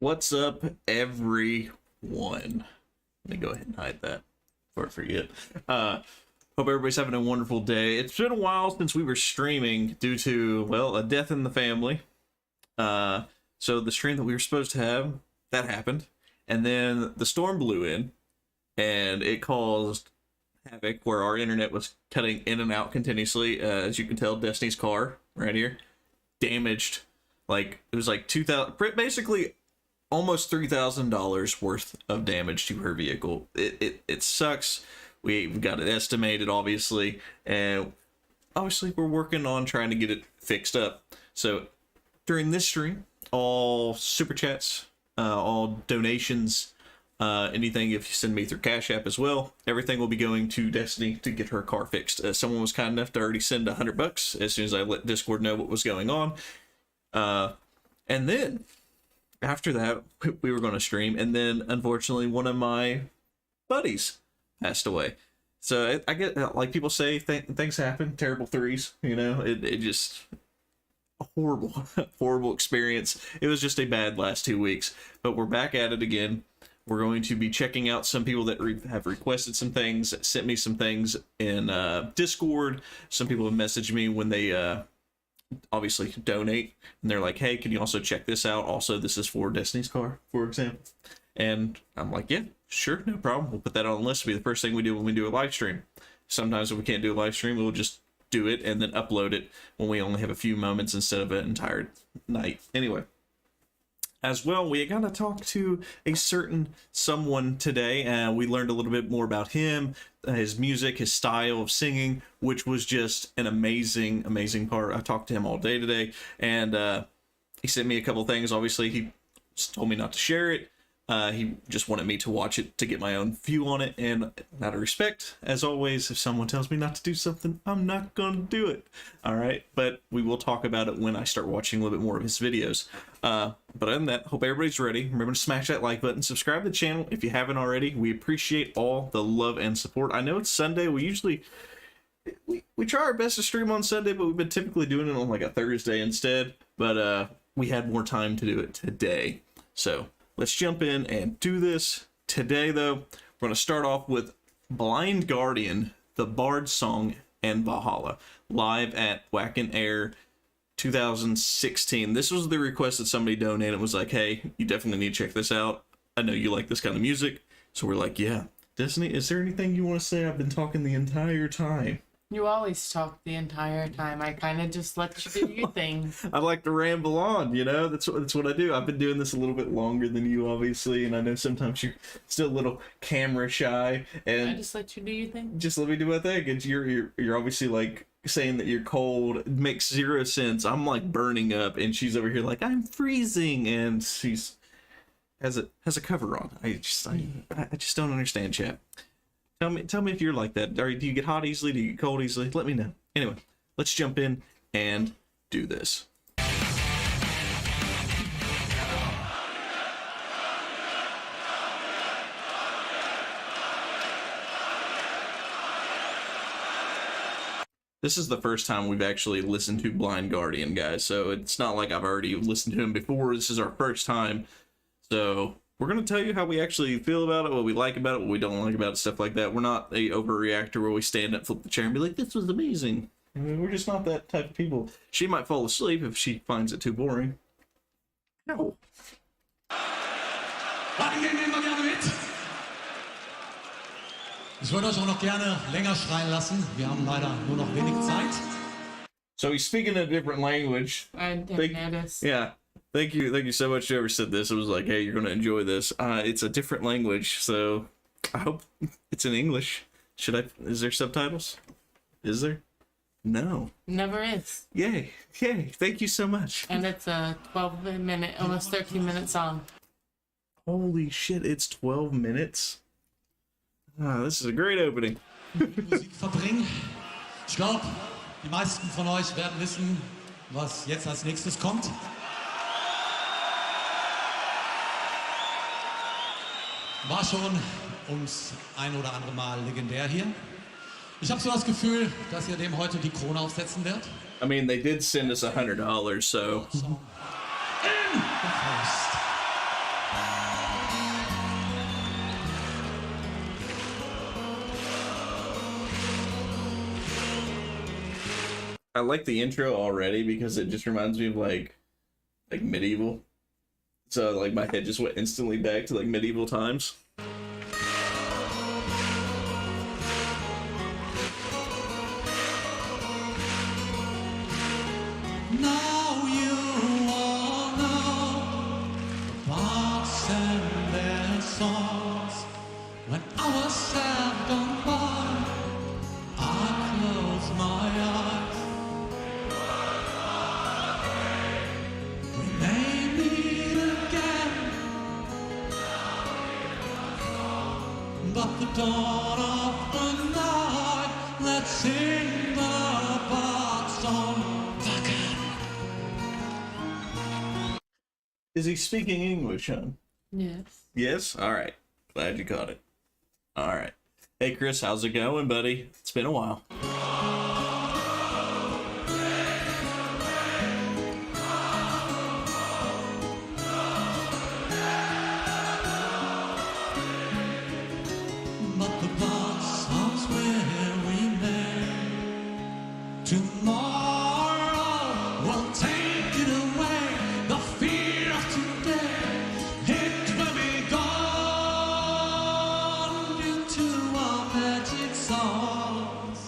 What's up, everyone? Let me go ahead and hide that before I forget. Hope everybody's having a wonderful day. It's been a while since we were streaming due to, well, a death in the family. So the stream that we were supposed to have, that happened. And then the storm blew in, and it caused havoc where our internet was cutting in and out continuously. As you can tell, Destiny's car right here, damaged. Like, it was like basically almost $3,000 worth of damage to her vehicle. It sucks. We've got it estimated, obviously, and obviously we're working on trying to get it fixed up. So during this stream, all super chats, all donations, anything if you send me through CashApp as well, everything will be going to Destiny to get her car fixed. Someone was kind enough to already send $100 as soon as I let Discord know what was going on. And then after that, we were going to stream, and then unfortunately one of my buddies passed away. So I get, like people say, things happen, terrible threes, you know, it just a horrible experience. It was just a bad last 2 weeks, but we're back at it again. We're going to be checking out some people that have requested some things, sent me some things in Discord. Some people have messaged me when they obviously donate, and they're like, hey, can you also check this out? Also, this is for Destiny's car, for example. And I'm like, yeah, sure, no problem. We'll put that on the list. It'll be the first thing we do when we do a live stream. Sometimes if we can't do a live stream, we'll just do it and then upload it when we only have a few moments instead of an entire night. Anyway, as well, we got to talk to a certain someone today. We learned a little bit more about him, his music, his style of singing, which was just an amazing part. I talked to him all day today, and he sent me a couple things. Obviously, he told me not to share it. He just wanted me to watch it to get my own view on it, and out of respect, as always, if someone tells me not to do something, I'm not gonna do it. All right, but we will talk about it when I start watching a little bit more of his videos. But other than that, hope everybody's ready. Remember to smash that like button, subscribe to the channel if you haven't already. We appreciate all the love and support. I know it's Sunday. We usually we try our best to stream on Sunday, but we've been typically doing it on like a Thursday instead. But we had more time to do it today, so let's jump in and do this. Today, though, we're going to start off with Blind Guardian, the Bard Song, and Valhalla, live at Wacken Air 2016. This was the request that somebody donated. It was like, hey, you definitely need to check this out. I know you like this kind of music. So we're like, yeah. Destiny, is there anything you want to say? I've been talking the entire time. You always talk the entire time. I kind of just let you do your thing. I like to ramble on, you know? That's what I do. I've been doing this a little bit longer than you, obviously, and I know sometimes you're still a little camera shy. And I just let you do your thing. Just let me do my thing. And you're obviously like saying that you're cold. It makes zero sense. I'm like burning up, and she's over here like I'm freezing, and she's has a cover on. I just don't understand, chat. Tell me if you're like that. Or do you get hot easily? Do you get cold easily? Let me know. Anyway, let's jump in and do this. This is the first time we've actually listened to Blind Guardian, guys. So it's not like I've already listened to him before. This is our first time. So we're going to tell you how we actually feel about it, what we like about it, what we don't like about it, stuff like that. We're not a overreactor where we stand up, flip the chair, and be like, this was amazing. I mean, we're just not that type of people. She might fall asleep if she finds it too boring. No. Ich würde euch auch noch gerne länger schreien lassen. Wir haben leider nur noch wenig Zeit. So he's speaking a different language. I didn't notice. Yeah. Thank you so much whoever said this. It was like, hey, you're going to enjoy this. It's a different language, so I hope it's in English. Is there subtitles? Is there? No. Never is. Yay. Thank you so much. And it's a 12-minute, almost 13-minute song. Holy shit, it's 12 minutes? This is a great opening. Musik verbringen. Ich glaube, die meisten von euch werden wissen, was jetzt als nächstes kommt. War schon ums ein oder andere Mal legendär hier. Ich habe so das Gefühl, dass ihr dem heute die Krone aufsetzen werdet. I mean, they did send us $100, so. I like the intro already because it just reminds me of like medieval. So like my head just went instantly back to like medieval times. Now you all know the bards and their songs. When I was sad gone by, I close my eyes. We may meet again, but the dawn of the night, let's sing the bard song again. Is he speaking English, Sean? Yes. Yes? Alright. Glad you caught it. Alright. Hey Chris, how's it going, buddy? It's been a while. But the bard songs will remain. Tomorrow will take it away. The fear of today, it will be gone due to our magic songs.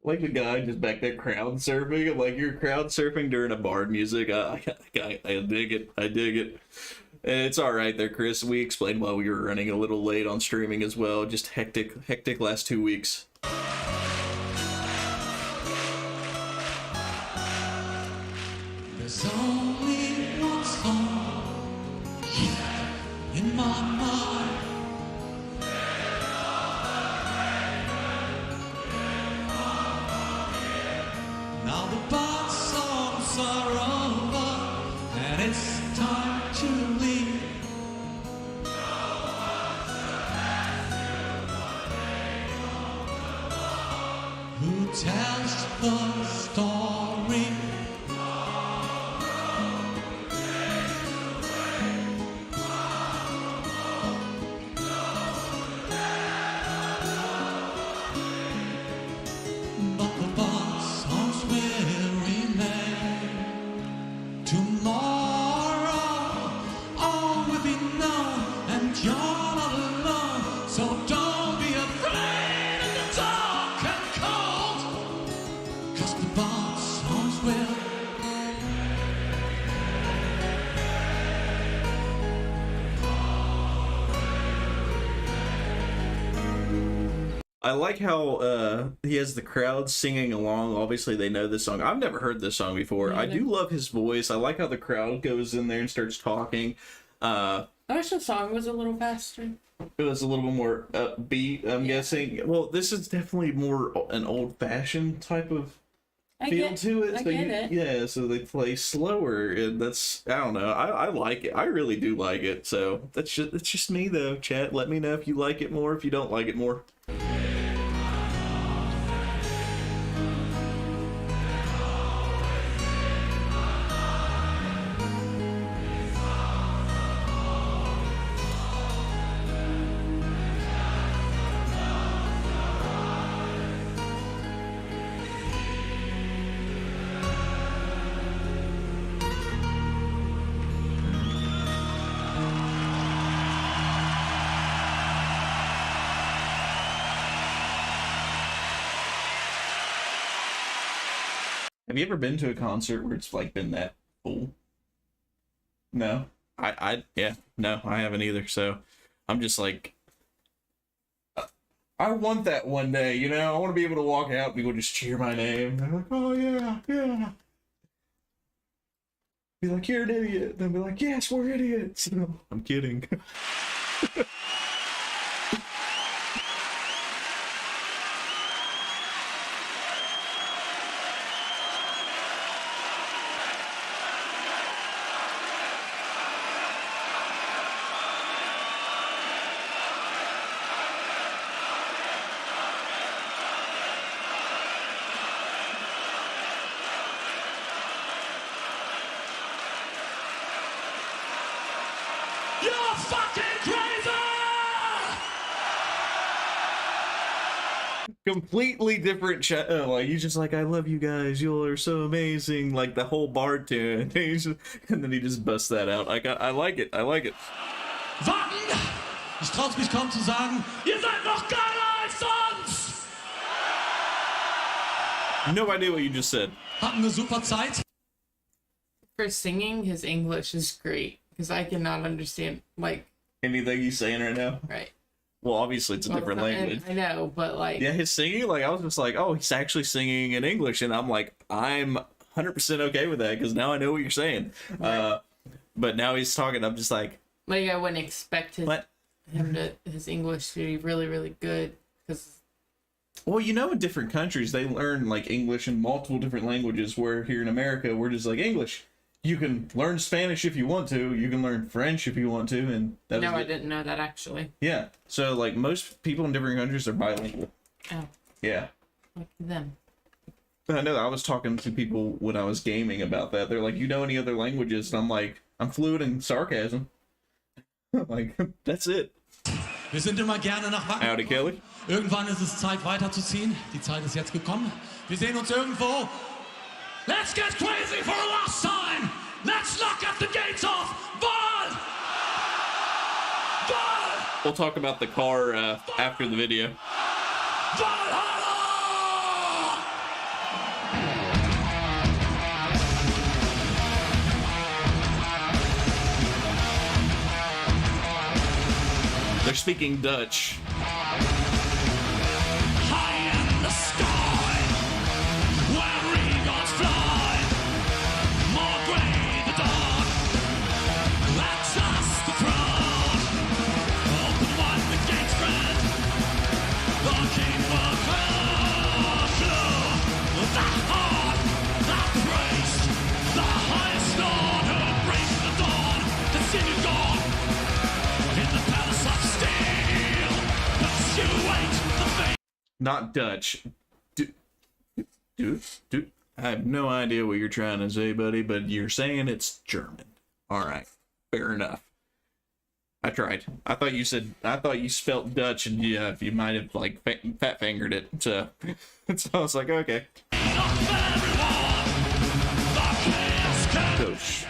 Like the guy just back there crowd surfing. Like you're crowd surfing during a bard music. I dig it. I dig it. And it's all right there, Chris. We explained why we were running a little late on streaming as well. Just hectic last 2 weeks. There's only one song here in my mind. Now the bard songs are over, and it's time to leave. Who tells the story? But the bard songs will remain. Tomorrow all will be known, and you're not alone. So don't be afraid in the dark and cold, 'cause the bard songs will. I like how he has the crowd singing along. Obviously, they know this song. I've never heard this song before. I do love his voice. I like how the crowd goes in there and starts talking. I wish the song was a little faster. It was a little bit more upbeat, I'm guessing. Well, this is definitely more an old-fashioned type of feel to it. I So get it. yeah, so they play slower, and that's, I don't know. I like it. I really do like it. So that's just me though. Chat, let me know if you like it more, if you don't like it more. Have you ever been to a concert where it's like been that full? No, yeah, no, I haven't either. So I'm just like, I want that one day, you know. I want to be able to walk out, and people just cheer my name. They're like, oh yeah, yeah. Be like, you're an idiot. Then be like, yes, we're idiots. No, I'm kidding. You're fucking crazy! Completely different like he's just like, I love you guys, you are so amazing, like the whole bar tune. And then he just busts that out. I like it. Warten! Ich traut's mich kaum zu sagen, ihr seid noch geiler als sonst! No idea what you just said. Hatten eine super Zeit. For singing, his English is great because I cannot understand, like, Anything he's saying right now? right. Well, obviously it's a different language. I know, but like, Yeah, his singing, like, I was just like, oh, he's actually singing in English, and I'm like, I'm 100% okay with that, because now I know what you're saying. Right. But now he's talking, I'm just like, I wouldn't expect his English to be really, really good because. well, you know, in different countries, they learn, like, English in multiple different languages, where here in America, we're just like, English. You can learn Spanish if you want to. You can learn French if you want to, and that No, I didn't know that actually. Yeah, so, like, most people in different countries are bilingual. Oh, Yeah. like them. I know, I was talking to people when I was gaming about that. They're like, you know any other languages? And I'm like, I'm fluent in sarcasm. Like, that's it. Wir sind immer gerne nach Wacken. Howdy, Kelly. Irgendwann ist es Zeit weiterzuziehen. Die Zeit ist jetzt gekommen. Wir sehen uns irgendwo. Let's get crazy for a last time. Let's knock at the gates of Val. Val. We'll talk about the car after the video. Valhalla. They're speaking Dutch. High in the sky, where eagles fly, more gray the dawn, access the throne, open wide the gates red, the king will come through, the heart that praised, the highest Lord who brings the dawn, to see you gone, in the palace of steel, pursue the fate. Not Dutch. Dude. I have no idea what you're trying to say, buddy, but you're saying it's German. All right. Fair enough. I tried. I thought you spelt Dutch, and yeah, you might have, like, fat fingered it. So I was like, okay. Gosh.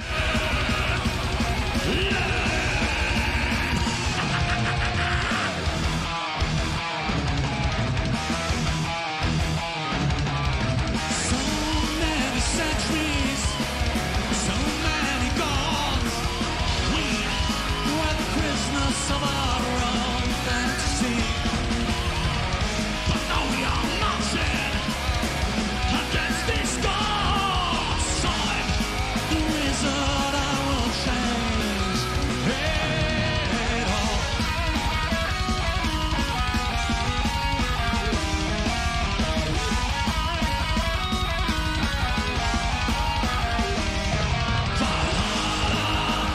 Of our own fantasy, but now we are marching against these gods. I'm the wizard, I will change it all. Valhalla,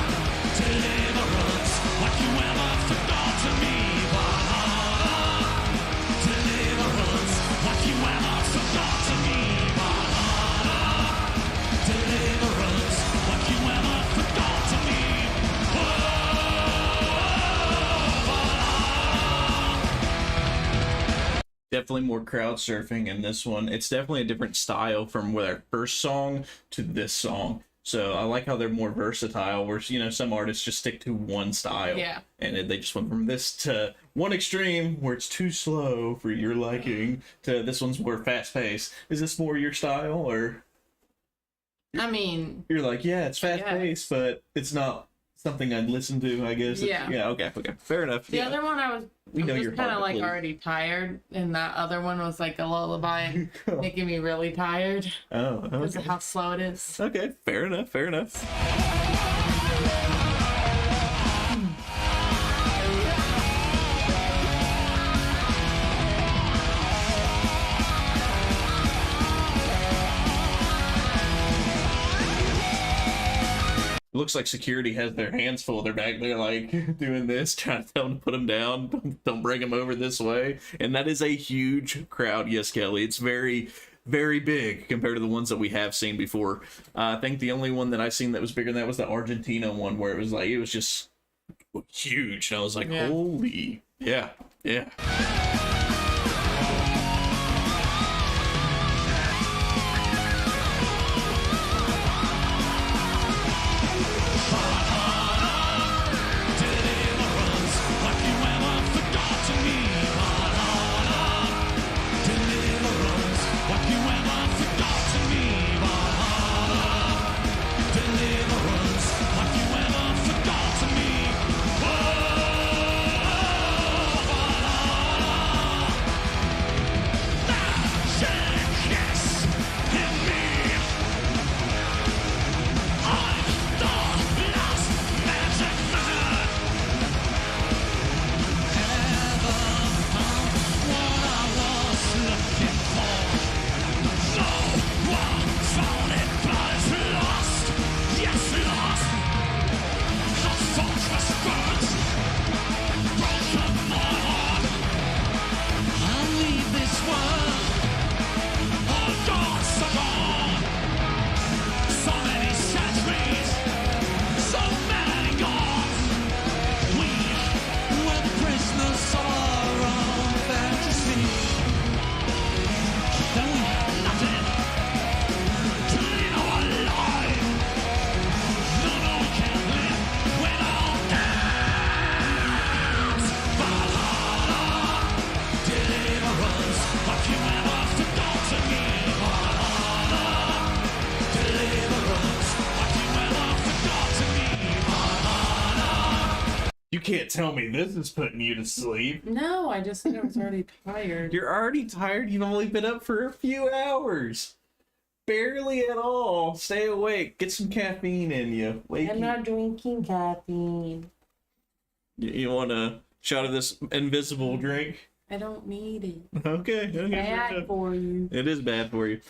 deliverance, what you ever forgot to me. Valhalla, deliverance, what you ever forgot to me. Valhalla, deliverance, what you ever forgot to me. Definitely more crowd surfing in this one. It's definitely a different style from their first song to this song. So I like how they're more versatile, where, you know, some artists just stick to one style. Yeah. And they just went from this to one extreme where it's too slow for your liking to this one's more fast paced. Is this more your style, or I mean, you're like, yeah, it's fast paced, but it's not something I'd listen to, I guess? Yeah. Yeah, okay. Fair enough. the other one I was know just you're kind hard of to like please. already tired, and that other one was like a lullaby, making me really tired Oh, because okay. of how slow it is. Okay, fair enough. Looks like security has their hands full. They're back there, like, doing this, trying to tell them to put them down. Don't bring them over this way. And that is a huge crowd. Yes, Kelly. It's very, very big compared to the ones that we have seen before. I think the only one that I've seen that was bigger than that was the Argentina one, where it was just huge. And I was like, Yeah. holy, yeah. You can't tell me this is putting you to sleep. No, I just said I was already tired. You're already tired. You've only been up for a few hours. Barely at all. Stay awake. Get some caffeine in you. Wake I'm you. not drinking caffeine. You want a shot of this invisible drink? I don't need it. Okay. Bad for you. It is bad for you.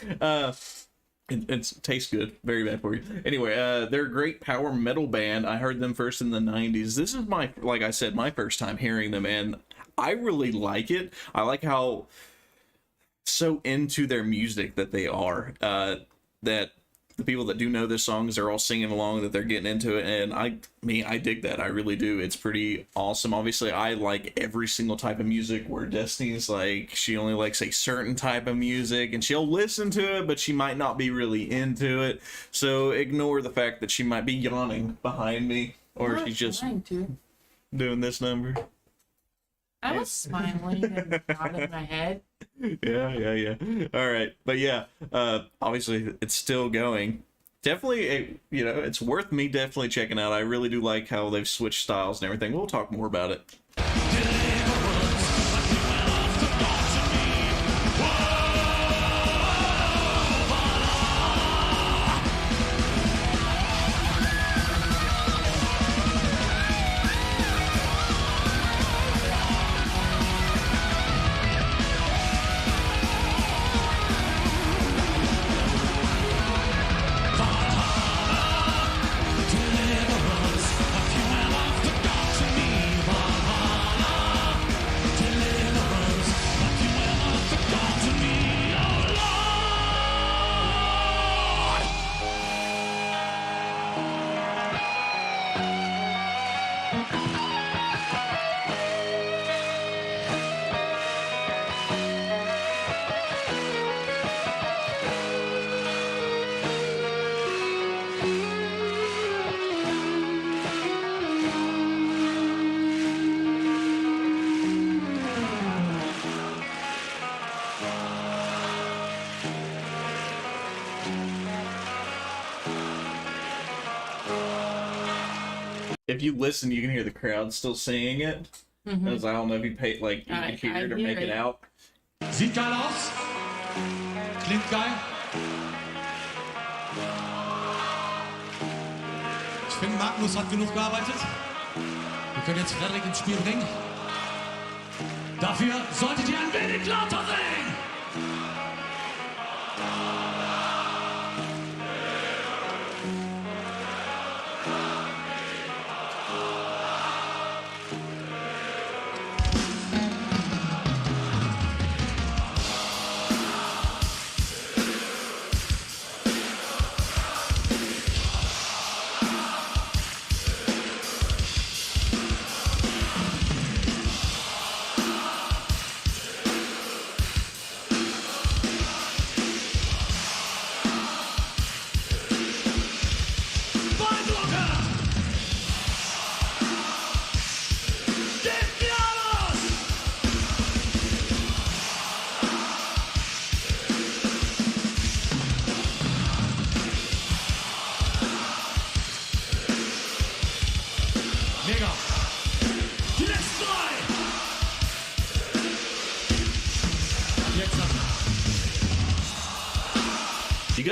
It tastes good. Very bad for you. Anyway, they're a great power metal band. I heard them first in the 90s. This is like I said, my first time hearing them, and I really like it. I like how so into their music that they are. That the people that do know this songs are all singing along, that they're getting into it, and I dig that. I really do. It's pretty awesome. Obviously, I like every single type of music, where Destiny's like, she only likes a certain type of music, and she'll listen to it, but she might not be really into it. So ignore the fact that she might be yawning behind me, or I'm she's just trying to. doing this number. I was smiling and nodding my head. Yeah. All right, but yeah, obviously it's still going. Definitely, it's worth me definitely checking out. I really do like how they've switched styles and everything. We'll talk more about it. If you listen, you can hear the crowd still singing it. Mm-hmm. I don't know if you pay, like, you can hear it or make it out. Sieht geil aus. Klingt geil. Ich finde, Magnus hat genug gearbeitet. Wir können jetzt Frederik ins Spiel bringen. Dafür solltet ihr ein wenig lauter singen.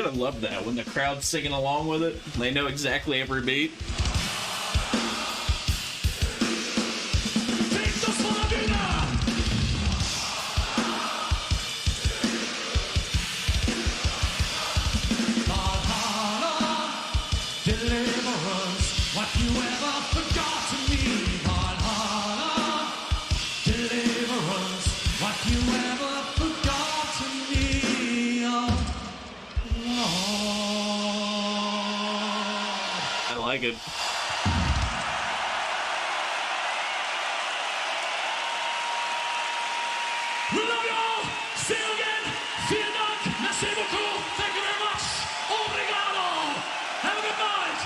gotta love that when the crowd's singing along with it. They know exactly every beat. Take the Florida! Valhalla, deliverance, what you ever forgot to me. Valhalla, deliverance, what you ever forgot to me. Oh, Lord. I like it. We love you all. See you again. Vielen Dank. Merci beaucoup. Thank you very much. Obrigado. Have a good night.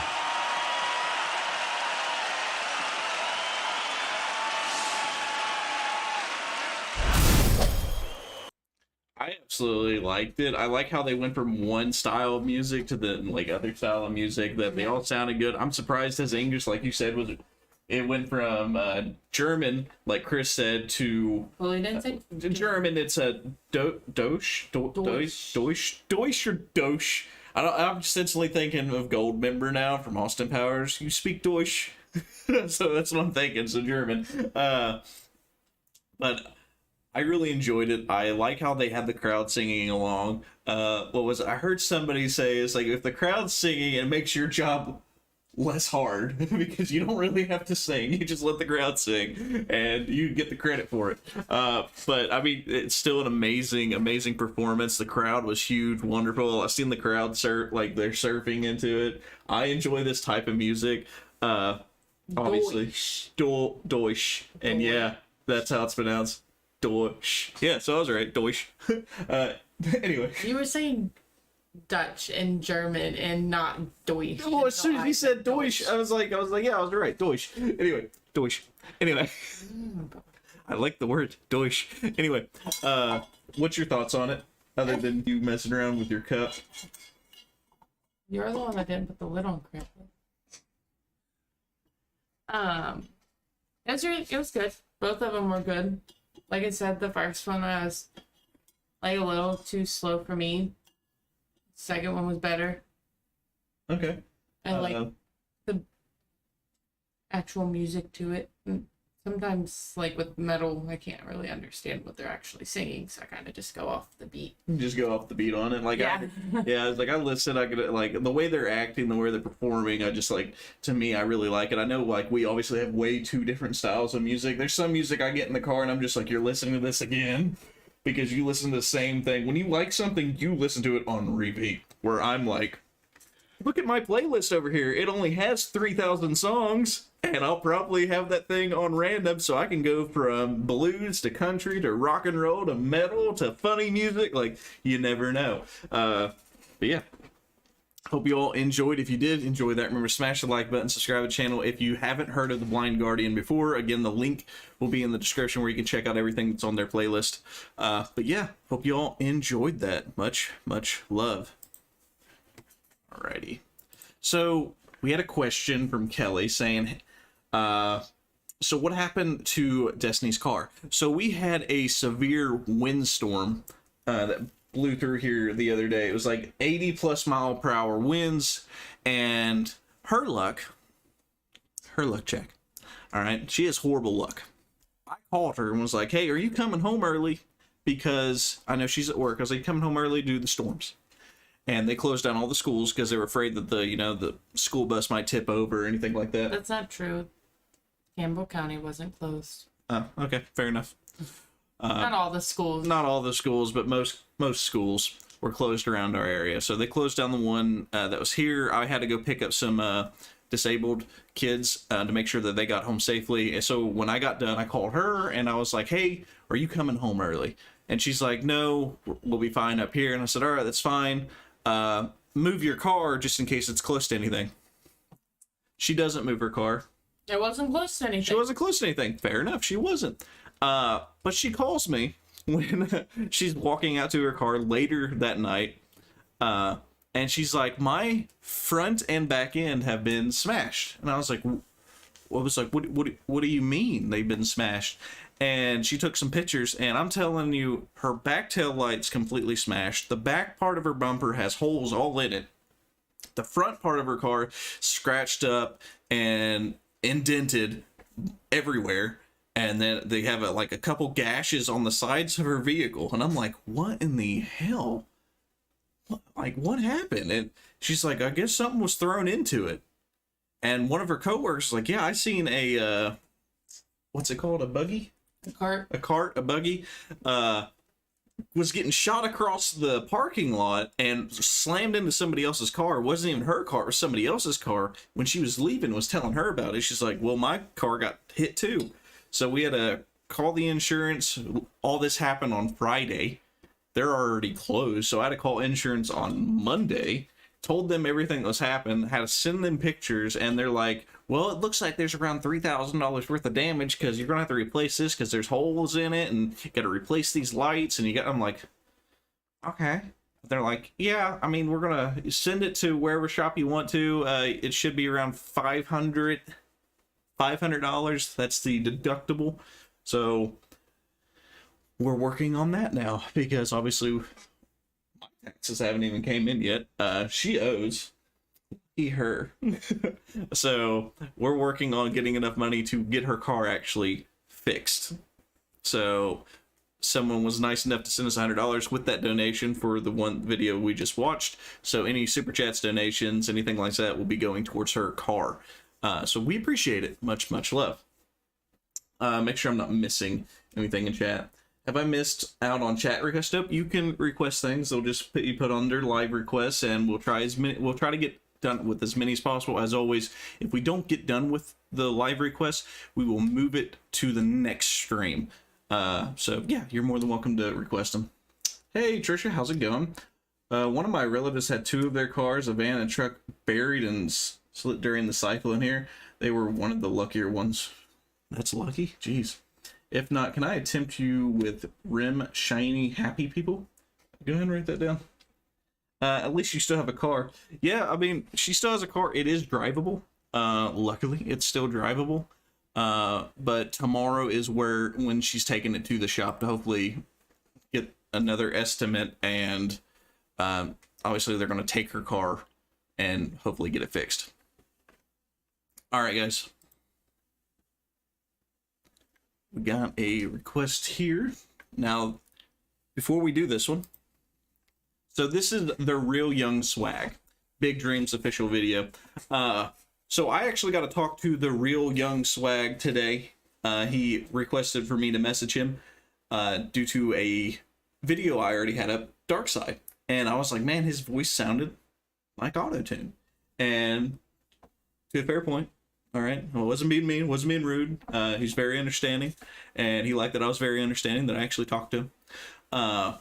I absolutely liked it. I like how they went from one style of music to the like other style of music that they all sounded good. I'm surprised his English, like you said, was it went from German, like Chris said, to Well, he didn't say German. It's a Deutsch or Deutsch. I'm just instantly thinking of Goldmember now from Austin Powers. You speak Deutsch, so that's what I'm thinking. So German, but I really enjoyed it. I like how they had the crowd singing along. I heard somebody say it's like if the crowd's singing, it makes your job less hard because you don't really have to sing. You just let the crowd sing and you get the credit for it. But I mean, it's still an amazing performance. The crowd was huge, wonderful. I've seen the crowd like they're surfing into it. I enjoy this type of music. Obviously, Deutsch. And yeah, that's how it's pronounced. Deutsch. Yeah, so I was right. Deutsch. Anyway. You were saying Dutch and German and not Deutsch. Well, as soon as he said Deutsch, I was like, yeah, I was right. Deutsch. Anyway, Deutsch. Anyway. I like the word Deutsch. Anyway, what's your thoughts on it? Other than you messing around with your cup? You're the one that didn't put the lid on correctly. It was good. Both of them were good. Like I said, the first one was like a little too slow for me. Second one was better. Okay. I like the actual music to it. And sometimes, like with metal, I can't really understand what they're actually singing, so I kind of just go off the beat. Just go off the beat on it. Like, Yeah. It's like I listen, I could like the way they're acting, the way they're performing. I just like, to me, I really like it. I know like we obviously have way two different styles of music. There's some music I get in the car and I'm just like, you're listening to this again because you listen to the same thing. When you like something, you listen to it on repeat. Where I'm like, look at my playlist over here. It only has 3,000 songs, and I'll probably have that thing on random, so I can go from blues to country to rock and roll to metal to funny music. Like, you never know. But yeah, hope you all enjoyed. If you did enjoy that, remember, smash the like button, subscribe to the channel. If you haven't heard of the Blind Guardian before, again, the link will be in the description where you can check out everything that's on their playlist. But yeah, hope you all enjoyed that. Much love. Alrighty. So we had a question from Kelly saying, so what happened to Destiny's car? So we had a severe windstorm that blew through here the other day. It was like 80+ mph winds, and her luck check. All right. She has horrible luck. I called her and was like, hey, are you coming home early? Because I know she's at work. I was like, coming home early due to the storms. And they closed down all the schools because they were afraid that the school bus might tip over or anything like that. That's not true. Campbell County wasn't closed. Oh, okay, fair enough. Not all the schools. Not all the schools, but most schools were closed around our area. So they closed down the one that was here. I had to go pick up some disabled kids to make sure that they got home safely. And so when I got done, I called her and I was like, hey, are you coming home early? And she's like, no, we'll be fine up here. And I said, all right, that's fine. Move your car just in case it's close to anything. She doesn't move her car. It wasn't close to anything. She wasn't close to anything. Fair enough, she wasn't. But she calls me when she's walking out to her car later that night. And she's like, my front and back end have been smashed. And I was like, what do you mean they've been smashed? and she took some pictures, and I'm telling you, her back tail light's completely smashed. The back part of her bumper has holes all in it. The front part of her car scratched up and indented everywhere. And then they have like a couple gashes on the sides of her vehicle. And I'm like, what in the hell? What happened? And she's like, I guess something was thrown into it. And one of her coworkers was like, yeah, I seen a, what's it called? A buggy? A buggy, was getting shot across the parking lot and slammed into somebody else's car. It wasn't even her car, it was somebody else's car. When she was leaving, was telling her about it. She's like, well, my car got hit too. So we had to call the insurance. All this happened on Friday. They're already closed. So I had to call insurance on Monday. Told them everything that was happened, had to send them pictures, and they're like, well, it looks like there's around $3,000 worth of damage because you're going to have to replace this because there's holes in it, and you got to replace these lights, and I'm like, okay. They're like, yeah, I mean, we're going to send it to wherever shop you want to. It should be around $500. That's the deductible. So we're working on that now because obviously taxes haven't even came in yet. She owes her. So we're working on getting enough money to get her car actually fixed. So someone was nice enough to send us $100 with that donation for the one video we just watched. So any super chats, donations, anything like that will be going towards her car. So we appreciate it. Much love. Make sure I'm not missing anything in chat. Have I missed out on chat requests? Nope. You can request things. They'll just be put under live requests, and we'll try to get done with as many as possible. As always, if we don't get done with the live requests, we will move it to the next stream. So yeah, you're more than welcome to request them. Hey Trisha, how's it going? One of my relatives had two of their cars, a van and a truck, buried and slit during the cyclone here. They were one of the luckier ones. That's lucky? Jeez. If not, can I tempt you with rim shiny happy people? Go ahead and write that down. At least you still have a car. Yeah, I mean, she still has a car. It is drivable. Luckily, it's still drivable. But tomorrow is when she's taking it to the shop to hopefully get another estimate. And obviously, they're going to take her car and hopefully get it fixed. All right, guys. We got a request here. Now, before we do this one, so this is the Real Young Swag, Big Dreams official video. So I actually got to talk to the Real Young Swag today. He requested for me to message him due to a video I already had up, Dark Side. And I was like, man, his voice sounded like auto-tune. And to a fair point. All right, I wasn't being mean, wasn't being rude. He's very understanding, and he liked that I was very understanding, that I actually talked to him. A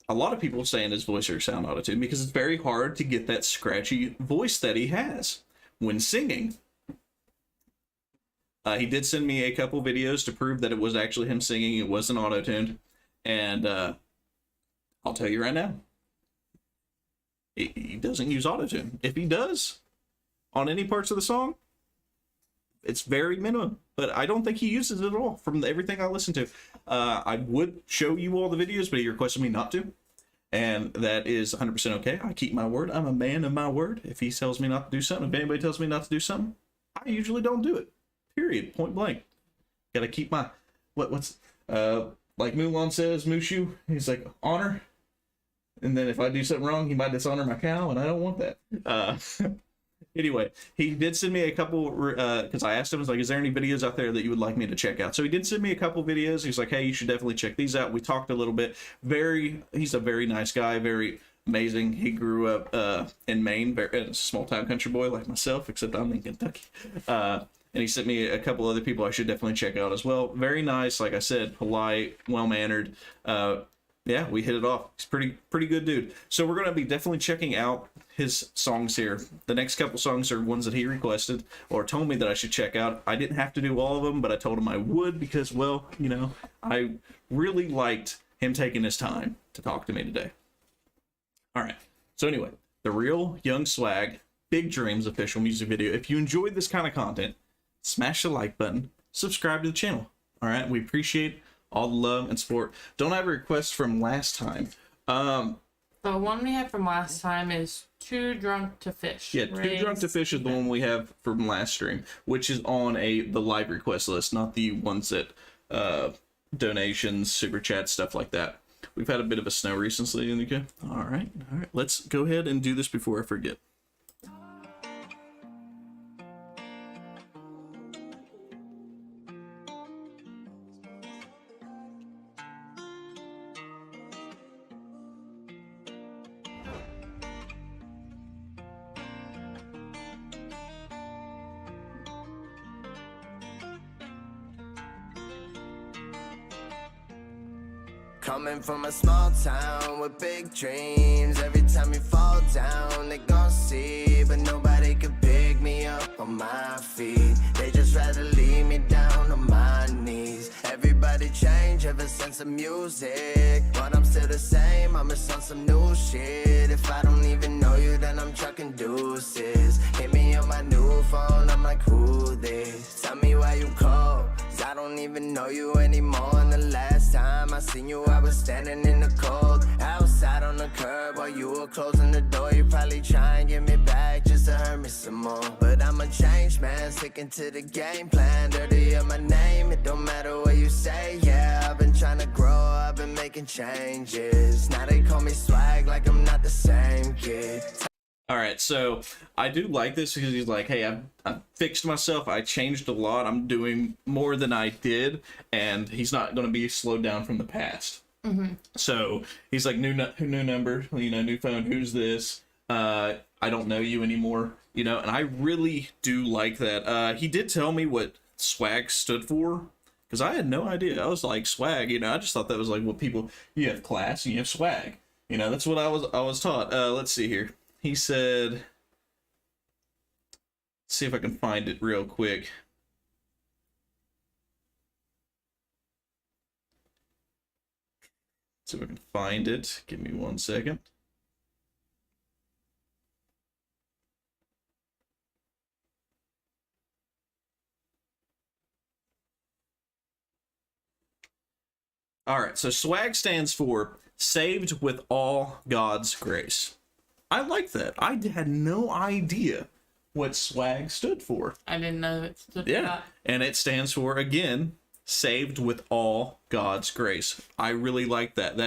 lot of people saying his voice sound auto-tune because it's very hard to get that scratchy voice that he has when singing. He did send me a couple videos to prove that it was actually him singing. It wasn't auto-tuned, and I'll tell you right now, he doesn't use auto-tune. If he does, on any parts of the song, it's very minimum, but I don't think he uses it at all from everything I listen to. I would show you all the videos, but he requested me not to, and that is 100% okay. I keep my word. I'm a man of my word. If he tells me not to do something, if anybody tells me not to do something, I usually don't do it. Period. Point blank. Gotta keep my what's like Mulan says, Mushu. He's like, honor. And then if I do something wrong, he might dishonor my cow, and I don't want that. Anyway, he did send me a couple, because I asked him, I was like, is there any videos out there that you would like me to check out? So he did send me a couple videos. He's like, hey, you should definitely check these out. We talked a little bit. He's a very nice guy, very amazing. He grew up in Maine, a small-town country boy like myself, except I'm in Kentucky. And he sent me a couple other people I should definitely check out as well. Very nice, like I said, polite, well-mannered. Yeah, we hit it off. He's pretty good dude. So we're going to be definitely checking out his songs here. The next couple songs are ones that he requested or told me that I should check out. I didn't have to do all of them, but I told him I would because, well, you know, I really liked him taking his time to talk to me today. All right. So anyway, the Real Young Swag, Big Dreams official music video. If you enjoyed this kind of content, smash the like button, subscribe to the channel. All right. We appreciate all the love and support. Don't have a request from last time. The one we had from last time is Too Drunk to Fish. Yeah, Too Drunk to Fish is the one we have from last stream, which is on the live request list, not the ones that donations, super chat, stuff like that. We've had a bit of a snow recently in the UK. All right. Let's go ahead and do this before I forget. Coming from a small town with big dreams. Every time you fall down, they gon' see. But nobody could pick me up on my feet. They just rather leave me down on my knees. Everybody change ever since the music, but I'm still the same, I'm just on some new shit. If I don't even know you, then I'm trucking deuces. Hit me on my new phone, I'm like, who this? Tell me why you call, 'cause I don't even know you anymore. And the last time I seen you, I was standing in the cold, outside on the curb while you were closing the door. You probably try and get me back just to hurt me some more. But I'm a changed man, sticking to the game plan. Dirty of my name, it don't matter what you say. Yeah, I've been trying to grow, I've been making changes. Now they call me swag like I'm not the same kid. All right, so I do like this because he's like, hey, I've fixed myself. I changed a lot. I'm doing more than I did, and he's not going to be slowed down from the past. Mm-hmm. So he's like, new number, new phone. Who's this? I don't know you anymore, and I really do like that. He did tell me what swag stood for, because I had no idea. I was like, swag, I just thought that was like what people, you have class and you have swag. That's what I was taught. Let's see here. He said, let's see if I can find it real quick. See if I can find it. Give me 1 second. All right, so swag stands for saved with all God's grace. I like that. I had no idea what swag stood for. I didn't know it stood for that. And it stands for, again, saved with all God's grace. I really like that.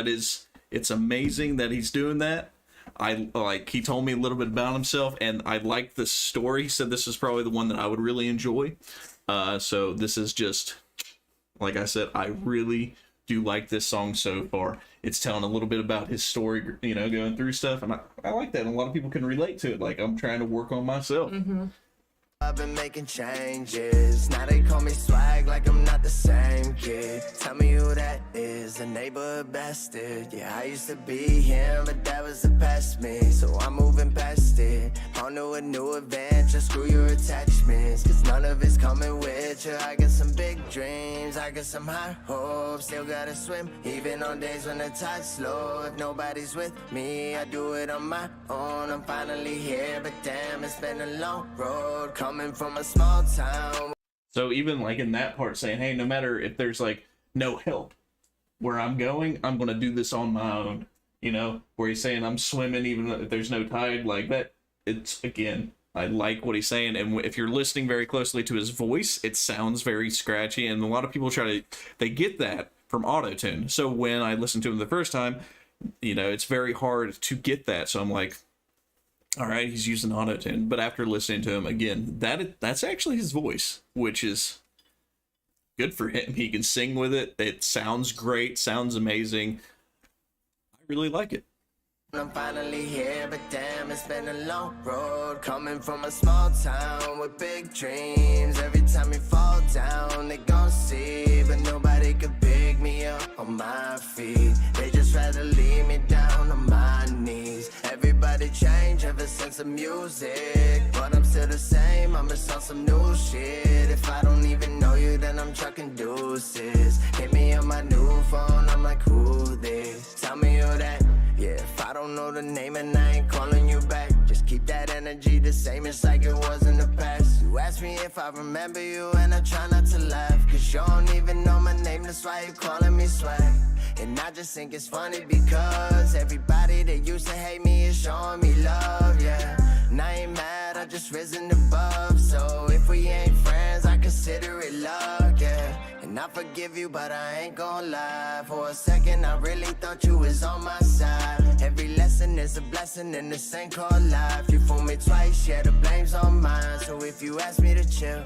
It's amazing that he's doing that. He told me a little bit about himself, and I like the story. He said this is probably the one that I would really enjoy. So this is just, like I said, I really do like this song so far. It's telling a little bit about his story, going through stuff, and I like that. And a lot of people can relate to it. Like, I'm trying to work on myself. Mm-hmm. I've been making changes. Now they call me swag like I'm not the same kid. Tell me who that is, a neighborhood bastard. Yeah, I used to be him, but that was the past me. So I'm moving past it. On to a new adventure, screw your attachments, 'cause none of it's coming with you. I got some big dreams, I got some high hopes. Still gotta swim, even on days when the tide's slow. If nobody's with me, I do it on my own. I'm finally here, but damn, it's been a long road. Coming from a small town. So even like in that part saying, hey, no matter if there's like no help where I'm going, I'm going to do this on my own, where he's saying I'm swimming even if there's no tide, like that. It's, again, I like what he's saying. And if you're listening very closely to his voice, it sounds very scratchy. And a lot of people they get that from auto-tune. So when I listened to him the first time, it's very hard to get that. So I'm like, all right, he's using auto-tune. But after listening to him again, that's actually his voice, which is good for him. He can sing with it. It sounds great, sounds amazing. I really like it. I'm finally here, but damn, it's been a long road. Coming from a small town with big dreams. Every time you fall down, they gon' see. But nobody could pick me up on my feet. They just rather leave me down on my knees. Everybody change ever since the music, but I'm still the same, I'm just on some new shit. If I don't even know you, then I'm trucking deuces. Hit me on my new phone, I'm like, who this? Tell me who that. Yeah, if I don't know the name and I ain't calling you back, just keep that energy the same, it's like it was in the past. You You ask me if I remember you and I try not to laugh, cause you don't even know my name, that's why you calling me swag. And I just think it's funny because everybody that used to hate me is showing me love, yeah. And I ain't mad, I just risen above. So if we ain't friends, I consider it love, yeah. And I forgive you, but I ain't gon' lie. For a second, I really thought you was on my side. Every lesson is a blessing in this thing called life. You fool me twice, yeah, the blame's on mine. So if you ask me to chill,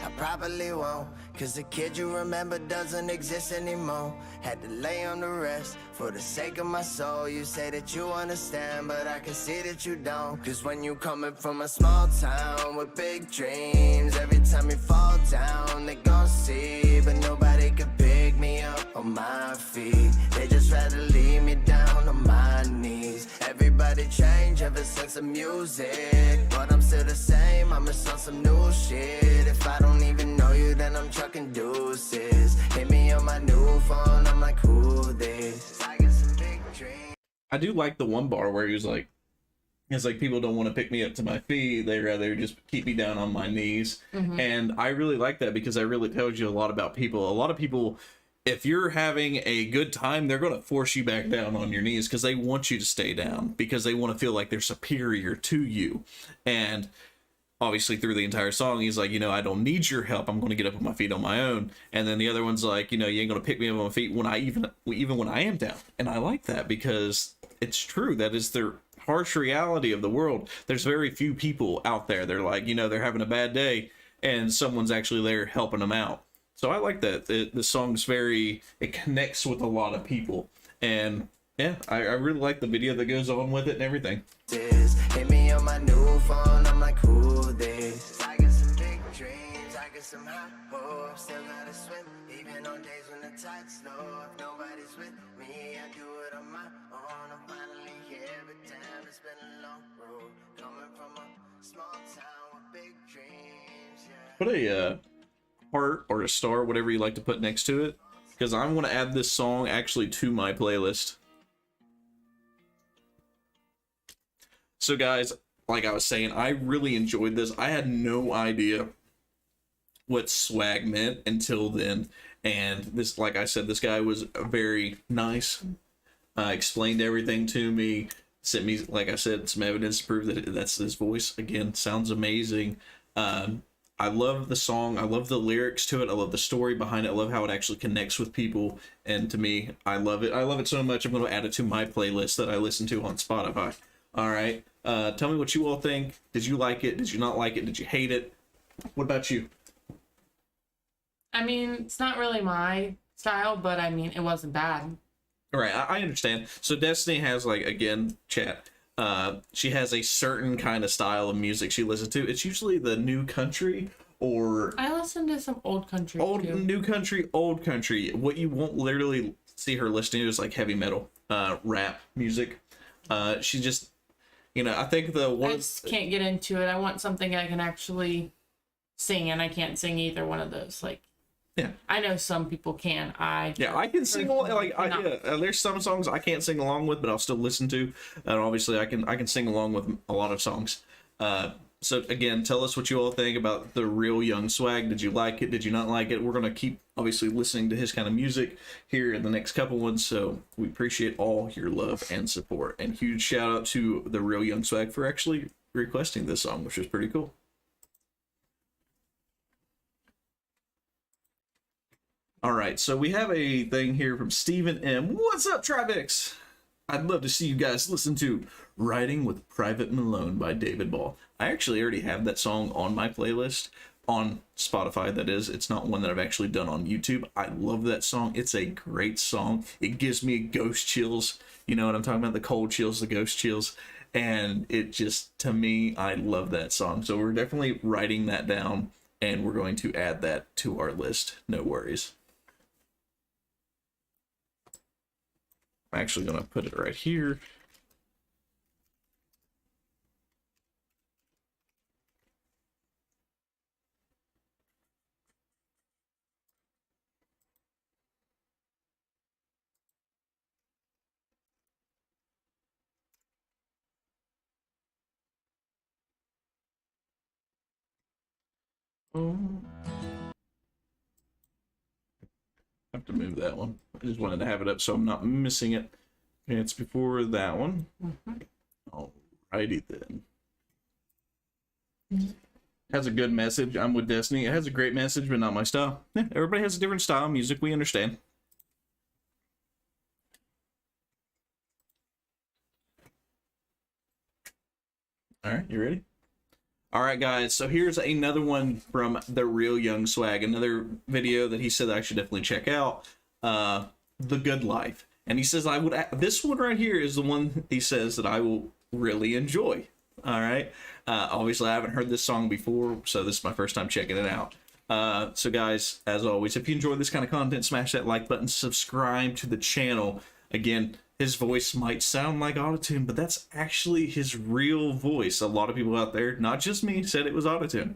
I probably won't, cause the kid you remember doesn't exist anymore. Had to lay on the rest for the sake of my soul. You say that you understand, but I can see that you don't. Cause when you coming from a small town with big dreams, every time you fall down, they gon' see. But nobody could pick me up on my feet. They just rather leave me down on my knees. Everybody change ever since the music, but I'm still the same, I'm just on some new shit. If I don't even know you, then I'm trucking deuces. Hit me on my new phone, I'm like, who this? I got some big dreams. I do like the one bar where he was like, it's like, people don't want to pick me up to my feet, they rather just keep me down on my knees. And I really like that because it really tells you a lot about people. A lot of people, if you're having a good time, they're going to force you back down on your knees because they want you to stay down, because they want to feel like they're superior to you. And obviously through the entire song, he's like, you know, I don't need your help, I'm going to get up on my feet on my own. And then the other one's like, you know, you ain't going to pick me up on my feet when I even when I am down. And I like that because it's true. That is the harsh reality of the world. There's very few people out there. They're like, you know, they're having a bad day and someone's actually there helping them out. So I like that. The song's it connects with a lot of people. And yeah, I really like the video that goes on with it and everything. Hit me on my new phone, I'm like, who this? I got some big dreams, I got some high hopes, still gotta swim, even on days when the tide's low. If nobody's with me, I do it on my own. I'm finally here, but damn, it's been a long road. Coming from a small town with big dreams, yeah. Put a heart or a star, whatever you like to put next to it, because I'm going to add this song actually to my playlist. So guys, like I was saying, I really enjoyed this. I had no idea what swag meant until then. And this, like I said, this guy was very nice, explained everything to me, sent me, like I said, some evidence to prove that that's his voice. Again, sounds amazing. I love the song. I love the lyrics to it. I love the story behind it. I love how it actually connects with people. And to me, I love it. I love it so much, I'm going to add it to my playlist that I listen to on Spotify. All right. Tell me what you all think. Did you like it? Did you not like it? Did you hate it? What about you? I mean, it's not really my style, but I mean, it wasn't bad. All right, I understand. So Destiny has, like, again, chat. She has a certain kind of style of music she listens to. It's usually the new country or I listen to some old country too. new country, old country. What you won't literally see her listening to is like heavy metal, rap music. She just, you know, I think I just can't get into it. I want something I can actually sing, and I can't sing either one of those. Like, yeah, I know some people can. I can sing along. Like, there's some songs I can't sing along with, but I'll still listen to. And obviously, I can sing along with a lot of songs. So again, tell us what you all think about the real Young Swag. Did you like it? Did you not like it? We're gonna keep obviously listening to his kind of music here in the next couple ones. So we appreciate all your love and support. And huge shout out to the real Young Swag for actually requesting this song, which was pretty cool. All right, so we have a thing here from Stephen M. What's up, Trivex? I'd love to see you guys listen to Riding with Private Malone by David Ball. I actually already have that song on my playlist on Spotify, that is. It's not one that I've actually done on YouTube. I love that song. It's a great song. It gives me ghost chills. You know what I'm talking about? The cold chills, the ghost chills. And it just, to me, I love that song. So we're definitely writing that down, and we're going to add that to our list. No worries. I'm actually going to put it right here. Oh. I have to move that one. I just wanted to have it up so I'm not missing it. Okay, it's before that one. Alrighty then. Has a good message. I'm with Destiny. It has a great message, but not my style. Yeah, everybody has a different style of music. We understand. All right, you ready? All right, guys. So here's another one from the Real Young Swag. Another video that he said I should definitely check out. The Good Life. And he says I would. This one right here is the one he says that I will really enjoy. All right. Obviously, I haven't heard this song before, so this is my first time checking it out. So, guys, as always, if you enjoy this kind of content, smash that like button, subscribe to the channel. Again, his voice might sound like autotune, but that's actually his real voice. A lot of people out there, not just me, said it was autotune.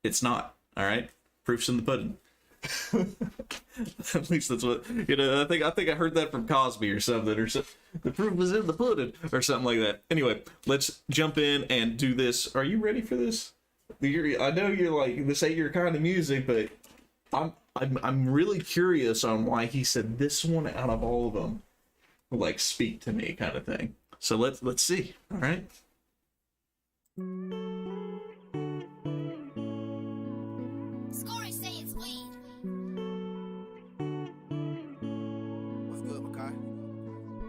It's not. All right. Proof's in the pudding. At least that's what, you know, I think I heard that from Cosby or something, or so, the proof was in the pudding or something like that. Anyway, let's jump in and do this. Are you ready for this? I know you're like, this ain't your kind of music, but I'm really curious on why he said this one out of all of them will like speak to me, kind of thing. So let's see. All right. Scorers say it's weed. What's good, Makai?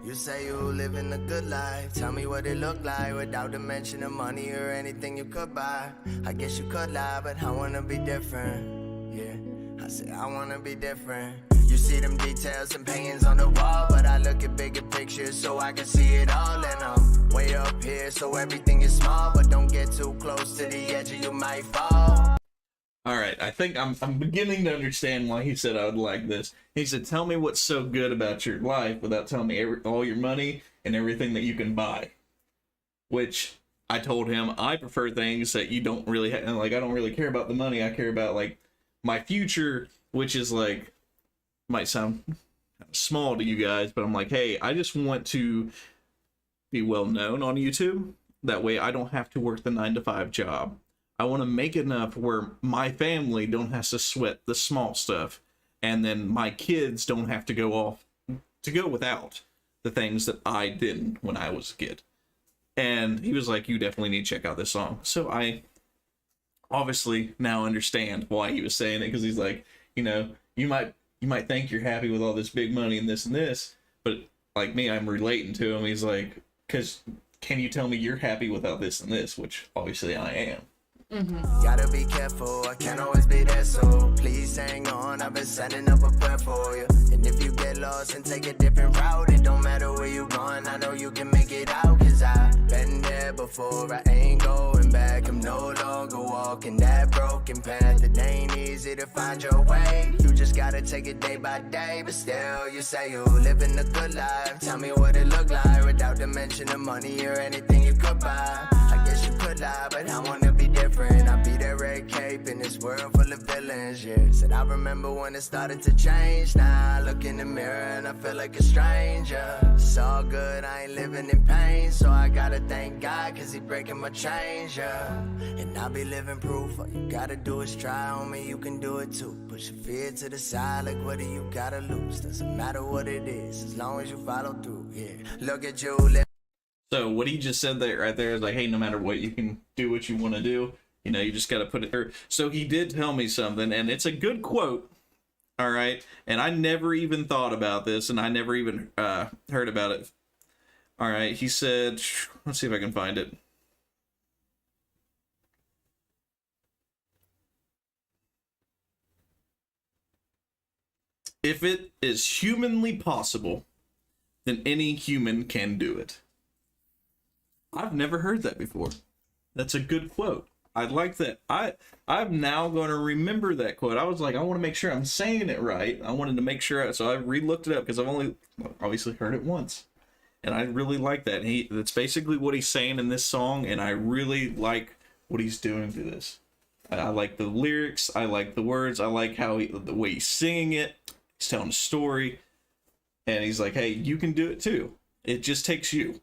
You say you living a good life. Tell me what it look like without the mention of money or anything you could buy. I guess you could lie, but I wanna be different. Yeah, I say I wanna be different. You see them details and paintings on the wall, but I look at bigger pictures so I can see it all. And I'm way up here, so everything is small, but don't get too close to the edge or you might fall. All right, I think I'm beginning to understand why he said I would like this. He said, tell me what's so good about your life without telling me all your money and everything that you can buy. Which I told him I prefer things that you don't really have. Like, I don't really care about the money. I care about, like, my future, which is, like, might sound small to you guys, but I'm like, hey, I just want to be well known on YouTube. That way I don't have to work the 9-to-5 job. I want to make enough where my family don't have to sweat the small stuff, and then my kids don't have to go without the things that I didn't when I was a kid. And he was like, you definitely need to check out this song. So I obviously now understand why he was saying it, because he's like, you know, you might think you're happy with all this big money and this, but like me, I'm relating to him. He's like, because can you tell me you're happy without this and this, which obviously I am. Gotta be careful, I can't always be there, so please hang on. I've been setting up a prayer for you. And if you get lost and take a different route, it don't matter where you going, I know you can make it out. Cause I've been there before, I ain't going back. I'm no longer walking that broken path. It ain't easy to find your way. You just gotta take it day by day. But still, you say you living a good life. Tell me what it look like without the mention of money or anything you could buy. I guess you could lie, but I wanna be different. I be that red cape in this world full of villains, yeah. Said I remember when it started to change. Now I look in the mirror and I feel like a stranger. It's all good, I ain't living in pain, so I gotta thank God, cause he breaking my chains, yeah. And I be living proof, all you gotta do is try on me, you can do it too. Push your fear to the side, like what do you gotta lose? Doesn't matter what it is, as long as you follow through, yeah. Look at you, So what he just said there, right there, is like, hey, no matter what, you can do what you want to do. You know, you just got to put it there. So he did tell me something, and it's a good quote. All right. And I never even thought about this, and I never even heard about it. All right. He said, let's see if I can find it. If it is humanly possible, then any human can do it. I've never heard that before. That's a good quote. I like that. I'm now going to remember that quote. I was like, I want to make sure I'm saying it right. I wanted to make sure, so I re-looked it up because I've only obviously heard it once, and I really like that. That's basically what he's saying in this song, and I really like what he's doing to this. I like the lyrics. I like the words. I like how the way he's singing it. He's telling a story, and he's like, "Hey, you can do it too. It just takes you."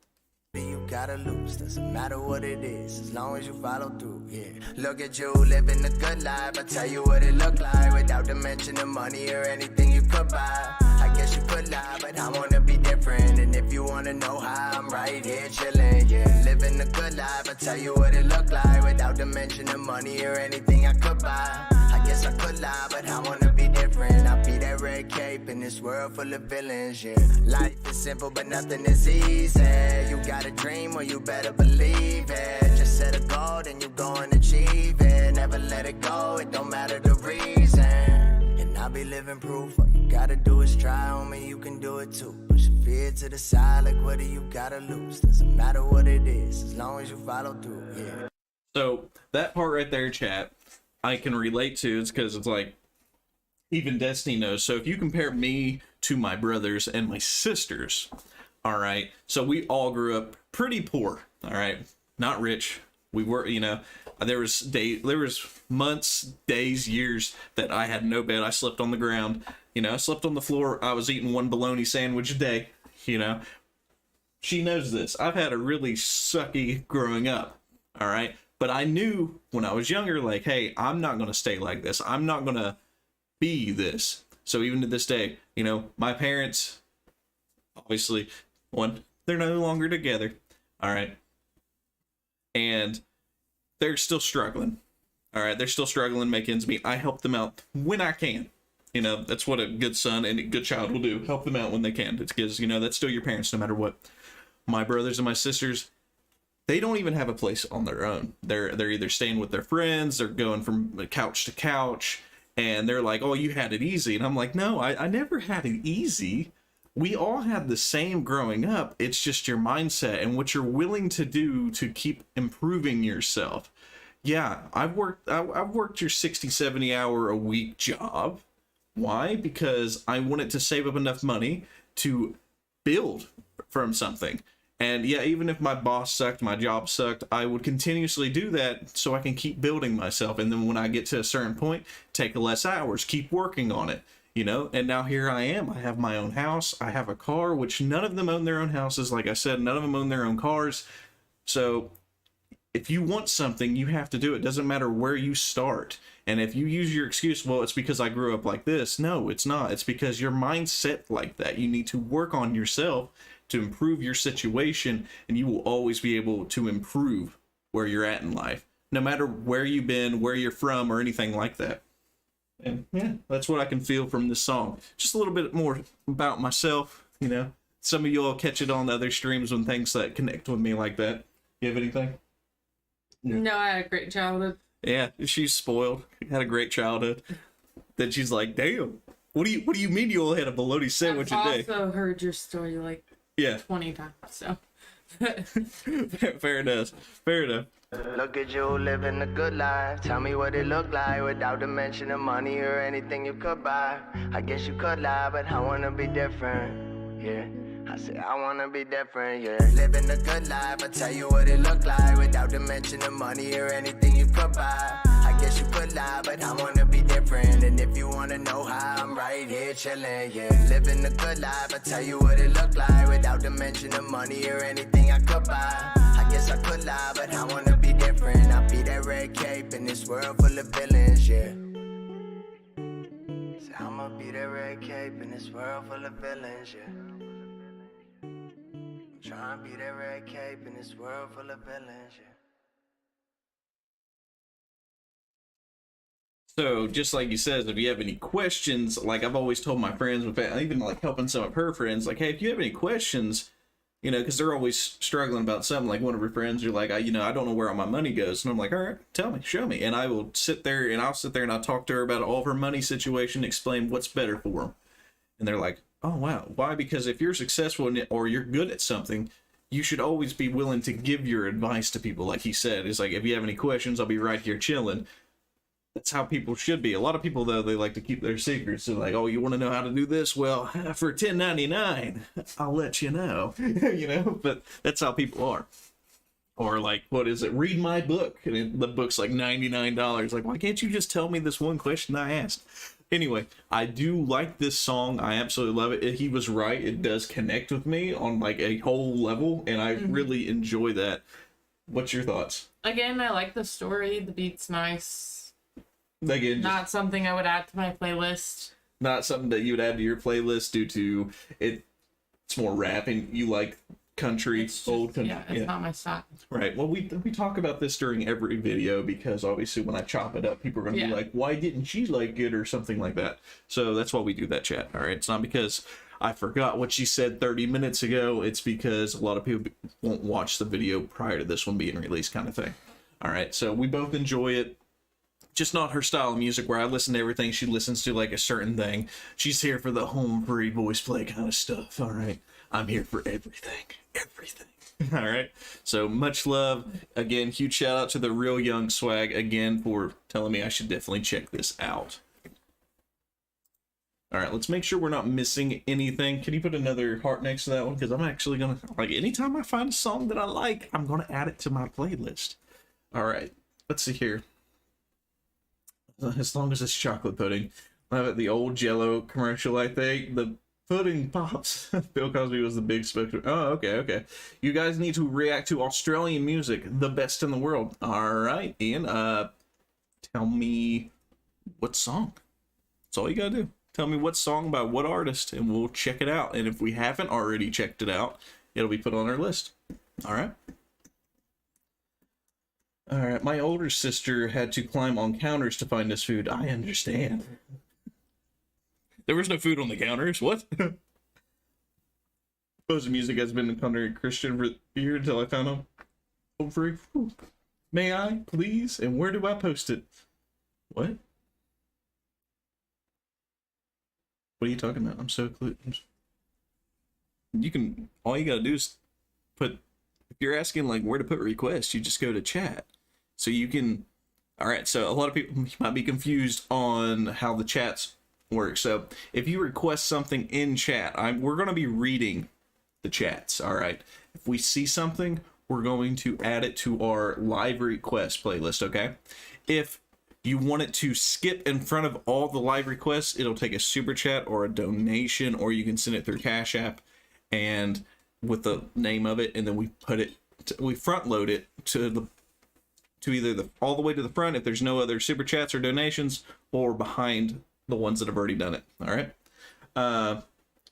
You gotta lose, doesn't matter what it is, as long as you follow through, yeah. Look at you living a good life, I tell you what it look like, without the mention of money or anything you could buy. I guess you could lie, but I wanna be different, and if you wanna know how, I'm right here chilling, yeah. Living a good life, I tell you what it look like, without the mention of money or anything I could buy. I guess I could lie, but I wanna be different. I'll be that red cape in this world full of villains, yeah. Life is simple, but nothing is easy. You got a dream, or you better believe it. Just set a goal, then you go and achieve it. Never let it go, it don't matter the reason. And I'll be living proof. All you gotta do is try, homie, you can do it too. Push your fear to the side, like what do you gotta lose? Doesn't matter what it is, as long as you follow through, yeah. So that part right there, chat, I can relate to. It's because it's like, even Destiny knows. So if you compare me to my brothers and my sisters, all right, so we all grew up pretty poor, all right, not rich. We were, you know, there was months, days, years that I had no bed. I slept on the ground, you know, I slept on the floor. I was eating one bologna sandwich a day, you know. She knows this. I've had a really sucky growing up, all right, but I knew when I was younger, like, hey, I'm not going to stay like this. I'm not going to be this. So even to this day, you know, my parents, obviously, one, they're no longer together, all right, and they're still struggling, all right, they're still struggling, make ends meet. I help them out when I can, you know, that's what a good son and a good child will do, help them out when they can. It's because, you know, that's still your parents no matter what. My brothers and my sisters, they don't even have a place on their own. They're either staying with their friends, they're going from couch to couch, and they're like, oh, you had it easy. And I'm like, no, I never had it easy. We all had the same growing up. It's just your mindset and what you're willing to do to keep improving yourself. Yeah, I've worked your 60, 70 hour a week job. Why? Because I wanted to save up enough money to build from something. And yeah, even if my boss sucked, my job sucked, I would continuously do that so I can keep building myself. And then when I get to a certain point, take less hours, keep working on it, you know? And now here I am. I have my own house. I have a car, which none of them own their own houses. Like I said, none of them own their own cars. So if you want something, you have to do it. Doesn't matter where you start. And if you use your excuse, well, it's because I grew up like this. No, it's not. It's because your mind's set like that. You need to work on yourself to improve your situation, and you will always be able to improve where you're at in life, no matter where you've been, where you're from, or anything like that. And yeah, that's what I can feel from this song. Just a little bit more about myself, you know. Some of you all catch it on the other streams when things that connect with me like that. You have anything? No, I had a great childhood. Yeah, she's spoiled. Had a great childhood. Then she's like, damn, what do you mean you all had a bologna sandwich a day? I've also heard your story like 20 times, so. Fair enough. Fair enough. Look at you living a good life. Tell me what it looked like without the mention of money or anything you could buy. I guess you could lie, but I wanna be different. Yeah, I said I wanna be different. Yeah, living a good life. I tell you what it looked like without the mention of money or anything you could buy. I guess you could lie, but I wanna be different. And if you wanna know how, I'm right here chilling. Yeah, living a good life. I tell you what it looked like without the mention of money or anything I could buy. I guess I could lie, but I wanna be different. I'll be that red cape in this world full of villains, yeah. So I'ma be that red cape in this world full of villains, yeah. I'm trying to be that red cape in this world full of villains, yeah. So, just like he says, if you have any questions, like I've always told my friends, even like helping some of her friends, like, hey, if you have any questions, you know, because they're always struggling about something. Like one of her friends are like, I don't know where all my money goes. And I'm like, all right, tell me, show me. And I will sit there and I'll talk to her about all of her money situation, explain what's better for them. And they're like, oh, wow. Why? Because if you're successful in it or you're good at something, you should always be willing to give your advice to people. Like he said, it's like, if you have any questions, I'll be right here chilling. That's how people should be. A lot of people, though, they like to keep their secrets. They're like, oh, you want to know how to do this? Well, for $10.99, I'll let you know. You know, but that's how people are. Or like, what is it? Read my book. And the book's like $99. Like, why can't you just tell me this one question I asked? Anyway, I do like this song. I absolutely love it. He was right. It does connect with me on like a whole level, and I really enjoy that. What's your thoughts? Again, I like the story. The beat's nice. Again, Not something I would add to my playlist. not something that you would add to your playlist due to it. It's more rapping. You like country, It's just, old country. yeah, it's not my style. Right. Well, we talk about this during every video because obviously when I chop it up, people are going to be like, why didn't she like it or something like that. So that's why we do that, chat. All right. It's not because I forgot what she said 30 minutes ago. It's because a lot of people won't watch the video prior to this one being released kind of thing. All right. So we both enjoy it. Just not her style of music where I listen to everything. She listens to like a certain thing. She's here for the home free voice play kind of stuff. All right. I'm here for everything. Everything. All right. So much love. Again, huge shout out to the Real Young Swag again for telling me I should definitely check this out. All right, let's make sure we're not missing anything. Can you put another heart next to that one? Because I'm actually going to, like, anytime I find a song that I like, I'm going to add it to my playlist. All right, let's see here. As long as it's chocolate pudding. I have it the old Jello commercial, I think. The pudding pops. Bill Cosby was the big spokesman. Oh, okay. You guys need to react to Australian music, the best in the world. All right, Ian. Tell me what song. That's all you gotta do. Tell me what song by what artist, and we'll check it out. And if we haven't already checked it out, it'll be put on our list. All right. All right. My older sister had to climb on counters to find this food. I understand. There was no food on the counters. What? Suppose the music has been country Christian for year until I found them. Home free. Whew. May I, please? And where do I post it? What? What are you talking about? I'm so clueless. You can, all you gotta do is put, if you're asking like where to put requests, you just go to chat. So you can, all right, so a lot of people might be confused on how the chats work. So if you request something in chat, we're gonna be reading the chats, all right? If we see something, we're going to add it to our live request playlist, okay? If you want it to skip in front of all the live requests, it'll take a super chat or a donation, or you can send it through CashApp and with the name of it, and then we put it, we front load it to either the all the way to the front if there's no other super chats or donations, or behind the ones that have already done it. All right.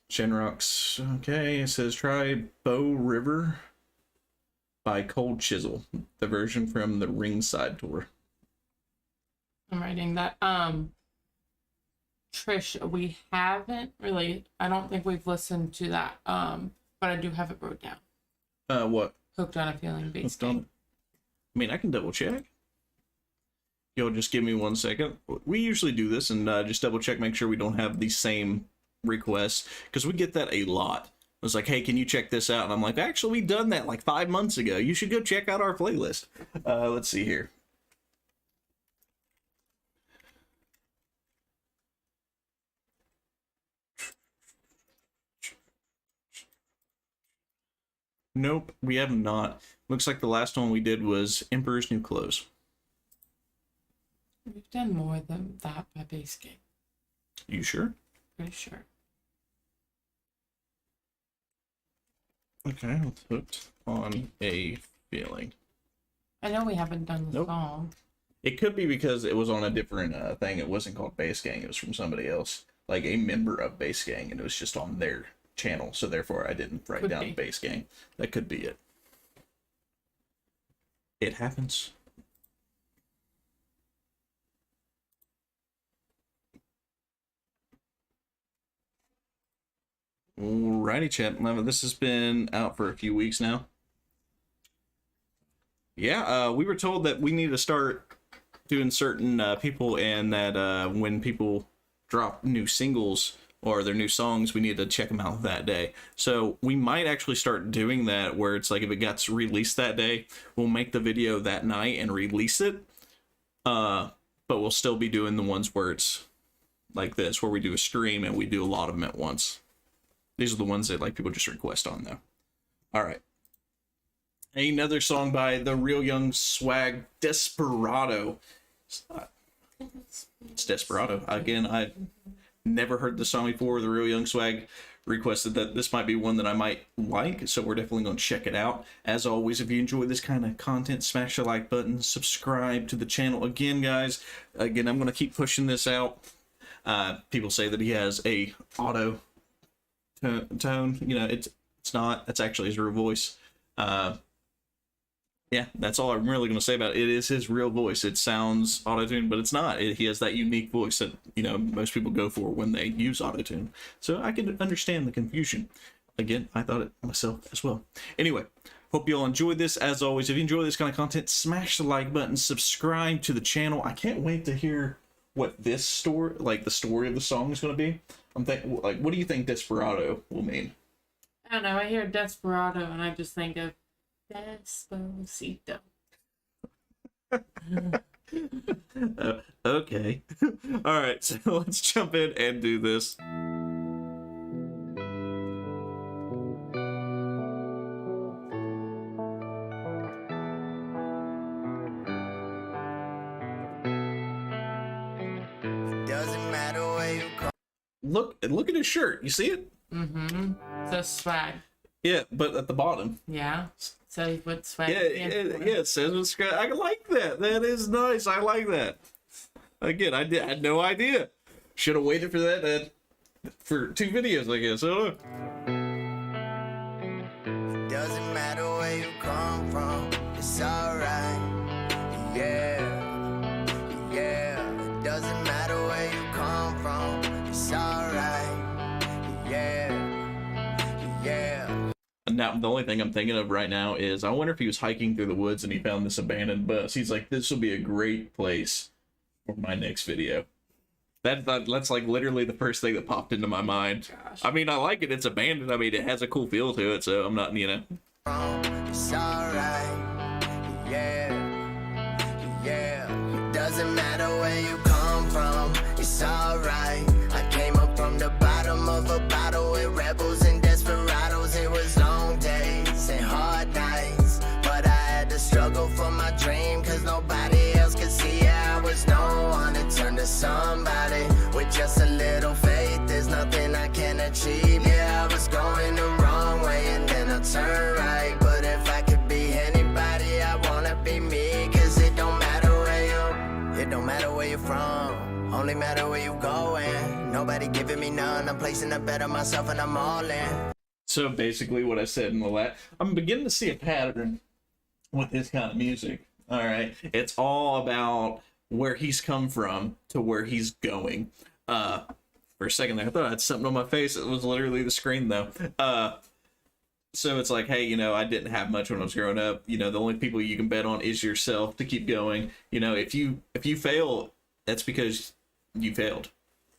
Shenrock's okay. It says try Bow River by Cold Chisel, the version from the Ringside tour. I'm writing that. Trish, we haven't really, I don't think we've listened to that. But I do have it wrote down. What? Hooked on a Feeling bass Hooked on it. I mean, I can double check. You'll just give me 1 second. We usually do this and just double check, make sure we don't have the same requests, because we get that a lot. It's like, hey, can you check this out? And I'm like, actually, we done that like 5 months ago. You should go check out our playlist. Let's see here. Nope, we have not. Looks like the last one we did was Emperor's New Clothes. We've done more than that by Bass Gang. You sure? Pretty sure. Okay, let's Hooked on a Feeling. I know we haven't done the Nope. song. It could be because it was on a different thing. It wasn't called Bass Gang. It was from somebody else, like a member of Bass Gang, and it was just on their channel. So therefore, I didn't write Could down be. Bass Gang. That could be it. It happens. Alrighty, chat. This has been out for a few weeks now. Yeah, we were told that we need to start doing certain people, and that when people drop new singles or their new songs, we need to check them out that day. So we might actually start doing that, where it's like if it gets released that day, we'll make the video that night and release it. But we'll still be doing the ones where it's like this, where we do a stream and we do a lot of them at once. These are the ones that like people just request on though. All right. Another song by the Real Young Swag, Desperado. It's Desperado. Again, I never heard the song before. The Real Young Swag requested that this might be one that I might like, so we're definitely going to check it out. As always, if you enjoy this kind of content, smash the like button, subscribe to the channel. Again, guys, I'm going to keep pushing this out. People say that he has a auto tone. You know, it's not. That's actually his real voice. Yeah, that's all I'm really going to say about it. It is his real voice. It sounds auto-tuned, but it's not. He has that unique voice that, you know, most people go for when they use auto-tune. So I can understand the confusion. Again, I thought it myself as well. Anyway, hope you all enjoyed this. As always, if you enjoy this kind of content, smash the like button, subscribe to the channel. I can't wait to hear what this story, like the story of the song, is going to be. I'm thinking, like, what do you think Desperado will mean? I don't know. I hear Desperado and I just think of Despacito. Okay. All right, so let's jump in and do this. Doesn't matter where you come. Look at his shirt. You see it? Mm-hmm. So swag. Yeah, but at the bottom. Yeah. So he put swag. Yeah, it says with scratch. I like that. That is nice. I like that. Again, I had no idea. Should have waited for that for 2 videos, I guess. I don't know. Doesn't matter where you come from, it's alright. Yeah, yeah. It doesn't matter where you come from, it's alright. Yeah, yeah. Now, the only thing I'm thinking of right now is I wonder if he was hiking through the woods and he found this abandoned bus. He's like, this will be a great place for my next video. That's like literally the first thing that popped into my mind. Gosh. I mean, I like it. It's abandoned. I mean, it has a cool feel to it, so I'm not, you know. It's alright. Yeah, yeah. It doesn't matter where you come from, it's alright. I came up from the bottom of a bottle with rebels and desperados. It was long days and hard nights, but I had to struggle for my dream, cause nobody else could see it. I was no one to turn to somebody with just a little faith. There's nothing I can achieve. Yeah, I was going the wrong way and then I turned right. But if I could be anybody, I wanna be me. Cause it don't matter where you're from, only matter where you going. Nobody giving me none, I'm placing a bet on myself and I'm all in. So basically what I said in the I'm beginning to see a pattern with this kind of music. All right. It's all about where he's come from to where he's going. For a second there, I thought I had something on my face. It was literally the screen though. So it's like, hey, you know, I didn't have much when I was growing up. You know, the only people you can bet on is yourself to keep going. You know, if you fail, that's because you failed,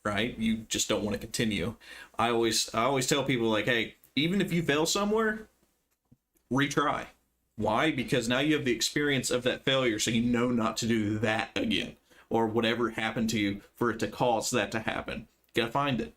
right? You just don't want to continue. I always tell people, like, hey, even if you fail somewhere, retry. Why? Because now you have the experience of that failure, so you know not to do that again, or whatever happened to you for it to cause that to happen. You gotta find it.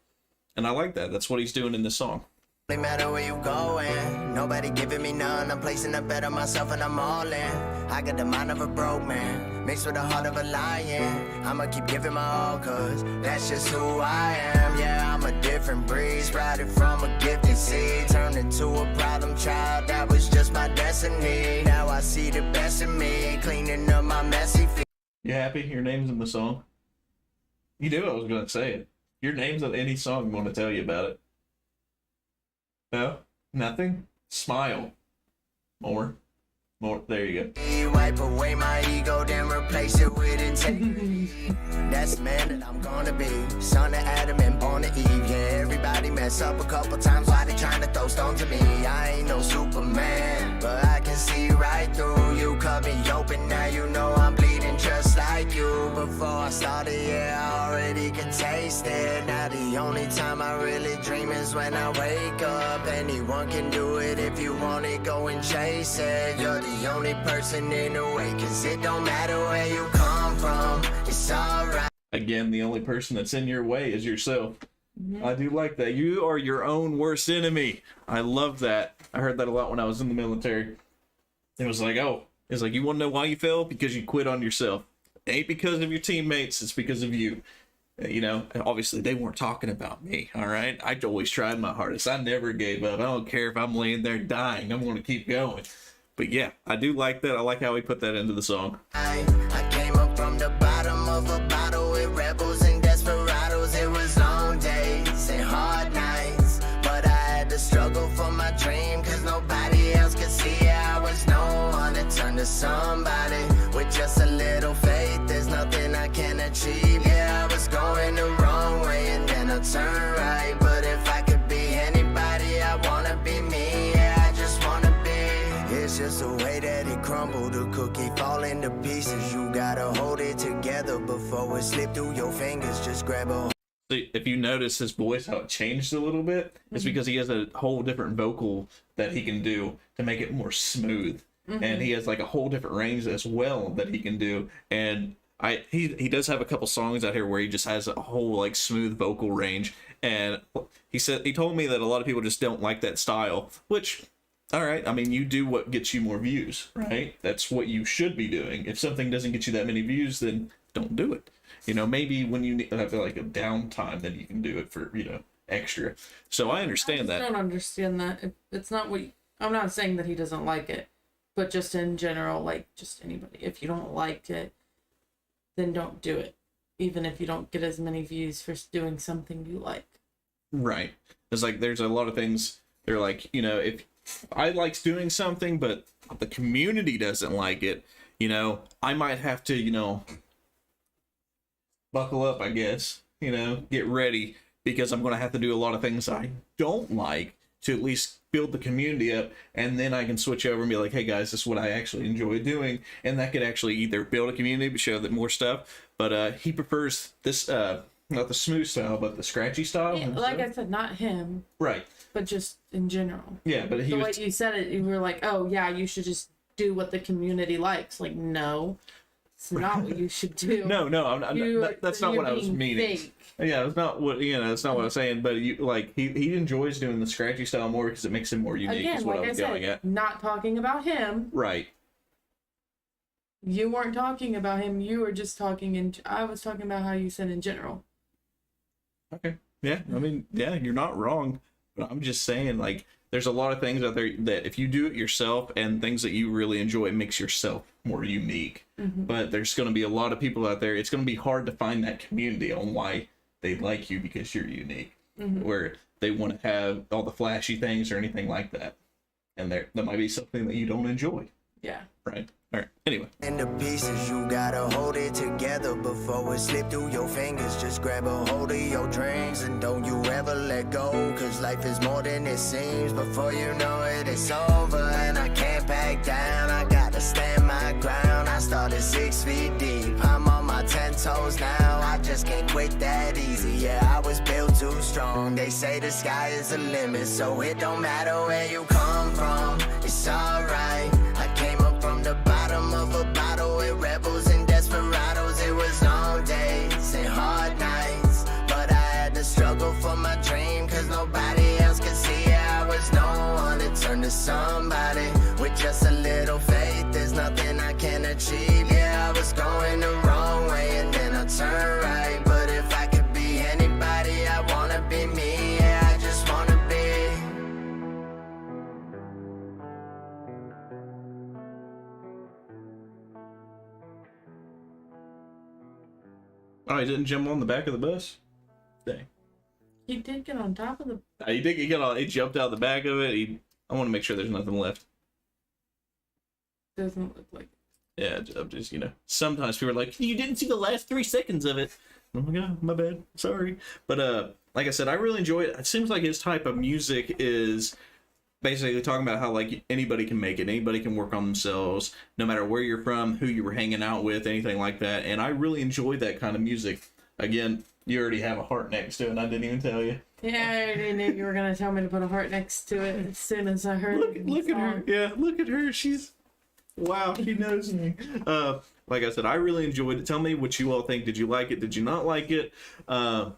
And I like that. That's what he's doing in this song. No matter where you going, nobody giving me none. I'm placing a bet on myself and I'm all in. I got the mind of a broke man, mixed with the heart of a lion. I'ma keep giving my all, cause that's just who I am. Yeah, I'm a different breed, sprouted from a gifted seed, turned into a problem child, that was just my destiny. Now I see the best in me, cleaning up my messy feet. You happy? Your name's in the song? You knew I was gonna say it. Your name's in any song, I'm gonna tell you about it. No? Nothing? Smile. More. There you go. Wipe away my ego, then replace it with integrity. That's the man that I'm gonna be. Son of Adam and born of Eve. Yeah, everybody mess up a couple times. Why they trying to throw stones at me? I ain't no Superman, but I can see right through you. Cut me open, now you know I'm bleeding just like you. Before I started, yeah, I already can taste it. Now the only time I really dream is when I wake up. Anyone can do it if you want it, go and chase it. You're the only person in the way, cause it don't matter where you come from, it's alright. Again, the only person that's in your way is yourself. I do like that. You are your own worst enemy. I love that. I heard that a lot when I was in the military. It was like, oh, it's like, you want to know why you fail? Because you quit on yourself. It ain't because of your teammates, it's because of you. You know, obviously they weren't talking about me, all right? I always tried my hardest. I never gave up. I don't care if I'm laying there dying. I'm going to keep going. But yeah, I do like that. I like how he put that into the song. I came up from the bottom of a bottle with rebels and desperados. It was long days and hard nights, but I had to struggle for my dream, cause nobody else could see it. I was no one to turn to somebody. With just a little faith, there's nothing I can achieve. Yeah, I was going the wrong way and then I turned right. But if I could be anybody, I wanna be me. Yeah, I just wanna be. It's just the way that it crumbled, the cookie fall into pieces. You gotta hold it together before it slip through your fingers. Just grab a See, if you notice his voice, how it changed a little bit, it's because he has a whole different vocal that he can do to make it more smooth. And he has like a whole different range as well that he can do. And he does have a couple songs out here where he just has a whole like smooth vocal range. And he told me that a lot of people just don't like that style, which, all right, I mean, you do what gets you more views, right? That's what you should be doing. If something doesn't get you that many views, then don't do it. You know, maybe when you have like a downtime, then you can do it for, you know, extra. So I understand that. I don't understand that. It's not what I'm not saying that he doesn't like it, but just in general, like just anybody, if you don't like it, then don't do it, even if you don't get as many views for doing something you like. Right. It's like there's a lot of things. They're like, you know, if I like doing something, but the community doesn't like it, you know, I might have to, you know, buckle up, I guess, you know, get ready, because I'm going to have to do a lot of things I don't like to at least build the community up, and then I can switch over and be like, hey guys, this is what I actually enjoy doing. And that could actually either build a community but show that more stuff. But he prefers this not the smooth style, but the scratchy style. Yeah, like I said, not him, right, but just in general. yeah, but The way you said it, you were like, oh yeah, you should just do what the community likes. Like, no, it's not what you should do. no, that's not what I was meaning. Fake. Yeah, it's not what, you know, that's not what I was saying. But you like he enjoys doing the scratchy style more because it makes him more unique. Again, is what like I was I going said, at. not talking about him. Right. You weren't talking about him. You were just talking I was talking about how you said in general. Okay. Yeah. I mean, yeah, you're not wrong. But I'm just saying, like, there's a lot of things out there that if you do it yourself and things that you really enjoy, it makes yourself more unique. But there's going to be a lot of people out there. It's going to be hard to find that community on why they like you because you're unique, where they want to have all the flashy things or anything like that. And that might be something that you don't enjoy. Yeah. Right. All right. Anyway. in the pieces, you gotta hold it together before it slip through your fingers. Just grab a hold of your dreams and don't you ever let go, cause life is more than it seems. Before you know it, it's over and I can't back down. I gotta stand my ground. I started 6 feet deep, I'm on my 10 toes now. I just can't quit that easy. Yeah, I was built too strong. They say the sky is the limit, so it don't matter where you come from, it's alright. I came up from the bottom of a bottle with rebels and desperados. It was long days and hard nights, but I had to struggle for my dream, cause nobody else could see it. I was no one to turn to somebody. With just a little faith, there's nothing I can achieve. Yeah, I was going the wrong way and then I turned right. But if I could be anybody, I wanna be me. Yeah, I just wanna be. Oh, he didn't jump on the back of the bus? Dang. He did get on top of the. He did. He jumped out the back of it. I want to make sure there's nothing left. Doesn't look like. Yeah, I'm just, you know, sometimes people are like, you didn't see the last 3 seconds of it. Oh my god, my bad. Sorry. But like I said, I really enjoy it. It seems like his type of music is basically talking about how like anybody can make it, anybody can work on themselves, no matter where you're from, who you were hanging out with, anything like that. And I really enjoy that kind of music. Again, you already have a heart next to it, and I didn't even tell you. Yeah, I already knew you were gonna tell me to put a heart next to it as soon as I heard. Look at her. Yeah, look at her. She's, wow, she knows me. Like I said, I really enjoyed it. Tell me what you all think. Did you like it? Did you not like it? Let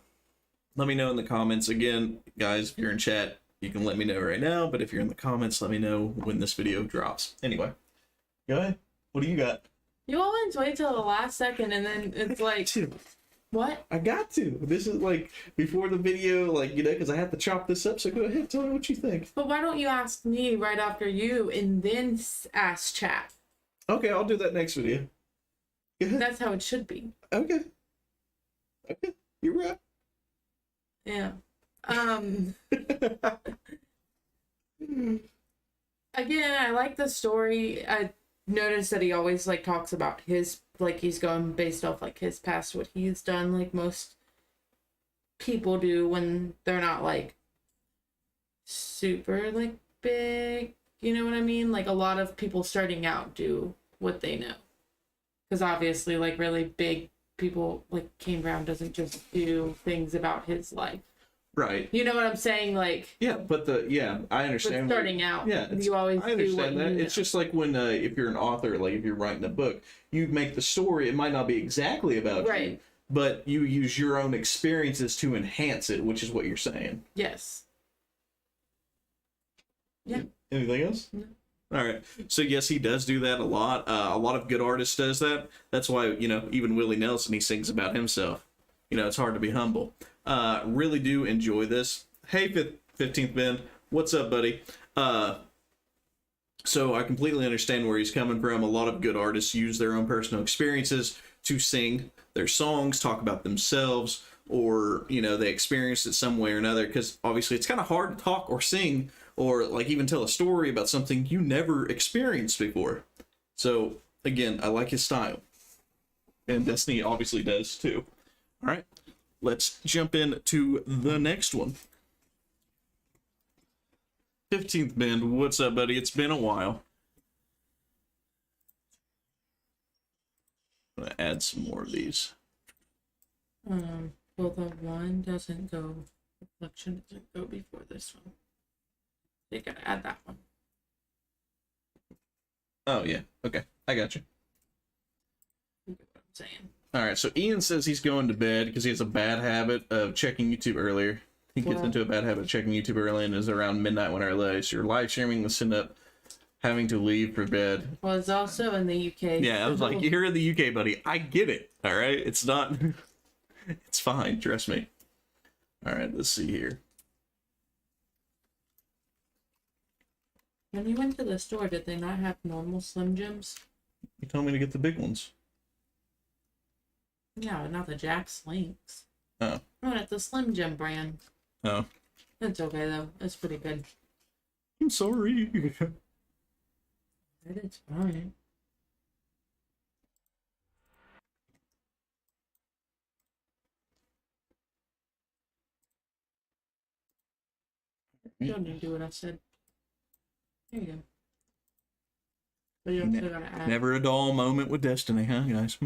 me know in the comments. Again, guys, if you're in chat, you can let me know right now. But if you're in the comments, let me know when this video drops. Anyway, go ahead. What do you got? You always wait till the last second and then it's like, what? I got to. This is like before the video, like, because I have to chop this up. So go ahead, tell me what you think. But why don't you ask me right after you and then ask chat? Okay, I'll do that next video. Go ahead. That's how it should be. Okay. Okay, you're right. Yeah. Again, I like the story. I noticed that he always like talks about his, like, he's going based off like his past, what he's done, like most people do when they're not like super like big, you know what I mean? Like a lot of people starting out do what they know, because obviously like really big people like Kane Brown doesn't just do things about his life. Right. You know what I'm saying? Like, Yeah, but I understand. but starting out, Yeah, you always I understand do what that. you It's know. just like when if you're an author, like if you're writing a book, you make the story. It might not be exactly about you, Right. but you use your own experiences to enhance it, which is what you're saying. Yes. Yeah. Anything else? No. All right. So yes, he does do that a lot. A lot of good artists does that. That's why even Willie Nelson, he sings about himself. It's hard to be humble. Really do enjoy this. Hey, 15th Ben, what's up, buddy? So I completely understand where he's coming from. A lot of good artists use their own personal experiences to sing their songs, talk about themselves, or they experience it some way or another. Because obviously, it's kind of hard to talk or sing or like even tell a story about something you never experienced before. So again, I like his style, and Destiny obviously does too. All right, let's jump into the next one. 15th Bend, what's up, buddy? It's been a while. I'm gonna add some more of these. Well, the one doesn't go, reflection doesn't go before this one. You gotta add that one. Oh yeah, okay, I got you. You get what I'm saying? All right, so Ian says he's going to bed because he has a bad habit of checking YouTube earlier. He gets Wow. into a bad habit of checking YouTube early and is around midnight when I realize you're live streaming the send up, having to leave for bed. Well, it's also in the UK. Yeah, I was like, you're in the UK, buddy. I get it. All right, it's not. It's fine. Trust me. All right, let's see here. When you went to the store, did they not have normal Slim Jims? You told me to get the big ones. No, not the Jack Slinks. Oh. I went at the Slim Jim brand. Oh. It's okay though. It's pretty good. I'm sorry. It's fine. You don't need to do what I said. There you go. But you also gotta add. Never a dull moment with Destiny, huh, guys?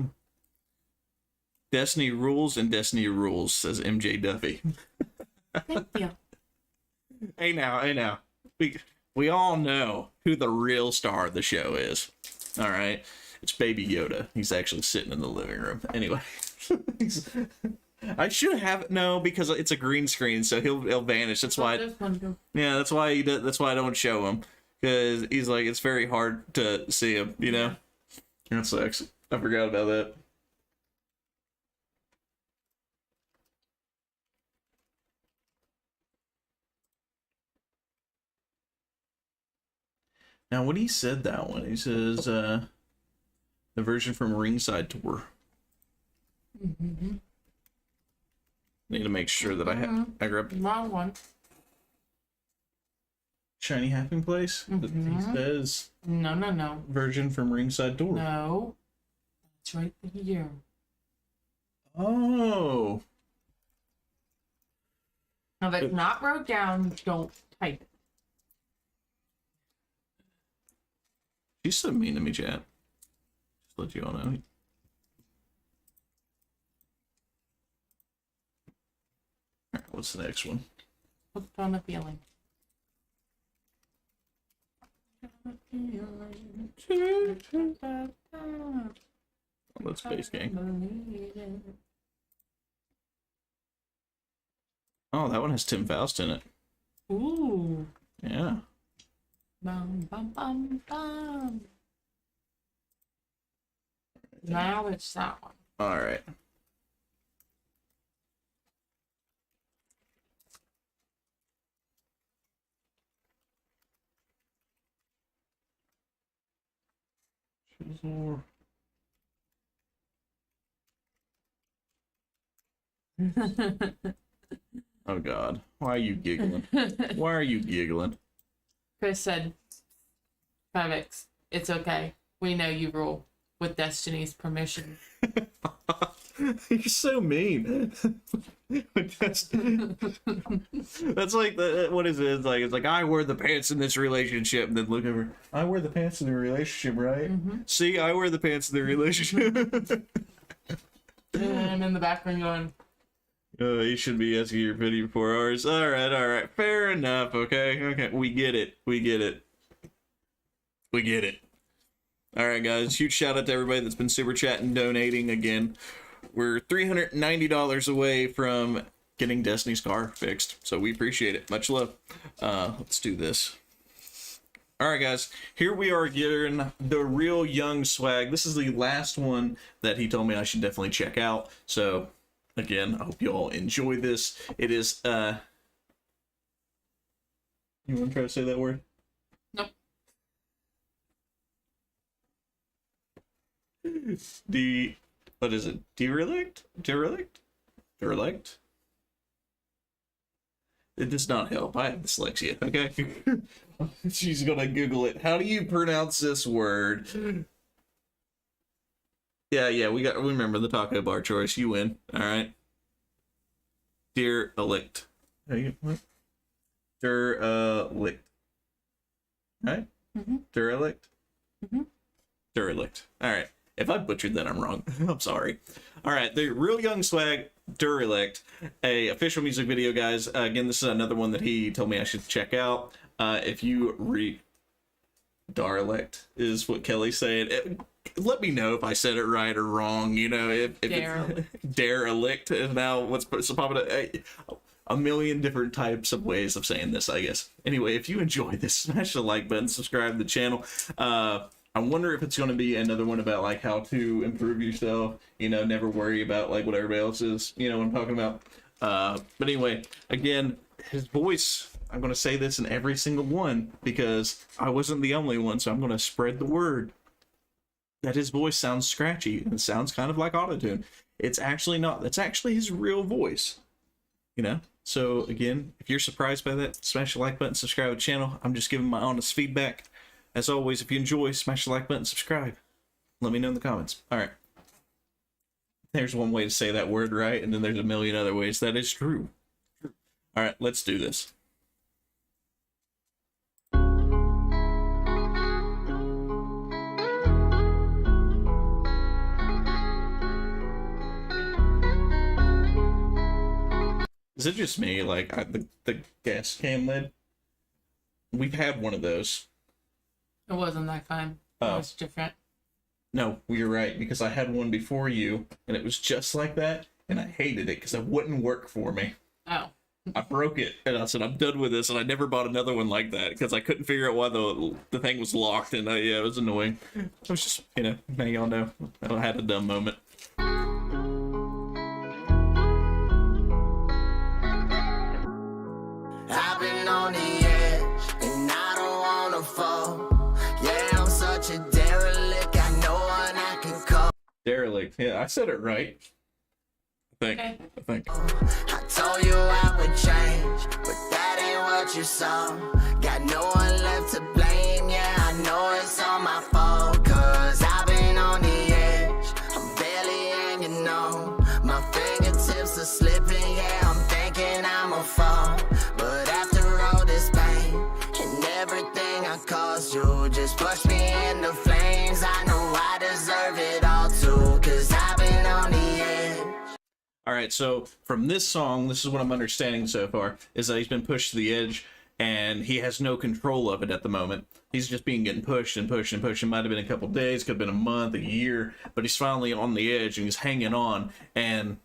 Destiny rules and Destiny rules, says MJ Duffy. Thank you. Hey now. We all know who the real star of the show is. All right, it's Baby Yoda. He's actually sitting in the living room. Anyway, I should have because it's a green screen, so he'll vanish. That's why. This one go. Yeah, that's why he does. That's why I don't show him, because he's like it's very hard to see him. That sucks. I forgot about that. Now, what he said that one, he says, the version from Ringside Tour. Mm-hmm. Need to make sure that I grab Wrong one. Shiny Happy Place. He says No. version from Ringside Tour. No. It's right here. Oh. Now that's not wrote down, don't type it. She's so mean to me, chat. Just let you all know. Alright, what's the next one? Hooked on a feeling. Let's Space Gang. Oh, that one has Tim Faust in it. Ooh. Yeah. Bum, bum, bum, bum. Now it's that one. All right. Chisel. Oh God, why are you giggling? Why are you giggling? Chris said, Trivex, it's okay. We know you rule with Destiny's permission. You're so mean. That's like the, what is it? It's like I wear the pants in this relationship, and then look over. I wear the pants in the relationship, right? See, I wear the pants in the relationship. And I'm in the background going, You should be asking your opinion before ours. All right, fair enough. Okay, we get it. All right, guys, huge shout out to everybody that's been super chatting, donating again. We're $390 away from getting Destiny's car fixed, so we appreciate it. Much love. Let's do this. All right, guys, here we are getting the Real Young swag. This is the last one that he told me I should definitely check out. So, again, I hope you all enjoy this. It is, you want to try to say that word? nope. What is it? Derelict? It does not help. I have dyslexia, okay? She's gonna Google it. How do you pronounce this word? Yeah, we remember the taco bar choice. You win. Alright. Derelict. What? Derelict. Right? Derelict? Derelict. Alright. If I butchered that, I'm wrong. I'm sorry. All right, the Real Young swag, Derelict, a official music video, guys. Again, this is another one that he told me I should check out. If you Derelict is what Kelly's saying. Let me know if I said it right or wrong. You know, if Derelict. It's derelict is now what's popping up. A million different types of ways of saying this, I guess. Anyway, if you enjoyed this, smash the like button, subscribe to the channel. I wonder if it's going to be another one about like how to improve yourself, you know, never worry about like what everybody else is, you know what I'm talking about. But anyway, again, his voice, I'm going to say this in every single one because I wasn't the only one, so I'm going to spread the word that his voice sounds scratchy and sounds kind of like autotune. It's actually not. That's actually his real voice, you know. So again, if you're surprised by that, smash the like button, subscribe to the channel. I'm just giving my honest feedback. As always, if you enjoy, smash the like button, subscribe. Let me know in the comments. All right. There's one way to say that word right, and then there's a million other ways. That is true. All right, let's do this. Is it just me? Like, the gas can lid? We've had one of those. It wasn't that kind. It was different. No, you're right, because I had one before you, and it was just like that, and I hated it because it wouldn't work for me. Oh. I broke it, and I said, I'm done with this, and I never bought another one like that, because I couldn't figure out why the thing was locked, and yeah, it was annoying. It was just, you know, now y'all know, I had a dumb moment. I've been on the edge, and I don't wanna fall. Yeah, I'm such a derelict, I know one I can call. Derelict, yeah, I said it right. I think. I told you I would change, but that ain't what you saw. Got no one left to blame, yeah, I know it's all my fault. Cause I've been on the edge, I'm barely hanging on. My fingertips are slipping, yeah, I'm thinking I'ma fall. But after all this pain, and everything I caused you, just push me in the flames. I know I deserve it all too, cause I've been on the edge. All right, so from this song, this is what I'm understanding so far, is that he's been pushed to the edge, and he has no control of it at the moment. He's just getting pushed and pushed and pushed. It might have been a couple days, could have been a month, a year, but he's finally on the edge, and he's hanging on, and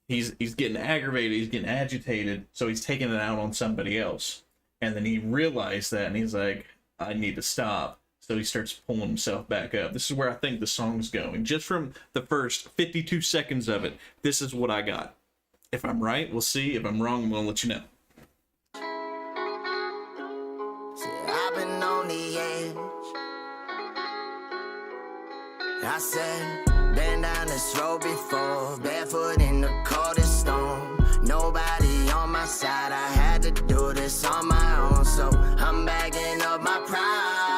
he's getting aggravated, he's getting agitated, so he's taking it out on somebody else. And then he realized that, and he's like, I need to stop. So he starts pulling himself back up. This is where I think the song's going. Just from the first 52 seconds of it, this is what I got. If I'm right, we'll see. If I'm wrong, I'm going to let you know. See, I've been on the edge. I said, been down this road before, barefoot in the coldest storm. Nobody on my side, I had to do this on my own. So I'm bagging up my pride.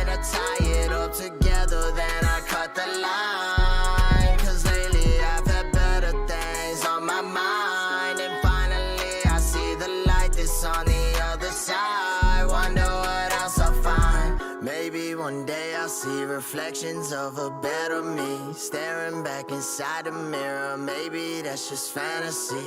I tie it up together, then I cut the line. Cause lately I've had better things on my mind. And finally I see the light that's on the other side. Wonder what else I'll find. Maybe one day I'll see reflections of a better me, staring back inside the mirror. Maybe that's just fantasy,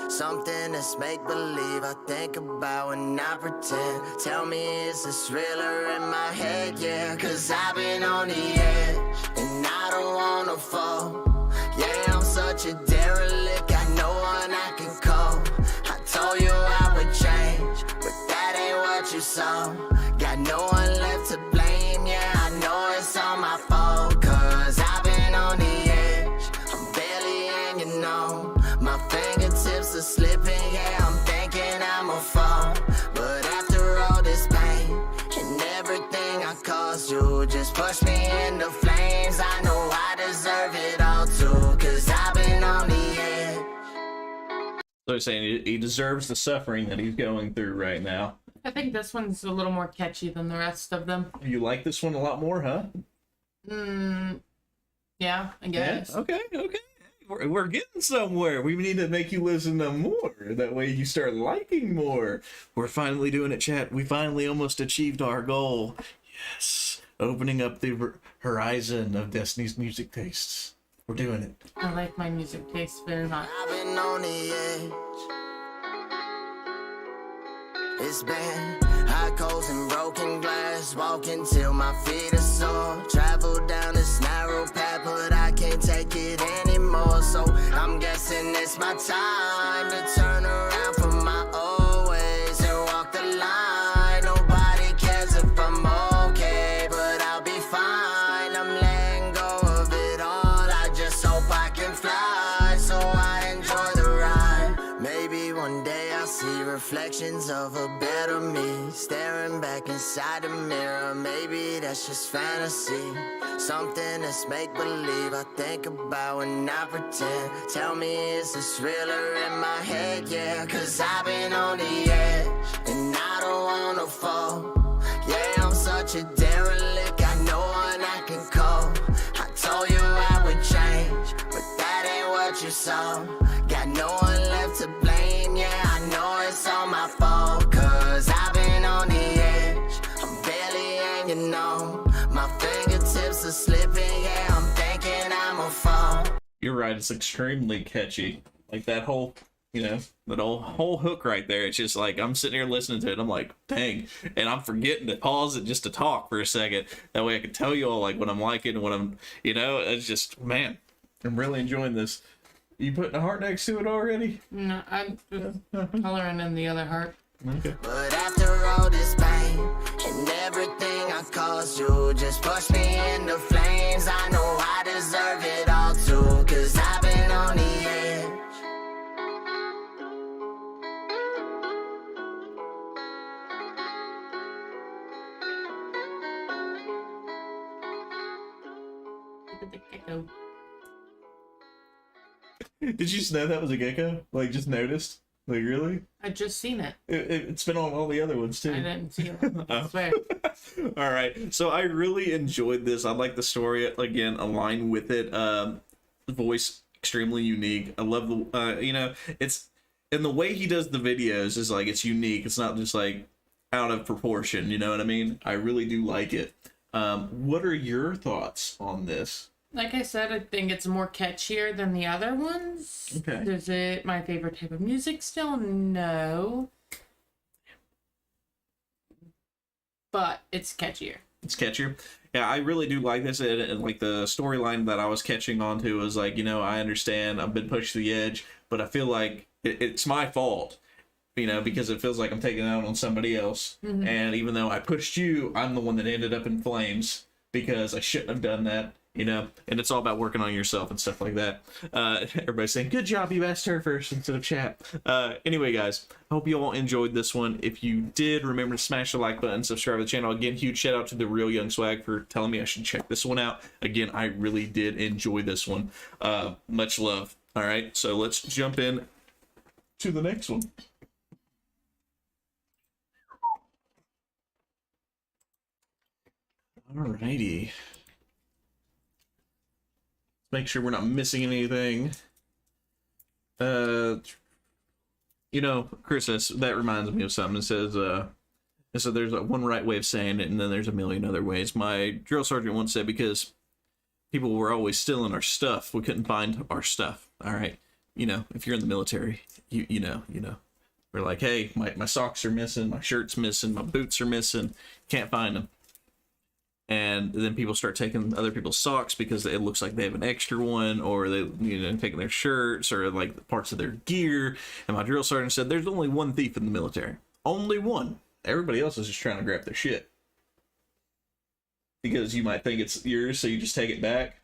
something that's make-believe I think about when I pretend. Tell me, is this realer in my head? Yeah, cause I've been on the edge, and I don't wanna fall. Yeah, I'm such a derelict, got no one I can call. I told you I would change, but that ain't what you saw. Got no one left to blame, yeah, I know it's all my fault. Cause I've been on the edge, I'm barely hanging on. My fingertips are slipping, yeah, I'm thinking I'ma fall. But after all this pain and everything I caused you, just push me into flames. I know I deserve it all too, cause I've been on the edge. So he's saying he deserves the suffering that he's going through right now. I think this one's a little more catchy than the rest of them. You like this one a lot more, huh? Yeah, I guess. Yeah? Okay. We're getting somewhere. We need to make you listen to more. That way you start liking more. We're finally doing it, chat. We finally almost achieved our goal. Yes. Opening up the horizon of Destiny's music tastes. We're doing it. I like my music taste very much. I've been on the edge. It's been hot coals and broken glass, walking till my feet are sore. Travel down this narrow path, but I can't take it anymore. So I'm guessing it's my time to turn around from my old ways and walk the line. Nobody cares if I'm okay, but I'll be fine. I'm letting go of it all. I just hope I can fly, so I enjoy the ride. Maybe one day I'll see reflections of a better me, staring back inside the mirror. Maybe that's just fantasy, something that's make-believe I think about when I pretend. Tell me, is this realer in my head? Yeah, cause I've been on the edge, and I don't wanna fall. Yeah, I'm such a derelict, got no one I can call. I told you I would change, but that ain't what you saw. Got no one left to blame, yeah, I know it's all my fault. Cause I've been on the edge, I'm barely hanging on. My fingertips are slipping, yeah, I'm thinking I'ma fall. You're right. It's extremely catchy. Like that whole, that whole hook right there. It's just like, I'm sitting here listening to it. I'm like, dang. And I'm forgetting to pause it just to talk for a second. That way I can tell you all like what I'm liking and what I'm, it's just, man, I'm really enjoying this. You putting a heart next to it already? No, I'm just coloring in the other heart. Okay. But after all this pain and everything I caused you, just push me into flames. I know I deserve it all too, cause I've been on the edge. Did you just know that was a gecko? Like, just noticed? Like, really? I just seen it. It's been on all the other ones, too. I didn't see it. I swear. All right. So I really enjoyed this. I like the story, again, align with it. The voice, extremely unique. I love the, it's, and the way he does the videos is like, it's unique. It's not just like out of proportion. You know what I mean? I really do like it. What are your thoughts on this? Like I said, I think it's more catchier than the other ones. Okay. Is it my favorite type of music still? No. But it's catchier. It's catchier. Yeah, I really do like this. And like the storyline that I was catching on to was like, I understand I've been pushed to the edge, but I feel like it's my fault. you know, because it feels like I'm taking it out on somebody else. And even though I pushed you, I'm the one that ended up in flames because I shouldn't have done that, you know. And it's all about working on yourself and stuff like that. Everybody's saying, good job, you asked her first instead of chat. Anyway, guys, I hope you all enjoyed this one. If you did, remember to smash the like button, subscribe to the channel. Again, huge shout out to the Real Young Swag for telling me I should check this one out. Again, I really did enjoy this one. Much love. All right, so let's jump in to the next one. Alrighty. Make sure we're not missing anything. You know, Chris, that reminds me of something. It says, so there's one right way of saying it, and then there's a million other ways. My drill sergeant once said, because people were always stealing our stuff, we couldn't find our stuff. All right, you know, if you're in the military, you know. We're like, hey, my socks are missing, my shirt's missing, my boots are missing, can't find them. And then people start taking other people's socks because it looks like they have an extra one, or they, you know, taking their shirts or like parts of their gear. And my drill sergeant said, there's only one thief in the military. Only one. Everybody else is just trying to grab their shit. Because you might think it's yours, so you just take it back.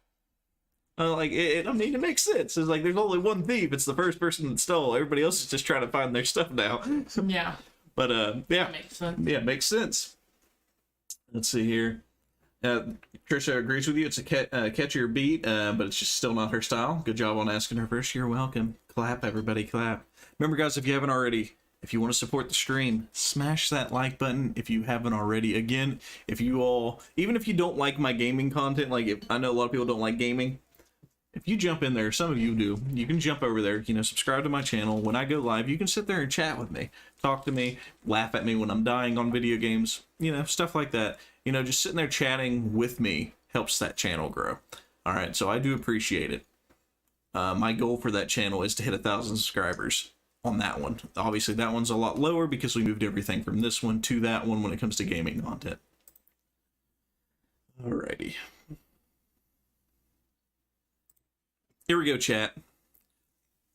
Like, I mean, it makes sense. It's like, there's only one thief. It's the first person that stole. Everybody else is just trying to find their stuff now. Yeah. But, yeah. That makes sense. Yeah, it makes sense. Let's see here. Trisha agrees with you. It's a catchier beat, but it's just still not her style. Good job on asking her first. You're welcome. Clap, everybody, clap. Remember, guys, if you haven't already, if you want to support the stream, smash that like button if you haven't already. Again, if you all, even if you don't like my gaming content, like I know a lot of people don't like gaming, if you jump in there, some of you do, you can jump over there, you know, subscribe to my channel. When I go live, you can sit there and chat with me, talk to me, laugh at me when I'm dying on video games, you know, stuff like that. You know, just sitting there chatting with me helps that channel grow. All right, so I do appreciate it. My goal for that channel is to hit 1,000 subscribers on that one. Obviously, that one's a lot lower because we moved everything from this one to that one when it comes to gaming content. Alrighty. Here we go, chat.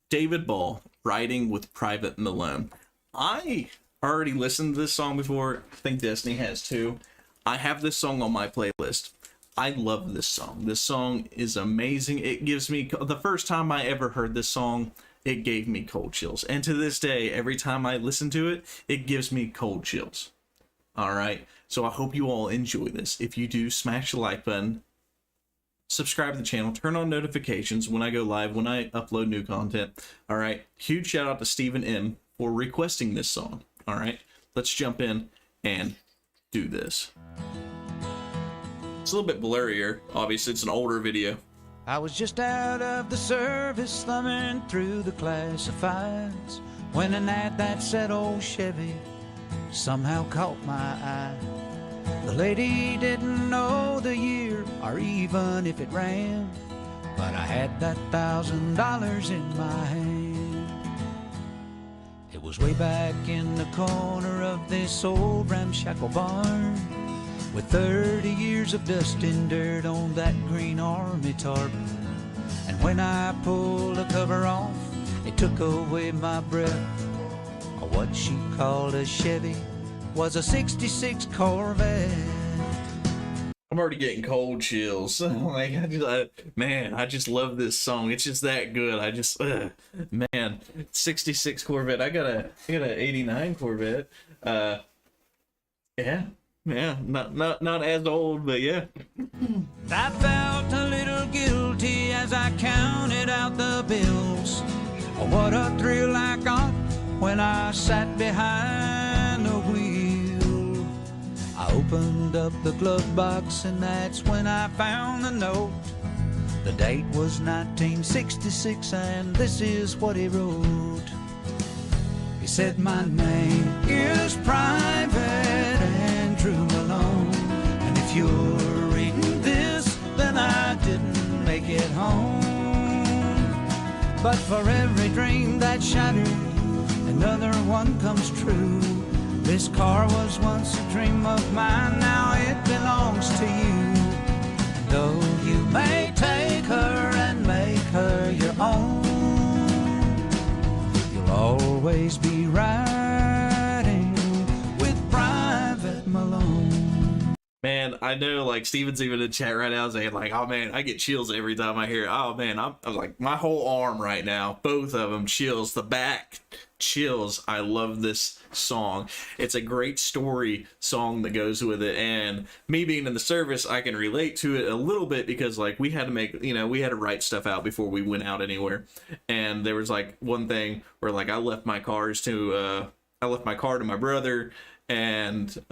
David Ball, Riding with Private Malone. I already listened to this song before. I think Destiny has too. I have this song on my playlist. I love this song. This song is amazing. It gives me, the first time I ever heard this song, it gave me cold chills. And to this day, every time I listen to it, it gives me cold chills. All right. So I hope you all enjoy this. If you do, smash the like button, subscribe to the channel, turn on notifications when I go live, when I upload new content. All right. Huge shout out to Stephen M for requesting this song. All right. Let's jump in and do this. It's a little bit blurrier. Obviously, it's an older video. I was just out of the service, thumbing through the classifieds, when an ad that said old Chevy somehow caught my eye. The lady didn't know the year or even if it ran, but I had that $1,000 in my hand. It was way back in the corner of this old ramshackle barn, with 30 years of dust and dirt on that green army tarp. And when I pulled the cover off, it took away my breath. What she called a Chevy was a '66 Corvette. I'm already getting cold chills. Like, man, I just love this song. It's just that good. I just, man, 66 Corvette. I got a 89 Corvette. Yeah. Yeah, not as old, but yeah. I felt a little guilty as I counted out the bills. What a thrill I got when I sat behind the wheel. I opened up the glove box and that's when I found the note. The date was 1966 and this is what he wrote. He said, my name is Private Andrew Malone, and if you're reading this, then I didn't make it home. But for every dream that shattered, another one comes true. This car was once a dream of mine, now it belongs to you. Though you may take her and make her your own, you'll always be right Malone. Man, I know, like, Steven's even in chat right now saying, like, oh, man, I get chills every time I hear it. Oh, man, I'm like, my whole arm right now, both of them, chills. The back, chills. I love this song. It's a great story song that goes with it. And me being in the service, I can relate to it a little bit because, like, we had to make, you know, we had to write stuff out before we went out anywhere. And there was, like, one thing where, like, I left my car to my brother and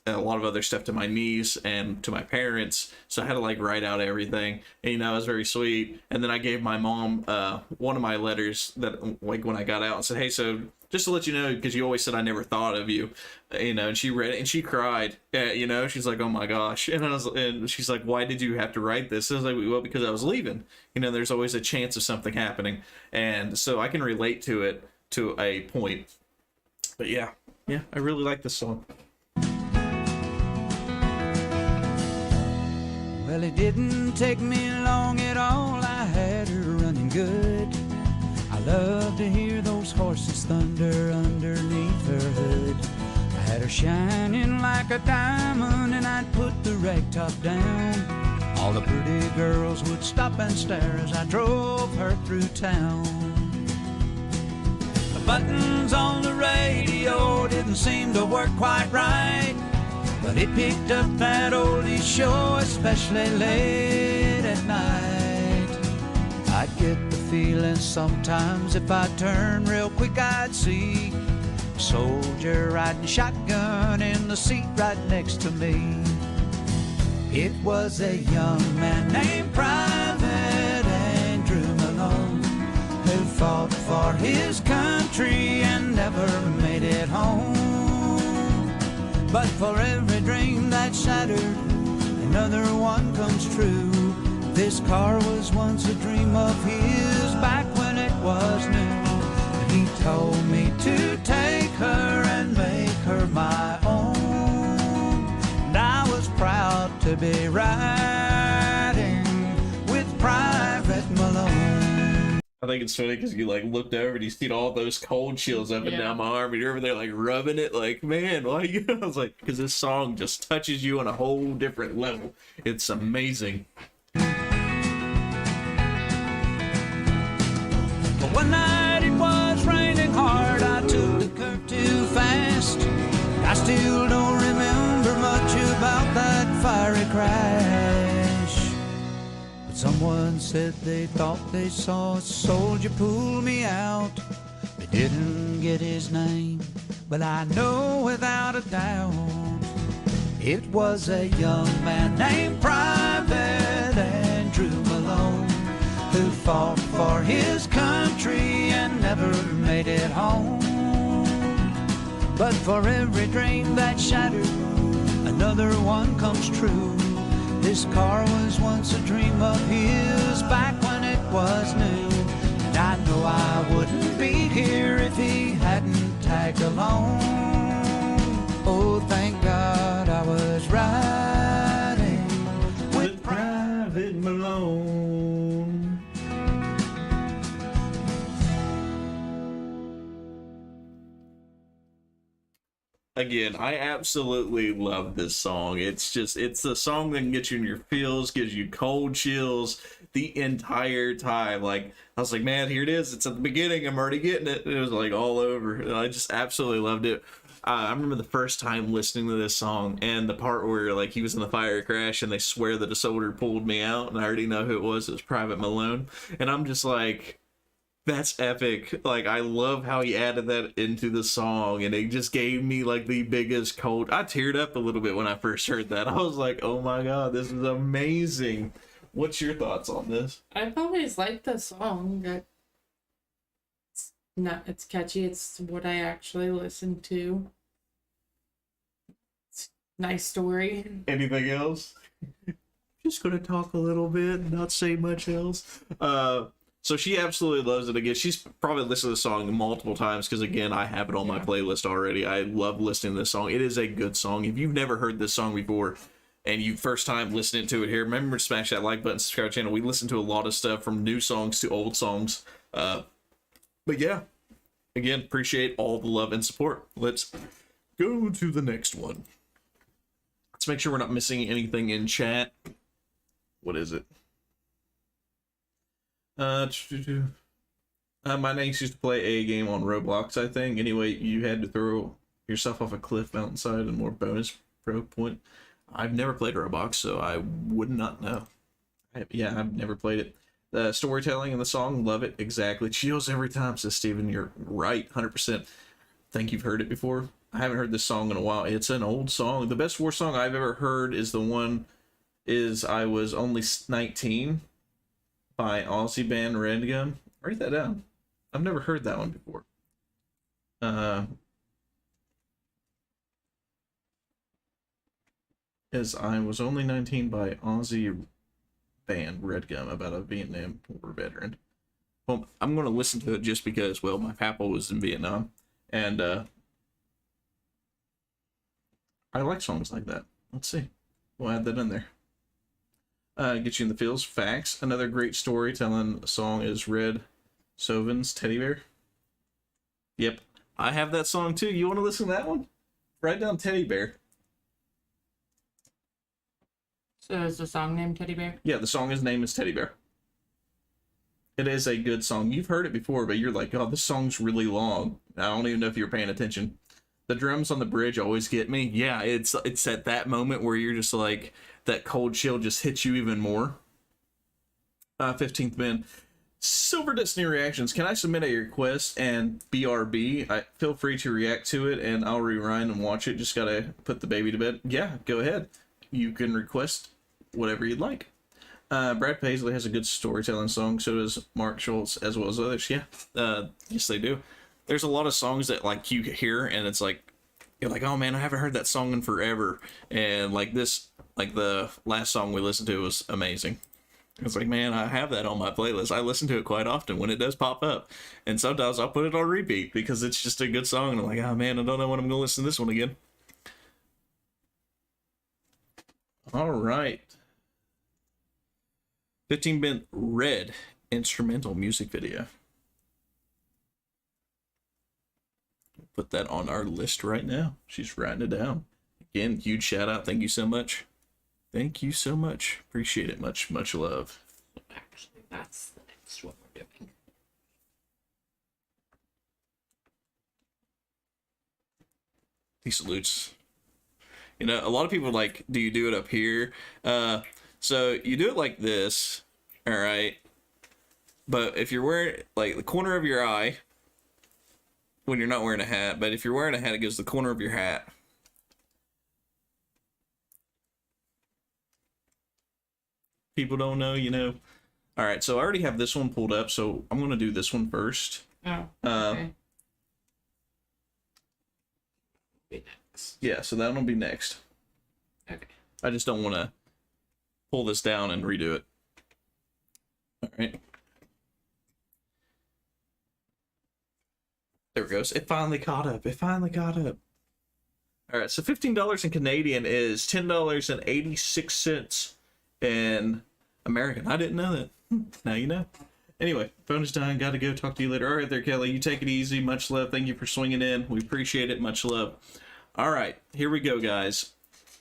a lot of other stuff to my niece and to my parents, so I had to like write out everything, and you know, it was very sweet. And then I gave my mom one of my letters that, like, when I got out, and said, hey, so just to let you know, because you always said I never thought of you, you know. And she read it and she cried, you know. She's like, oh my gosh. And she's like, why did you have to write this? I was like, well, because I was leaving, you know. There's always a chance of something happening, and so I can relate to it to a point. But yeah, I really like this song. Well, it didn't take me long at all, I had her running good. I love to hear those horses thunder underneath her hood. I had her shining like a diamond, and I'd put the rag top down. All the pretty girls would stop and stare as I drove her through town. The buttons on the radio didn't seem to work quite right, but it picked up that oldie show, especially late at night. I'd get the feeling sometimes if I turned real quick, I'd see a soldier riding shotgun in the seat right next to me. It was a young man named Private Andrew Malone, who fought for his country and never made it home. But for every dream that's shattered, another one comes true. This car was once a dream of his back when it was new. And he told me to take her and make her my own. And I was proud to be riding with Private Malone. I think it's funny because you like looked over and you seen all those cold chills up and down my arm, and you're over there like rubbing it, like, man, why you? I was like, because this song just touches you on a whole different level. It's amazing. But one night it was raining hard, I took the curve too fast. I still don't remember much about that fiery crash. Someone said they thought they saw a soldier pull me out. They didn't get his name, but I know without a doubt it was a young man named Private Andrew Malone, who fought for his country and never made it home. But for every dream that's shattered, another one comes true. This car was once a dream of his back when it was new. And I know I wouldn't be here if he hadn't tagged along. Oh, thank God I was riding with Private Malone. Again, I absolutely love this song. It's the song that can get you in your feels, gives you cold chills the entire time. Like, I was like, man, here it is. It's at the beginning. I'm already getting it. It was like all over. And I just absolutely loved it. I remember the first time listening to this song and the part where like he was in the fire crash and they swear that a soldier pulled me out, and I already know who it was. It was Private Malone. And I'm just like, that's epic. Like, I love how he added that into the song, and it just gave me like the biggest cold. I teared up a little bit when I first heard that. I was like, oh my god, this is amazing. What's your thoughts on this? I've always liked the song. It's catchy. It's what I actually listen to. It's a nice story. Anything else? Just gonna talk a little bit, not say much else. So she absolutely loves it. Again, she's probably listened to the song multiple times because, again, I have it on my playlist already. I love listening to this song. It is a good song. If you've never heard this song before and you first time listening to it here, remember to smash that like button, subscribe to the channel. We listen to a lot of stuff from new songs to old songs. But yeah, again, appreciate all the love and support. Let's go to the next one. Let's make sure we're not missing anything in chat. What is it? My niece used to play a game on Roblox, I think. Anyway, you had to throw yourself off a cliff mountainside and more bonus pro point. I've never played Roblox, so I would not know. I've never played it. The storytelling in the song, love it. Exactly. Chills every time, says Steven. You're right, 100%. Think you've heard it before. I haven't heard this song in a while. It's an old song. The best war song I've ever heard is the one I Was Only 19 by Aussie band Redgum. Write that down. I've never heard that one before. As I Was Only 19 by Aussie band Redgum, about a Vietnam War veteran. Well, I'm going to listen to it just because, well, my papa was in Vietnam, and I like songs like that. Let's see. We'll add that in there. Get you in the feels. Facts. Another great storytelling song is Red Sovin's Teddy Bear. Yep. I have that song too. You want to listen to that one? Write down Teddy Bear. So is the song named Teddy Bear? Yeah, the song's name is Teddy Bear. It is a good song. You've heard it before, but you're like, oh, this song's really long. I don't even know if you're paying attention. The drums on the bridge always get me. Yeah, it's at that moment where you're just like, that cold chill just hits you even more. 15th man. Silver Destiny Reactions. Can I submit a request and BRB? Feel free to react to it, and I'll rewind and watch it. Just gotta put the baby to bed. Yeah, go ahead. You can request whatever you'd like. Brad Paisley has a good storytelling song. So does Mark Schultz, as well as others. Yeah, yes they do. There's a lot of songs that like you hear and it's like, you're like, oh man, I haven't heard that song in forever. And like this, like the last song we listened to was amazing. It's like, man, I have that on my playlist. I listen to it quite often when it does pop up. And sometimes I'll put it on repeat because it's just a good song. And I'm like, oh man, I don't know when I'm going to listen to this one again. All right. 15-bit Red instrumental music video. Put that on our list right now. She's writing it down. Again, huge shout out. Thank you so much. Thank you so much. Appreciate it. Much, much love. Actually, that's the next one we're doing. He salutes. You know, a lot of people like, do you do it up here? So you do it like this, all right? But if you're wearing, like, the corner of your eye, when you're not wearing a hat, but if you're wearing a hat, it goes to the corner of your hat. People don't know, you know. All right, so I already have this one pulled up, so I'm going to do this one first. Oh, okay. Be next. Yeah, so that one will be next. Okay. I just don't want to pull this down and redo it. All right. There it goes. It finally caught up. It finally caught up. All right, so $15 in Canadian is $10.86 in American. I didn't know that. Now you know. Anyway, phone is dying. Got to go. Talk to you later. All right there, Kelly. You take it easy. Much love. Thank you for swinging in. We appreciate it. Much love. All right, here we go, guys.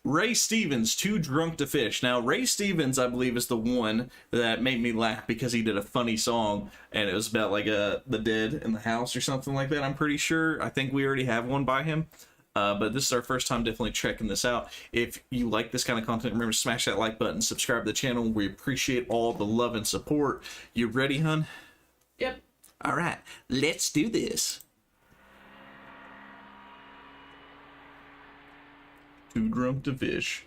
Ray Stevens, Too Drunk to Fish. Now, Ray Stevens, I believe, is the one that made me laugh because he did a funny song, and it was about, like, the dead in the house or something like that, I'm pretty sure. I think we already have one by him, but this is our first time definitely checking this out. If you like this kind of content, remember to smash that like button, subscribe to the channel. We appreciate all the love and support. You ready, hun? Yep. All right, let's do this. Too drunk to fish.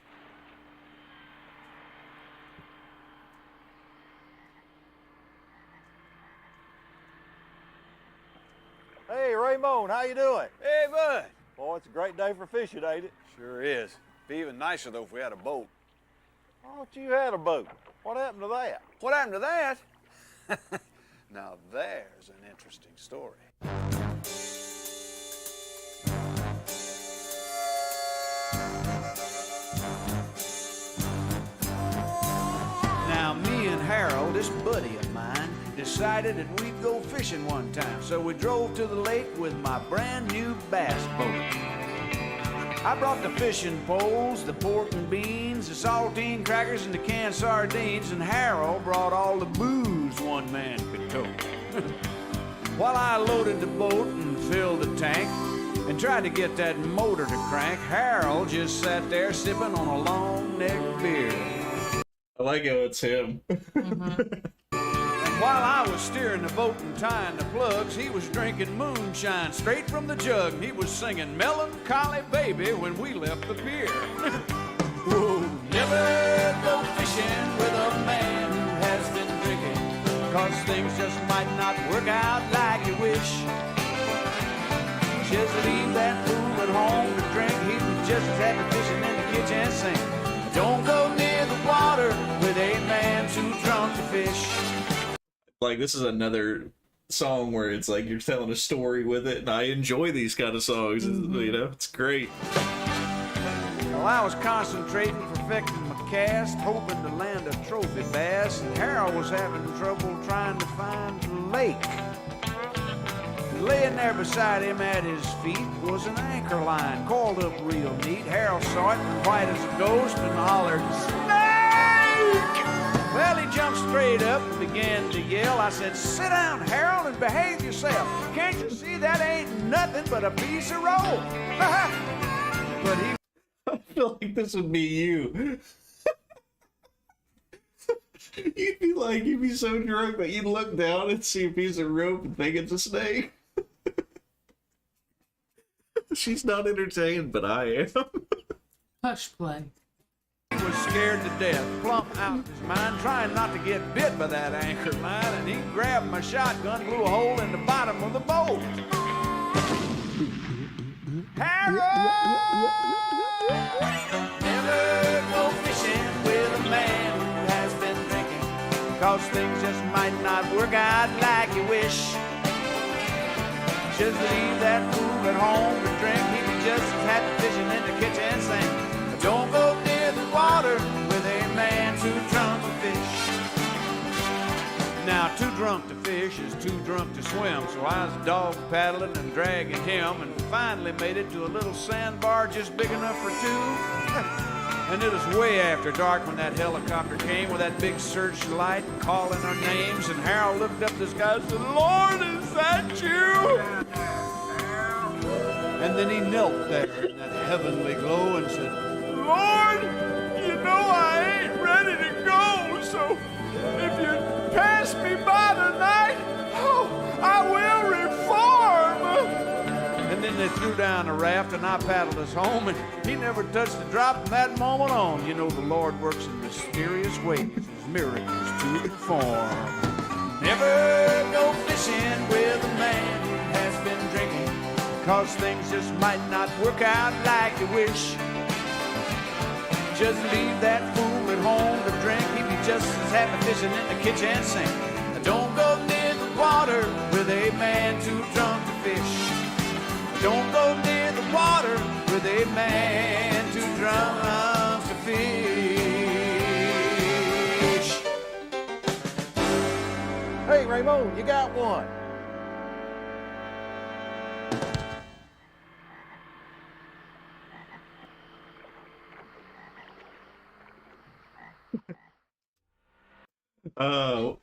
Hey, Raymond, how you doing? Hey, bud. Boy, it's a great day for fishing, ain't it? Sure is. Be even nicer, though, if we had a boat. Why don't you had a boat? What happened to that? What happened to that? Now, there's an interesting story. Now, me and Harold, this buddy of mine, decided that we'd go fishing one time. So we drove to the lake with my brand new bass boat. I brought the fishing poles, the pork and beans, the saltine crackers, and the canned sardines, and Harold brought all the booze one man could tote. While I loaded the boat and filled the tank and tried to get that motor to crank, Harold just sat there sipping on a long neck beer. I like how it's him. And while I was steering the boat and tying the plugs, he was drinking moonshine straight from the jug. And he was singing Melancholy Baby when we left the pier. Whoa, never go fishing with a man who has been drinking, 'cause things just might not work out like you wish. Just leave that fool at home to drink. He'd be just as happy fishing in the kitchen sink. Don't go near the water with a man too drunk to fish. Like, this is another song where it's like you're telling a story with it, and I enjoy these kind of songs. You know, it's great. Well, I was concentrating, perfecting my cast, hoping to land a trophy bass, and Harold was having trouble trying to find the lake. Laying there beside him at his feet was an anchor line coiled up real neat. Harold saw it, white as a ghost, and hollered, "Snake!" Well, he jumped straight up and began to yell. I said, "Sit down, Harold, and behave yourself. Can't you see that ain't nothing but a piece of rope?" But he... I feel like this would be you. You'd be so drunk that you'd look down and see a piece of rope and think it's a snake. She's not entertained, but I am. Hush play. He was scared to death, plump out of his mind, trying not to get bit by that anchor line, and he grabbed my shotgun, blew a hole in the bottom of the boat. Harold! Never go fishing with a man who has been drinking, 'cause things just might not work out like you wish. Just leave that fool at home to drink. He'd be just as happy fishing in the kitchen sink. Don't go near the water with a man too drunk to fish. Now, too drunk to fish is too drunk to swim, so I was dog paddling and dragging him, and finally made it to a little sandbar just big enough for two. And it was way after dark when that helicopter came with that big searchlight calling our names, and Harold looked up at the sky and said, "Lord, is that you?" And then he knelt there in that heavenly glow and said, "Lord, you know I ain't ready to go, so if you pass me by tonight, oh, I will reform." And then they threw down a raft, and I paddled us home, and he never touched a drop from that moment on. You know, the Lord works in mysterious ways, his miracles to perform. Never go fishing with a man who has been drinking, 'cause things just might not work out like you wish. Just leave that fool at home to drink. He'd be just as happy fishing in the kitchen sink. Don't go near the water with a man too drunk to fish. Don't go near the water with a man too drunk to fish. Hey, Raymond, you got one. Oh,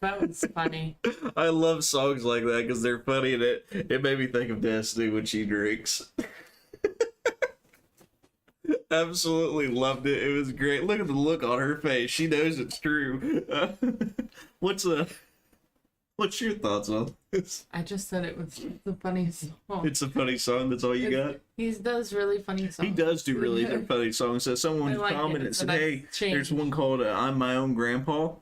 That was funny. I love songs like that because they're funny, and it made me think of Destiny when she drinks. Absolutely loved it. It was great. Look at the look on her face. She knows it's true. What's your thoughts on this? I just said it was the funniest song. It's a funny song. That's all you got? He does really funny songs. He does do really funny songs. So someone I like it. commented and It's said, a nice "Hey, change." there's one called I'm My Own Grandpa."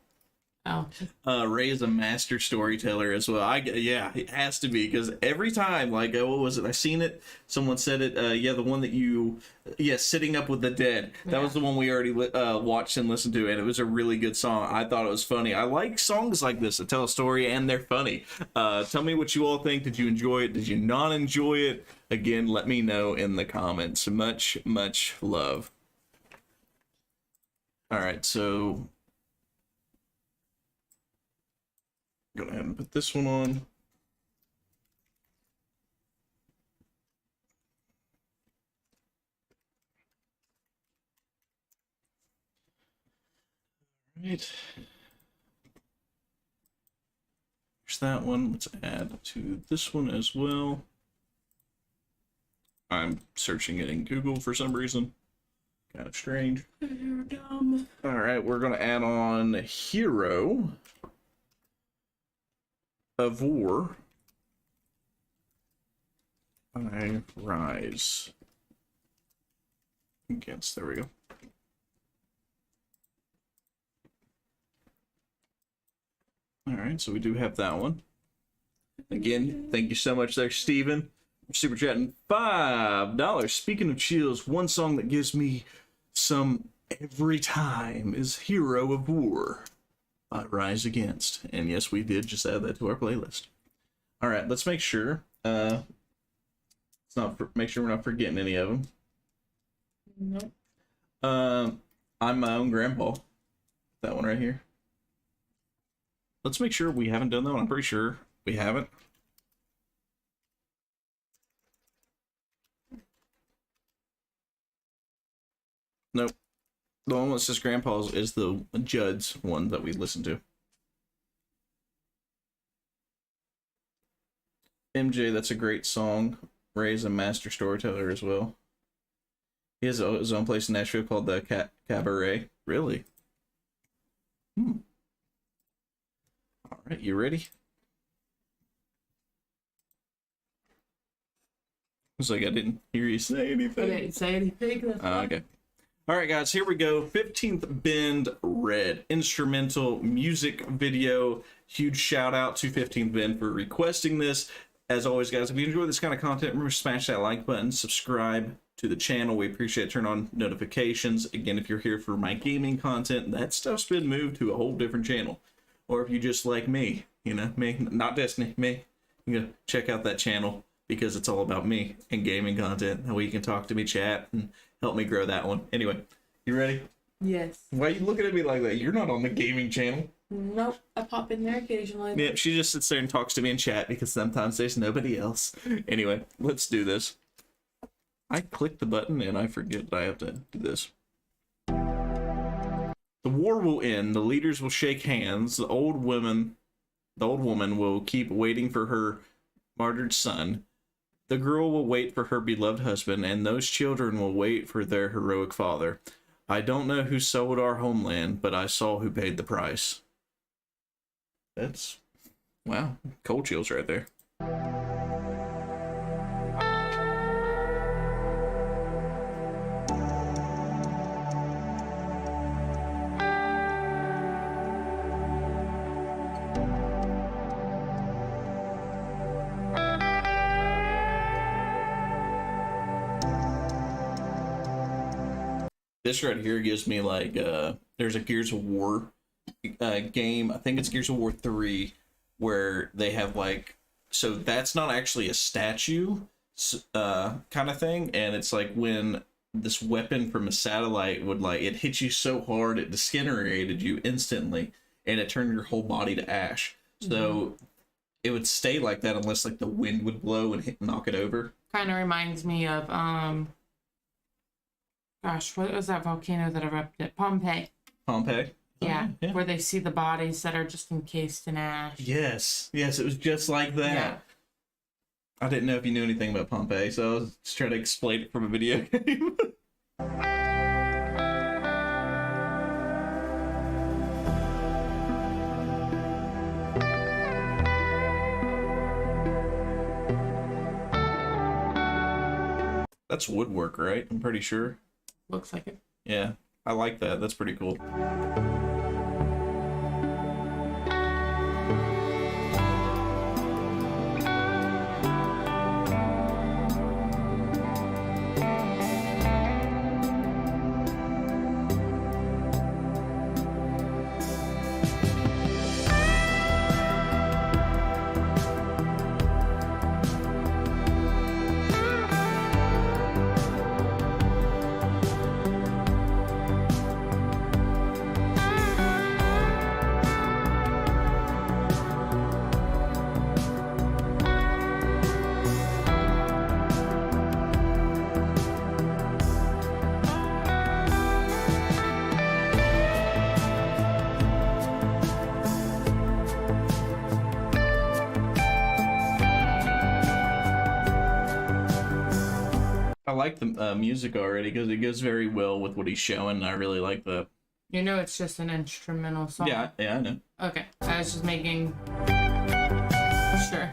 Oh. Ray is a master storyteller as well. Yeah, it has to be, because every time, like, what was it? I seen it. Someone said it. The one that Sitting Up with the Dead. That was the one we already watched and listened to, and it was a really good song. I thought it was funny. I like songs like this that tell a story and they're funny. Tell me what you all think. Did you enjoy it? Did you not enjoy it? Again, let me know in the comments. Much, much love. All right, so go ahead and put this one on. right. There's that one. Let's add to this one as well. I'm searching it in Google for some reason. Kind of strange. You're dumb. All right, we're going to add on Hero of War. I rise against. There we go. All right, so we do have that one. Again, thank you so much there, Steven. Super chatting $5. Speaking of chills, one song that gives me some every time is Hero of War by Rise Against. And yes, we did just add that to our playlist. All right, let's make sure. Make sure we're not forgetting any of them. Nope. I'm my own grandpa. That one right here. Let's make sure we haven't done that one. I'm pretty sure we haven't. Nope. The one that says Grandpa's is the Judd's one that we listened to. MJ, that's a great song. Ray's a master storyteller as well. He has his own place in Nashville called the Cabaret. Really? All right, you ready? It's like I didn't hear you say anything. I didn't say anything. That's fine. Okay. All right, guys, here we go. 15th Bend Red instrumental music video. Huge shout out to 15th Bend for requesting this. As always, guys, if you enjoy this kind of content, remember to smash that like button, subscribe to the channel. We appreciate it. Turn on notifications. Again, if you're here for my gaming content, that stuff's been moved to a whole different channel. Or if you just like me, you know, me, not Destiny, me, you know, check out that channel because it's all about me and gaming content. How you can talk to me, chat, and help me grow that one. Anyway, you ready? Yes. Why are you looking at me like that? You're not on the gaming channel. Nope. I pop in there occasionally. Yeah, she just sits there and talks to me in chat because sometimes there's nobody else. Anyway, let's do this. I click the button and I forget that I have to do this. The war will end. The leaders will shake hands. The old woman will keep waiting for her martyred son. The girl will wait for her beloved husband, and those children will wait for their heroic father. I don't know who sold our homeland, but I saw who paid the price. That's, wow, cold chills right there. This right here gives me like, there's a Gears of War game, I think it's Gears of War 3, where they have like, so that's not actually a statue kind of thing, and it's like when this weapon from a satellite would like, it hit you so hard it disintegrated you instantly, and it turned your whole body to ash. So it would stay like that unless like the wind would blow and knock it over. Kind of reminds me of gosh, what was that volcano that erupted? Pompeii. Pompeii? Yeah, yeah, where they see the bodies that are just encased in ash. Yes, it was just like that. Yeah. I didn't know if you knew anything about Pompeii, so I was just trying to explain it from a video game. That's woodwork, right? I'm pretty sure. Looks like it. Yeah, I like that. That's pretty cool. I like the music already because it goes very well with what he's showing. I really like that. You know, it's just an instrumental song. Yeah, I know. Okay, I was just making sure.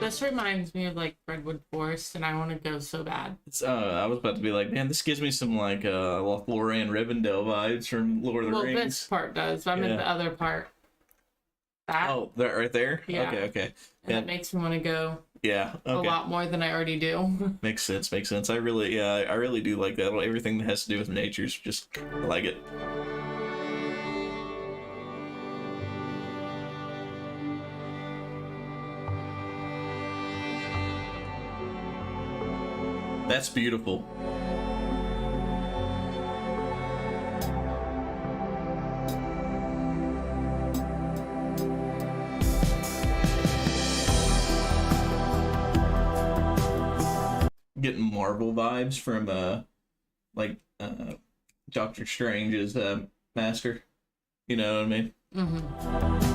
This reminds me of like Redwood Forest, and I want to go so bad. It's I was about to be like, man, this gives me some like Lothlorien Rivendell vibes from Lord of the Rings. This part does, but I meant the other part. That. Oh, that right there. Yeah. Okay. And it makes me want to go. Yeah. Okay. A lot more than I already do. Makes sense. I really do like that. Everything that has to do with nature's just I like it. That's beautiful. Getting Marvel vibes from Doctor Strange's master. You know what I mean? Mm-hmm.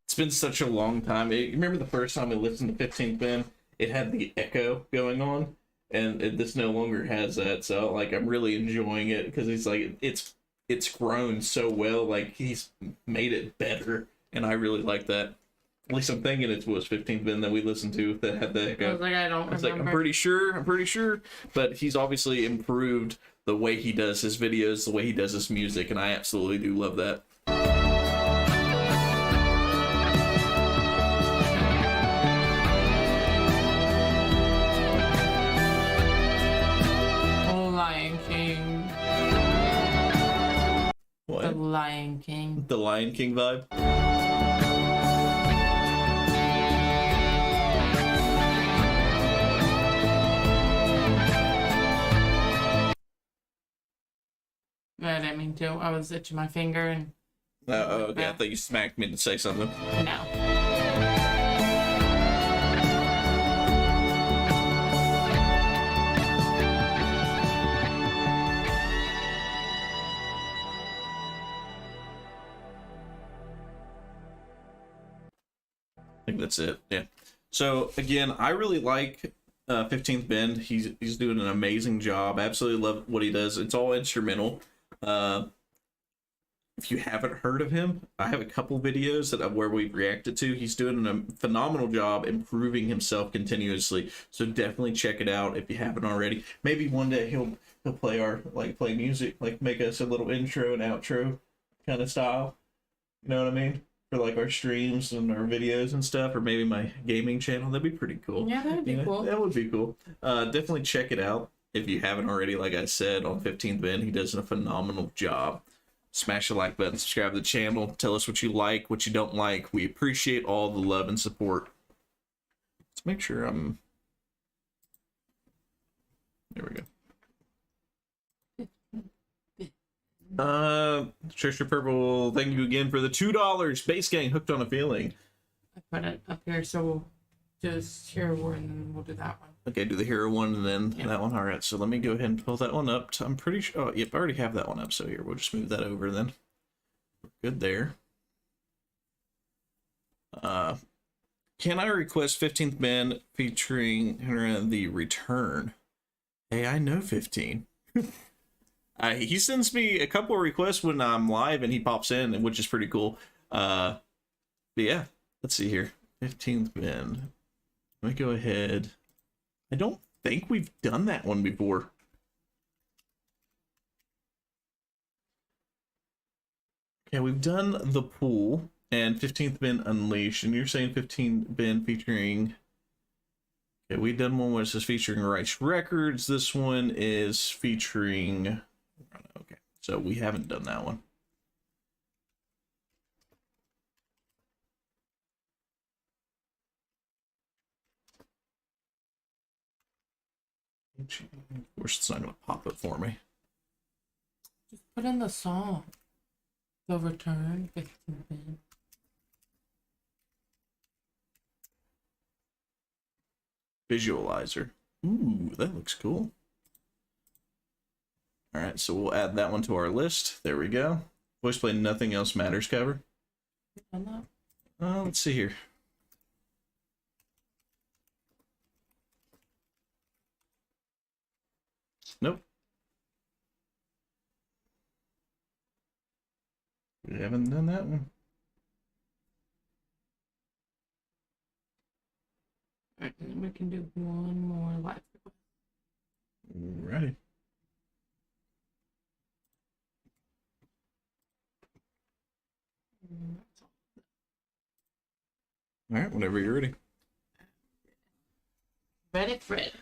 It's been such a long time. You remember the first time we listened to 15th Ben? It had the echo going on, and this no longer has that. So like, I'm really enjoying it because it's like it's grown so well. Like he's made it better, and I really like that. At least I'm thinking it was 15th Ben that we listened to that had the echo. I was like, I don't remember. Like, I'm pretty sure. But he's obviously improved the way he does his videos, the way he does his music, and I absolutely do love that. Lion King. What? The Lion King. The Lion King vibe? I didn't mean to. I was itching my finger and... Oh, okay. I thought you smacked me to say something. No. I think that's it. Yeah. So again, I really like 15th Ben. He's doing an amazing job. Absolutely love what he does. It's all instrumental. If you haven't heard of him, I have a couple videos where we've reacted to. He's doing a phenomenal job improving himself continuously. So definitely check it out if you haven't already. Maybe one day he'll play music, like make us a little intro and outro kind of style. You know what I mean? For like our streams and our videos and stuff, or maybe my gaming channel. That'd be pretty cool. Yeah, that'd be cool. That would be cool. Definitely check it out if you haven't already. Like I said, on 15th Ben, he does a phenomenal job. Smash the like button, subscribe to the channel, tell us what you like, what you don't like. We appreciate all the love and support. Let's make sure I'm... There we go. Trisha Purple, thank you again for the $2. Base Gang, Hooked on a Feeling. I put it up here so Just Hero War, and then we'll do that one. Okay, do the hero one and then Yeah. that one. All right, so let me go ahead and pull that one up. I'm pretty sure. Oh, yep, I already have that one up. So here, we'll just move that over then. We're good there. Can I request 15th Man featuring the return? Hey, I know 15. He sends me a couple of requests when I'm live and he pops in, which is pretty cool. But yeah, let's see here. 15th Man. Let me go ahead. I don't think we've done that one before. Okay, we've done the pool and 15th Ben Unleashed, and you're saying 15th Ben featuring. Okay, we've done one where it says featuring Rice Records. This one is featuring. Okay, so we haven't done that one. Of course, it's not going to pop up for me. Just put in the song. The Return, 15th Man. Visualizer. Ooh, that looks cool. All right, so we'll add that one to our list. There we go. Voice play Nothing Else Matters cover. Done that? Let's see here. Nope. We haven't done that one. Alright, and then we can do one more live request. Alrighty. All right, whenever you're ready. Ready, Fred.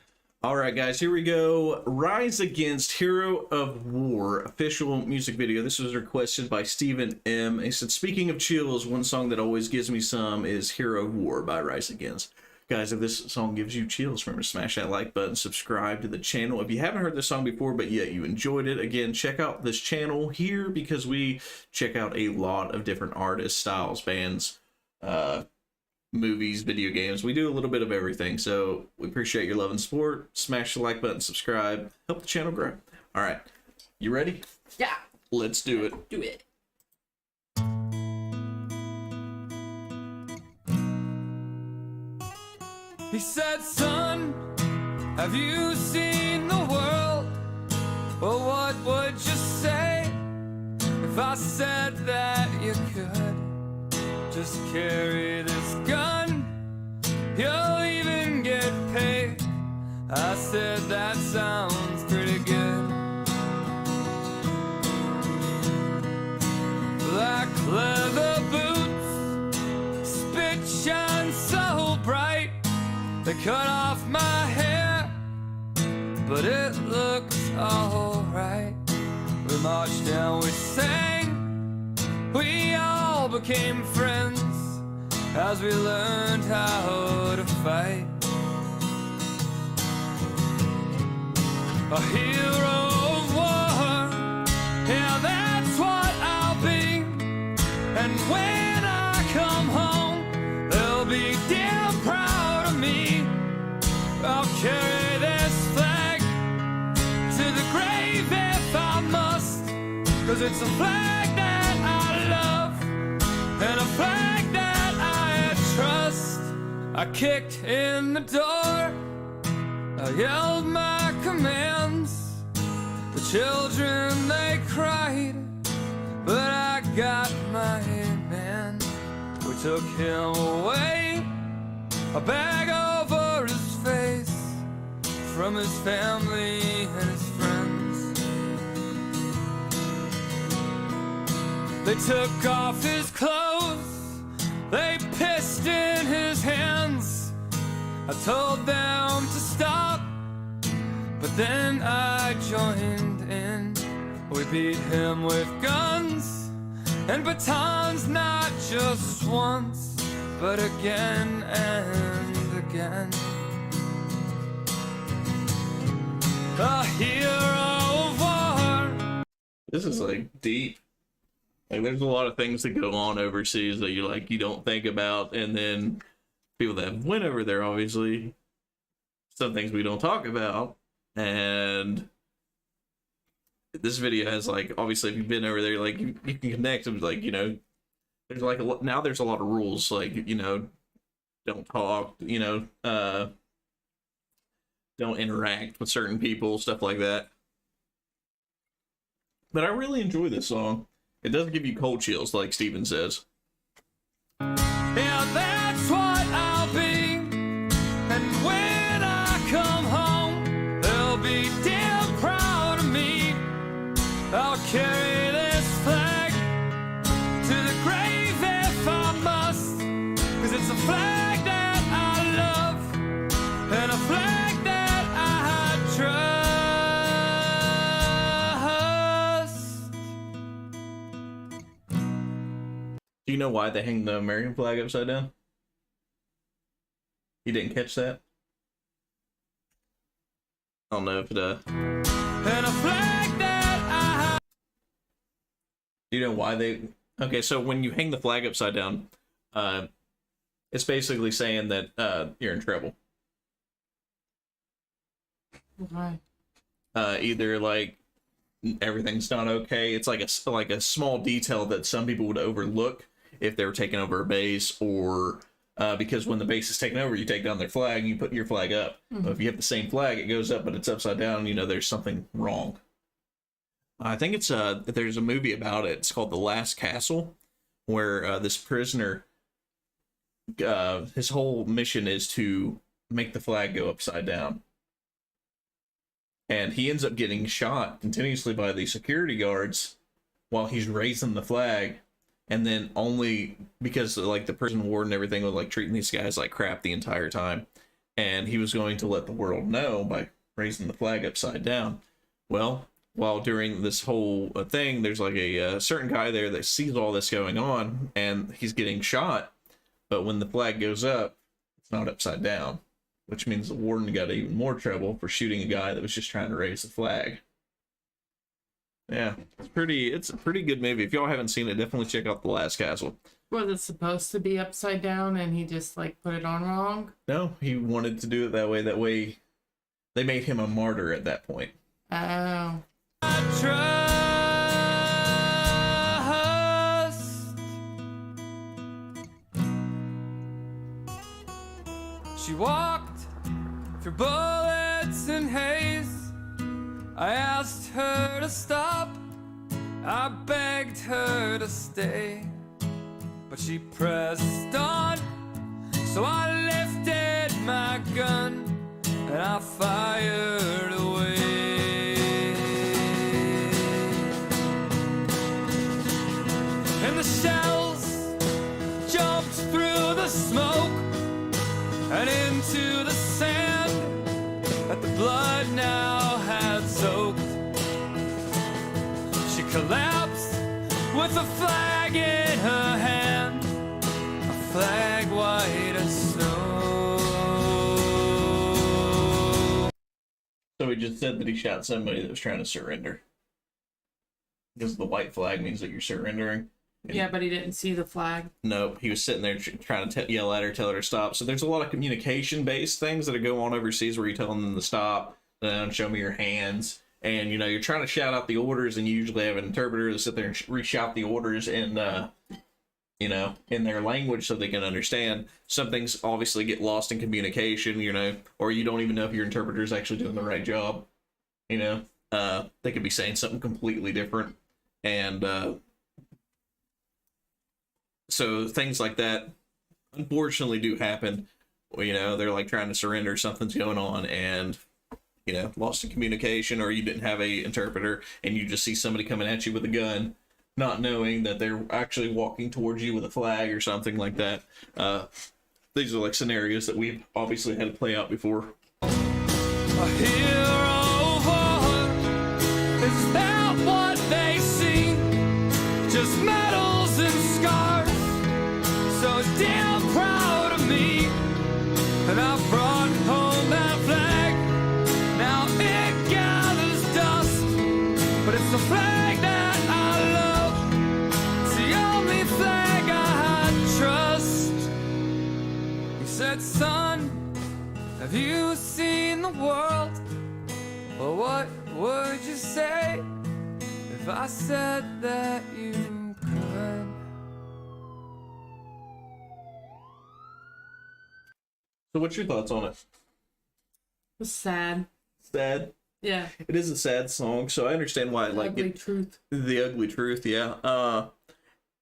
All right, guys, here we go. Rise Against Hero of War official music video. This was requested by Stephen M. He said, speaking of chills, one song that always gives me some is Hero of War by Rise Against. Guys, if this song gives you chills, remember to smash that like button, subscribe to the channel. If you haven't heard this song before, but yet you enjoyed it, again, check out this channel here because we check out a lot of different artists, styles, bands, movies, video games. We do a little bit of everything, so we appreciate your love and support. Smash the like button, subscribe, help the channel grow. All right, you ready? Yeah, Let's do it. do it. He said, son, have you seen the world? Well, what would you say if I said that you could just carry this gun? You'll even get paid. I said, that sounds pretty good. Black leather boots, spit shine so bright. They cut off my hair, but it looks alright. We marched down, we sang, we all became friends as we learned how to fight. A hero of war, yeah, that's what I'll be. And when I come home, they'll be damn proud of me. I'll carry this flag to the grave if I must, 'cause it's a flag that I love and a flag that I trust. I kicked in the door, I yelled my commands. The children, they cried, but I got my man. We took him away, a bag over his face, from his family and his friends. They took off his clothes, they pissed in his hands. I told them to stop, but then I joined in. We beat him with guns and batons, not just once, but again and again. A hero of war. This is like deep. Like there's a lot of things that go on overseas that you don't think about, and then people that went over there, obviously, some things we don't talk about. And this video has, like, obviously, if you've been over there, like, you can connect them, like, you know, there's like now there's a lot of rules, like, you know, don't talk, you know, don't interact with certain people, stuff like that. But I really enjoy this song. It doesn't give you cold chills, like Steven says. Yeah, that's what I'll be. And when I come home, they'll be damn proud of me. I'll carry this flag to the grave if I must. 'Cause it's a flag that I love and a flag that I trust. Do you know why they hang the American flag upside down? You didn't catch that? I don't know if it, And a flag that I do you know why they... Okay, so when you hang the flag upside down, it's basically saying that you're in trouble. Why? Either, like, everything's not okay. It's like a small detail that some people would overlook if they were taking over a base, or because when the base is taken over, you take down their flag and you put your flag up. Mm-hmm. But if you have the same flag, it goes up, but it's upside down. You know, there's something wrong. I think it's there's a movie about it. It's called The Last Castle, where this prisoner, his whole mission is to make the flag go upside down. And he ends up getting shot continuously by the security guards while he's raising the flag. And then only because, like, the prison warden and everything was, like, treating these guys like crap the entire time. And he was going to let the world know by raising the flag upside down. Well, while during this whole thing, there's, like, a certain guy there that sees all this going on, and he's getting shot. But when the flag goes up, it's not upside down, which means the warden got even more trouble for shooting a guy that was just trying to raise the flag. Yeah, it's a pretty good movie. If y'all haven't seen it, definitely check out The Last Castle. Was it supposed to be upside down and he just like put it on wrong? No, he wanted to do it that way. That way, they made him a martyr at that point. Oh. trust. She walked through bullets and haze. I asked her to stop, I begged her to stay, but she pressed on, so I lifted my gun and I fired away. And the shells jumped through the smoke and into the sand that the blood now had soaked. She collapsed with a flag in her hand, a flag white as snow. So he just said that he shot somebody that was trying to surrender. Because the white flag means that you're surrendering. And Yeah, but he didn't see the flag. no, he was sitting there trying to yell at her, tell her to stop. So there's a lot of communication-based things that go on overseas where you're telling them to stop, and show me your hands. And, you know, you're trying to shout out the orders, and you usually have an interpreter to sit there and re-shout the orders in, you know, in their language so they can understand. Some things obviously get lost in communication, you know, or you don't even know if your interpreter is actually doing the right job. You know, they could be saying something completely different. And, so things like that unfortunately do happen. You know, they're like trying to surrender, something's going on, and, you know, lost in communication, or you didn't have a interpreter and you just see somebody coming at you with a gun, not knowing that they're actually walking towards you with a flag or something like that. These are like scenarios that we've obviously had to play out before. A hero born, is that what they see? Just medals and scars, so damn proud of me. And I brought home that flag, now it gathers dust, but it's the flag that I love, it's the only flag I trust. He said said, son, have you seen the world? Well, what would you say if I said that you could? So what's your thoughts on it? It's sad. Sad? Yeah. It is a sad song, so I understand why I like Ugly it. truth. The Ugly Truth, yeah.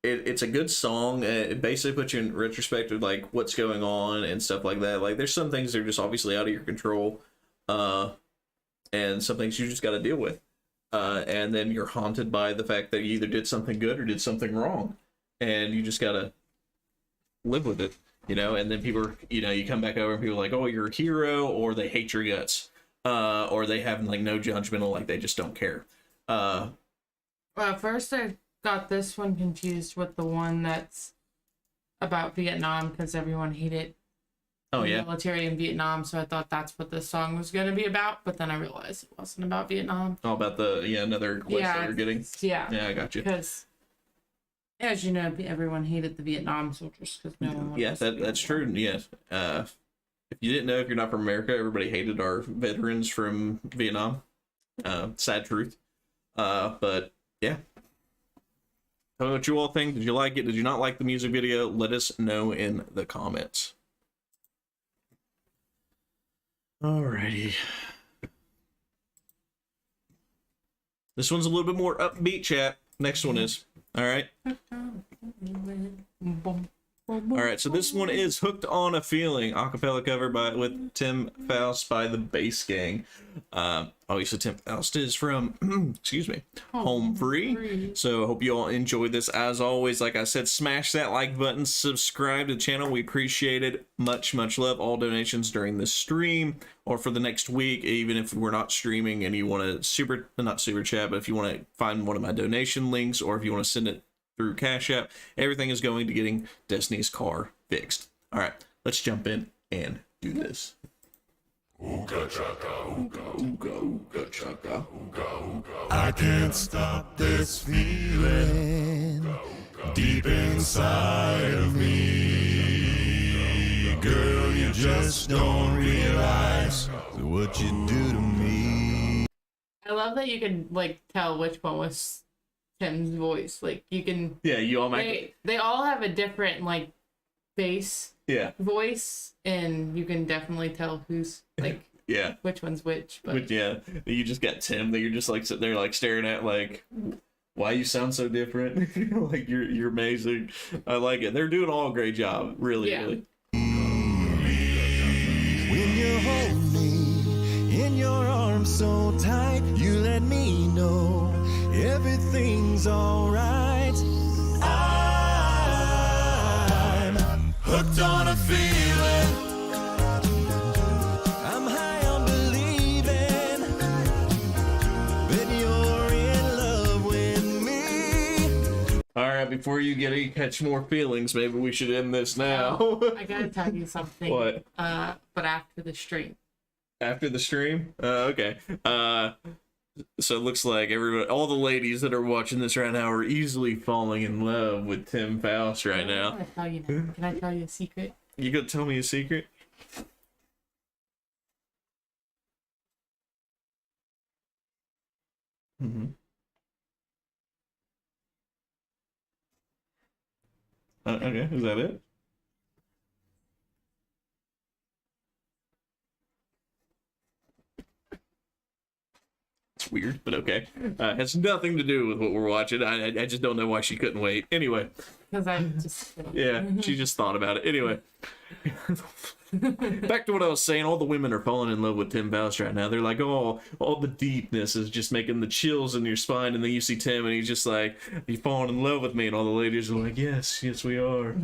It's a good song. It basically puts you in retrospective, like what's going on and stuff like that. Like there's some things that are just obviously out of your control, and some things you just got to deal with. And then you're haunted by the fact that you either did something good or did something wrong, and you just got to live with it, you know. And then people, you come back over and people are like, oh, you're a hero, or they hate your guts, or they have like no judgmental, like they just don't care. Well, at first I got this one confused with the one that's about Vietnam because everyone hated the military in Vietnam, so I thought that's what this song was going to be about, but then I realized it wasn't about Vietnam. Oh, about the another quest that you're getting. Yeah, I got you. Because as you know, everyone hated the Vietnam soldiers because no one wanted that's true. Yes. If you didn't know, if you're not from America, everybody hated our veterans from Vietnam. Sad truth. But yeah. Tell me what you all think. Did you like it? Did you not like the music video? Let us know in the comments. Alrighty. This one's a little bit more upbeat, chat. Next one is. Alright. Alright, so this one is Hooked on a Feeling, acapella cover with Tim Faust by the Bass Gang. Obviously Tim Faust is from, excuse me, Home Free. So I hope you all enjoyed this. As always, like I said, smash that like button, subscribe to the channel. We appreciate it. Much, much love. All donations during the stream or for the next week, even if we're not streaming and you want to not super chat, but if you want to find one of my donation links or if you want to send it through CashApp, everything is going to getting Destiny's car fixed. All right, let's jump in and do this. Ooga chaka, ooga, ooga, ooga chaka, ooga, ooga. I can't stop this feeling deep inside of me. Girl, you just don't realize what you do to me. I love that you can like tell which one was Tim's voice. Like you can. Yeah, you all make. They all have a different like bass. Yeah. Voice, and you can definitely tell who's like. Yeah. Which one's which? But yeah, you just got Tim that you're just like sitting there like staring at like, why you sound so different? Like you're amazing. I like it. They're doing all a great job. Really, really. When you hold me in your arms so tight, you let me know everything's alright. I'm hooked on a feeling. I'm high on believing that you're in love with me. All right, before you catch more feelings, maybe we should end this now. I gotta tell you something. What? But after the stream. After the stream? Okay. So it looks like all the ladies that are watching this right now are easily falling in love with Tim Faust right now. I'm gonna tell you now. Can I tell you a secret? You gonna tell me a secret? Mm-hmm. Okay, is that it? It's weird, but okay. Has nothing to do with what we're watching. I just don't know why she couldn't wait. Anyway. Because I just... Yeah, she just thought about it. Anyway. Back to what I was saying. All the women are falling in love with Tim Faust right now. They're like, oh, all the deepness is just making the chills in your spine. And then you see Tim and he's just like, you falling in love with me. And all the ladies are like, yes, yes, we are.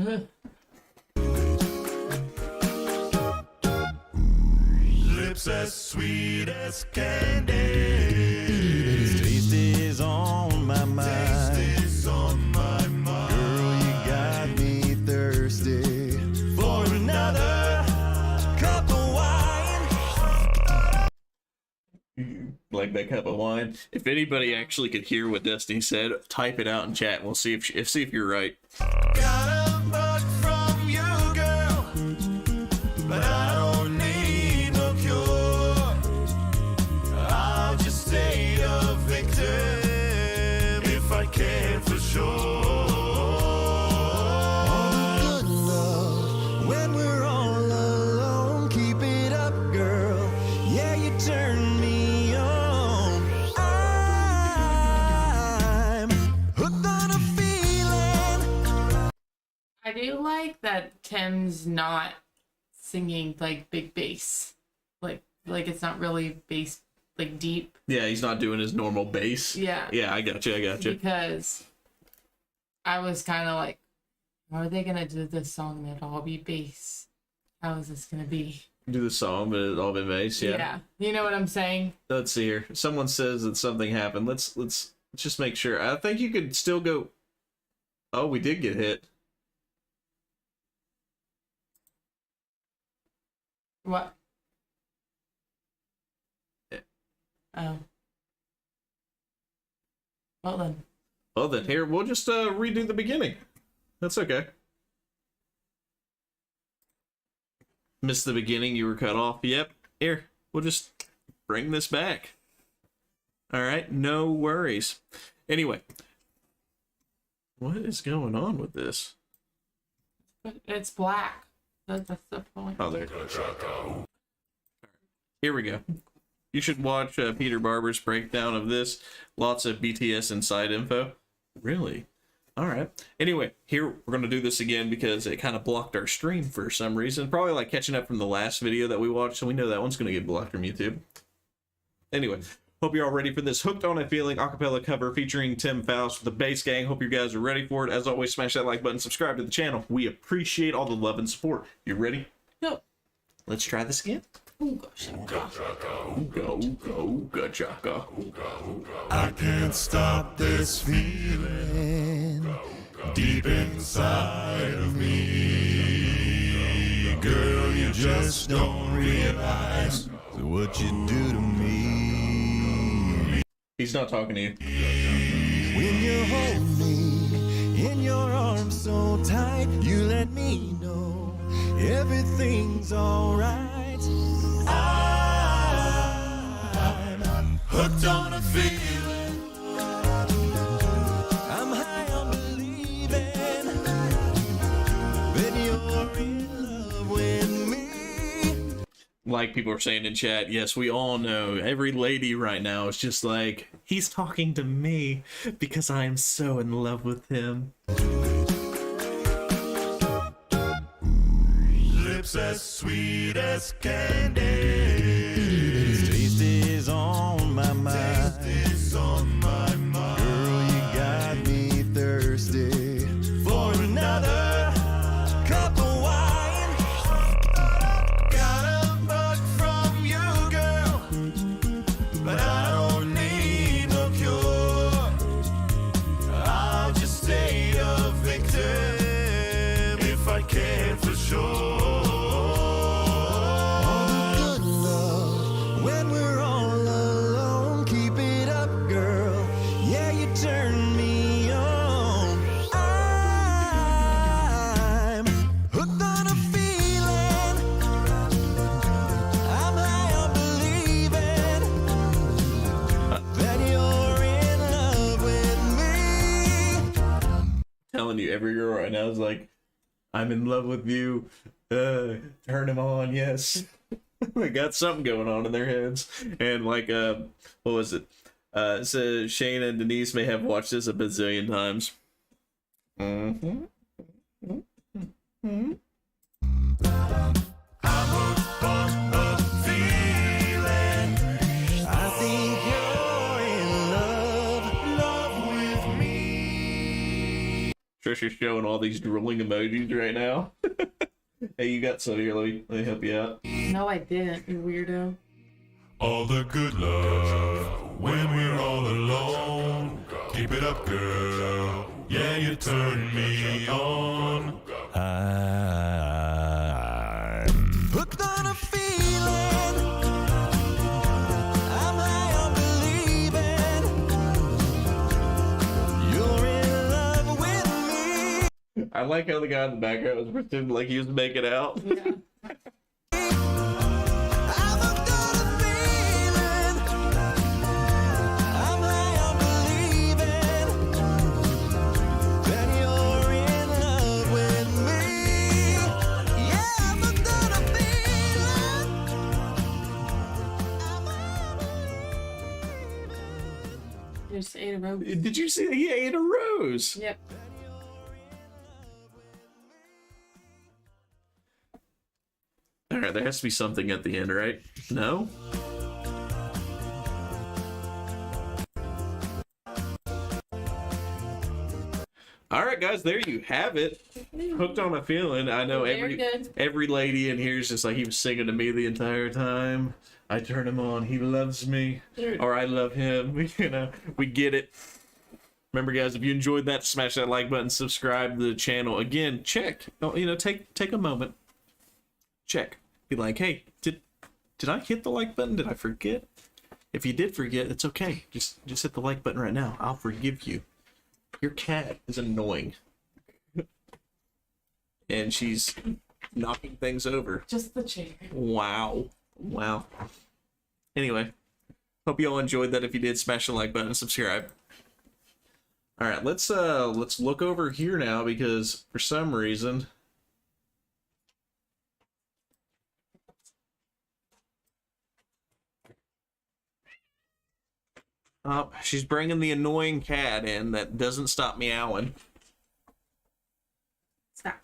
Lips as sweet as candy. His taste is on my mind. Taste is on my mind. Girl, you got me thirsty for another cup of wine. Like that cup of wine. If anybody actually could hear what Destiny said, type it out in chat. And we'll see if you're right. Got a bug from you, girl. that Tim's not singing like big bass, like it's not really bass, like deep. Yeah, he's not doing his normal bass. Yeah. Yeah, I got you. Because I was kind of like, how are they gonna do this song that all be bass? How is this gonna be? Do the song, but it's all been bass. Yeah. You know what I'm saying? Let's see here. Someone says that something happened. Let's just make sure. I think you could still go. Oh, we did get hit. What? Yeah. Oh. Well then, here we'll just redo the beginning. That's okay. Missed the beginning. You were cut off. Yep. Here, we'll just bring this back. All right, no worries. Anyway, what is going on with this? It's black. That's the point. Oh, there. Here we go. You should watch Peter Barber's breakdown of this. Lots of BTS inside info. Really? All right. Anyway, here we're going to do this again because it kind of blocked our stream for some reason. Probably like catching up from the last video that we watched, so we know that one's going to get blocked from YouTube. Anyway, hope you're all ready for this Hooked on a Feeling acapella cover featuring Tim Faust with the Bass Gang. Hope you guys are ready for it. As always, smash that like button, subscribe to the channel. We appreciate all the love and support. You ready? Yep. Let's try this again. I can't stop this feeling deep inside of me. Girl, you just don't realize what you do to me. He's not talking to you. When you hold me in your arms so tight, you let me know everything's alright. I'm hooked on a feeling. I'm high on believing that you're in love with me. Like people are saying in chat, yes, we all know every lady right now is just like, he's talking to me because I am so in love with him. Lips as sweet as candy. Taste is on my mind. Girl, you got me thirsty for another cup of wine. Got a bug from you, girl, but I don't need no cure. I'll just stay a victim if I can for sure. Telling you, every girl right now is like, I'm in love with you. Turn him on, yes. They got something going on in their heads. And like, what was it? It says Shane and Denise may have watched this a bazillion times. Mm-hmm. Mm-hmm. Trisha's showing all these drooling emojis right now. Hey, you got some here. Let me help you out. No, I didn't, you weirdo. All the good love when we're all alone. Keep it up, girl. Yeah, you turn me on. I'm hooked on a feeling. I'm high on believing you're in love with me. I like how the guy in the background was pretending like he was making out. Yeah. Just ate a rose. Did you see that he ate a rose? Yep. All right, there has to be something at the end, right? No? All right, guys, there you have it. Hooked on a Feeling. I know every lady in here is just like, he was singing to me the entire time. I turn him on, he loves me, or I love him. You know, we get it. Remember, guys, if you enjoyed that, smash that like button, subscribe to the channel. Again, check. You know, take a moment. Check. Be like, hey, did I hit the like button? Did I forget? If you did forget, it's okay. Just hit the like button right now. I'll forgive you. Your cat is annoying. And she's knocking things over. Just the chair. Wow. Anyway, hope you all enjoyed that. If you did, smash the like button and subscribe. All right, let's look over here now, because for some reason she's bringing the annoying cat in that doesn't stop meowing. Stop.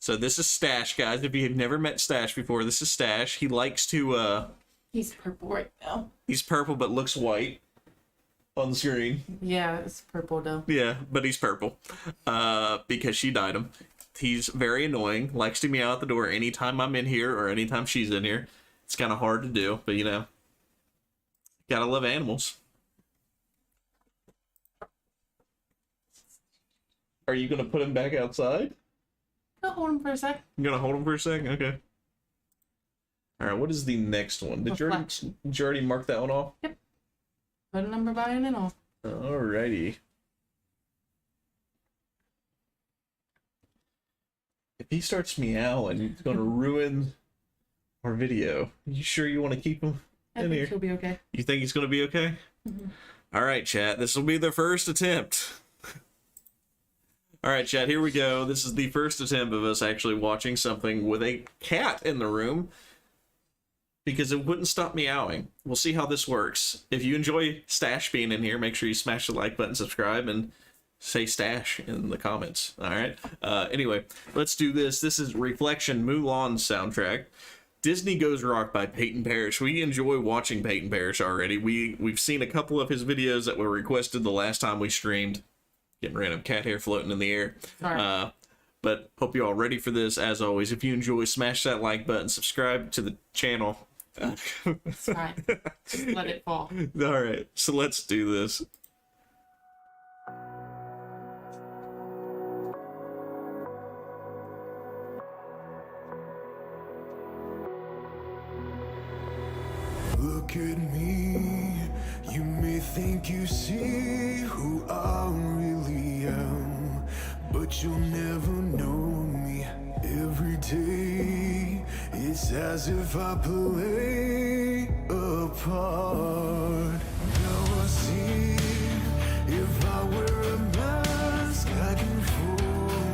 So this is Stash, guys. If you've never met Stash before, this is Stash. He likes to He's purple right now. He's purple but looks white on the screen. Yeah, it's purple though. Yeah, but he's purple. Because she dyed him. He's very annoying. Likes to meow at the door anytime I'm in here or anytime she's in here. It's kind of hard to do, but you know, gotta love animals. Are you gonna put him back outside? I'll hold him for a sec. I'm gonna hold him for a second? Okay. Alright, what is the next one? Did you already mark that one off? Yep. Put a number by it and all. Alrighty. If he starts meowing, it's gonna ruin our video. You sure you want to keep him in here? I think he'll be okay. You think he's gonna be okay? Mm-hmm. Alright, chat. This will be the first attempt. Alright, chat, here we go. This is the first attempt of us actually watching something with a cat in the room, because it wouldn't stop meowing. We'll see how this works. If you enjoy Stash being in here, make sure you smash the like button, subscribe, and say Stash in the comments. Alright? Anyway, let's do this. This is Reflection Mulan's soundtrack. Disney Goes Rock by Peyton Parrish. We enjoy watching Peyton Parrish already. We've seen a couple of his videos that were requested the last time we streamed. Getting random cat hair floating in the air. Sorry. But hope you're all ready for this. As always, if you enjoy, smash that like button, subscribe to the channel. It's fine. Just let it fall. All right, so let's do this. Look at me, you may think you see who I really am, but you'll never know me. Every day, it's as if I play a part. Now I see, if I wear a mask, I can fool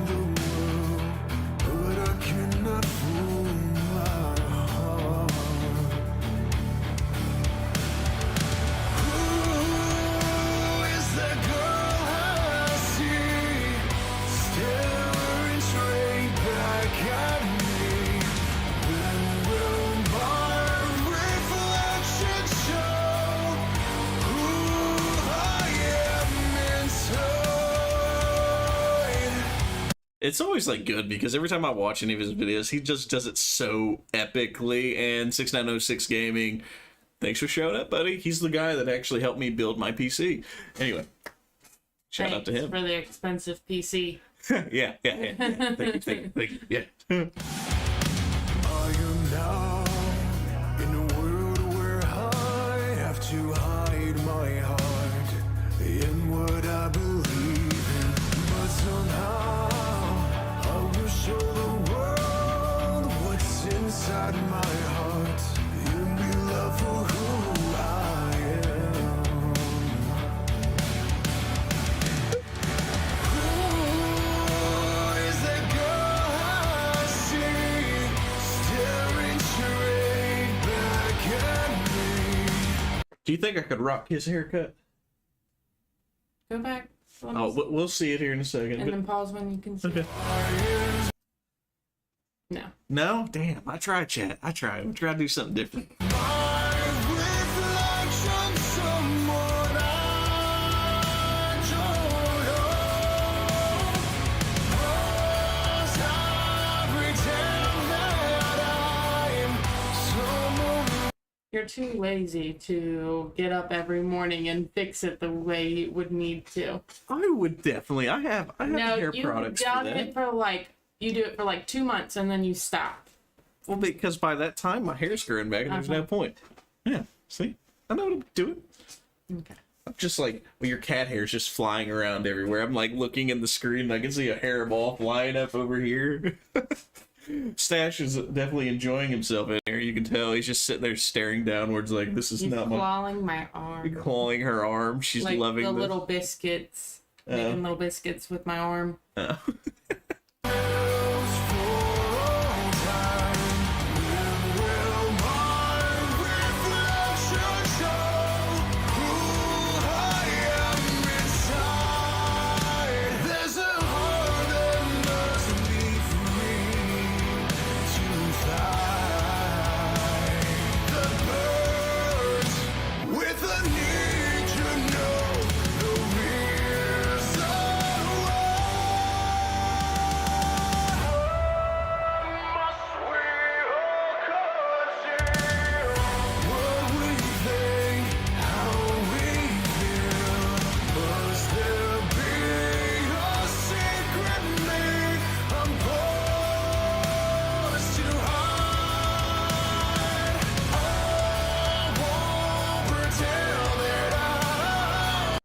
the world, but I cannot fool my heart. It's always like good because every time I watch any of his videos, he just does it so epically. And 6906 Gaming, thanks for showing up, buddy. He's the guy that actually helped me build my PC. Anyway, shout out to him for the expensive PC. yeah. Thank you. Yeah. I am now in a world where I have to hide my heart in what I believe in, but somehow I will show the world what's inside my heart and be loved for who I am. Who is that girl I see staring straight back at me? Do you think I could rock his haircut? Go back. Oh, we'll see it here in a second. And then pause when you can see. Okay. No. No? Damn, I tried, chat. I tried. We tried to do something different. You're too lazy to get up every morning and fix it the way you would need to. I would definitely. I have hair products for done that. it for like, you do it for like 2 months and then you stop. Well, because by that time my hair's growing back and there's no point. Yeah, see? I know what I'm doing. Okay. I'm just like, well, your cat hair's just flying around everywhere. I'm like looking in the screen and I can see a hairball flying up over here. Stash is definitely enjoying himself in here. You can tell he's just sitting there staring downwards like, this is He's not my... clawing my arm. Clawing her arm. She's like loving the this. little biscuits. Making little biscuits with my arm.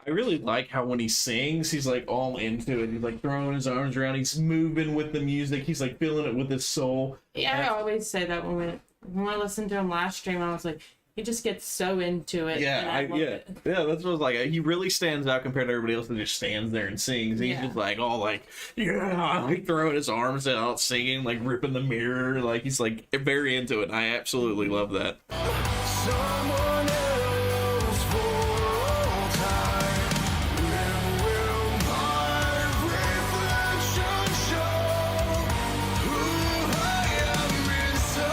I really like how when he sings, he's like all into it. He's like throwing his arms around. He's moving with the music. He's like feeling it with his soul. Yeah, I always say that when I listened to him last stream, I was like, he just gets so into it. Yeah, and I love it. yeah. That's what I was like. He really stands out compared to everybody else that just stands there and sings. He's just like all like, yeah, like throwing his arms out, singing, like ripping the mirror. Like he's like very into it. I absolutely love that. Someone else for all time. When will my reflection show who I am inside?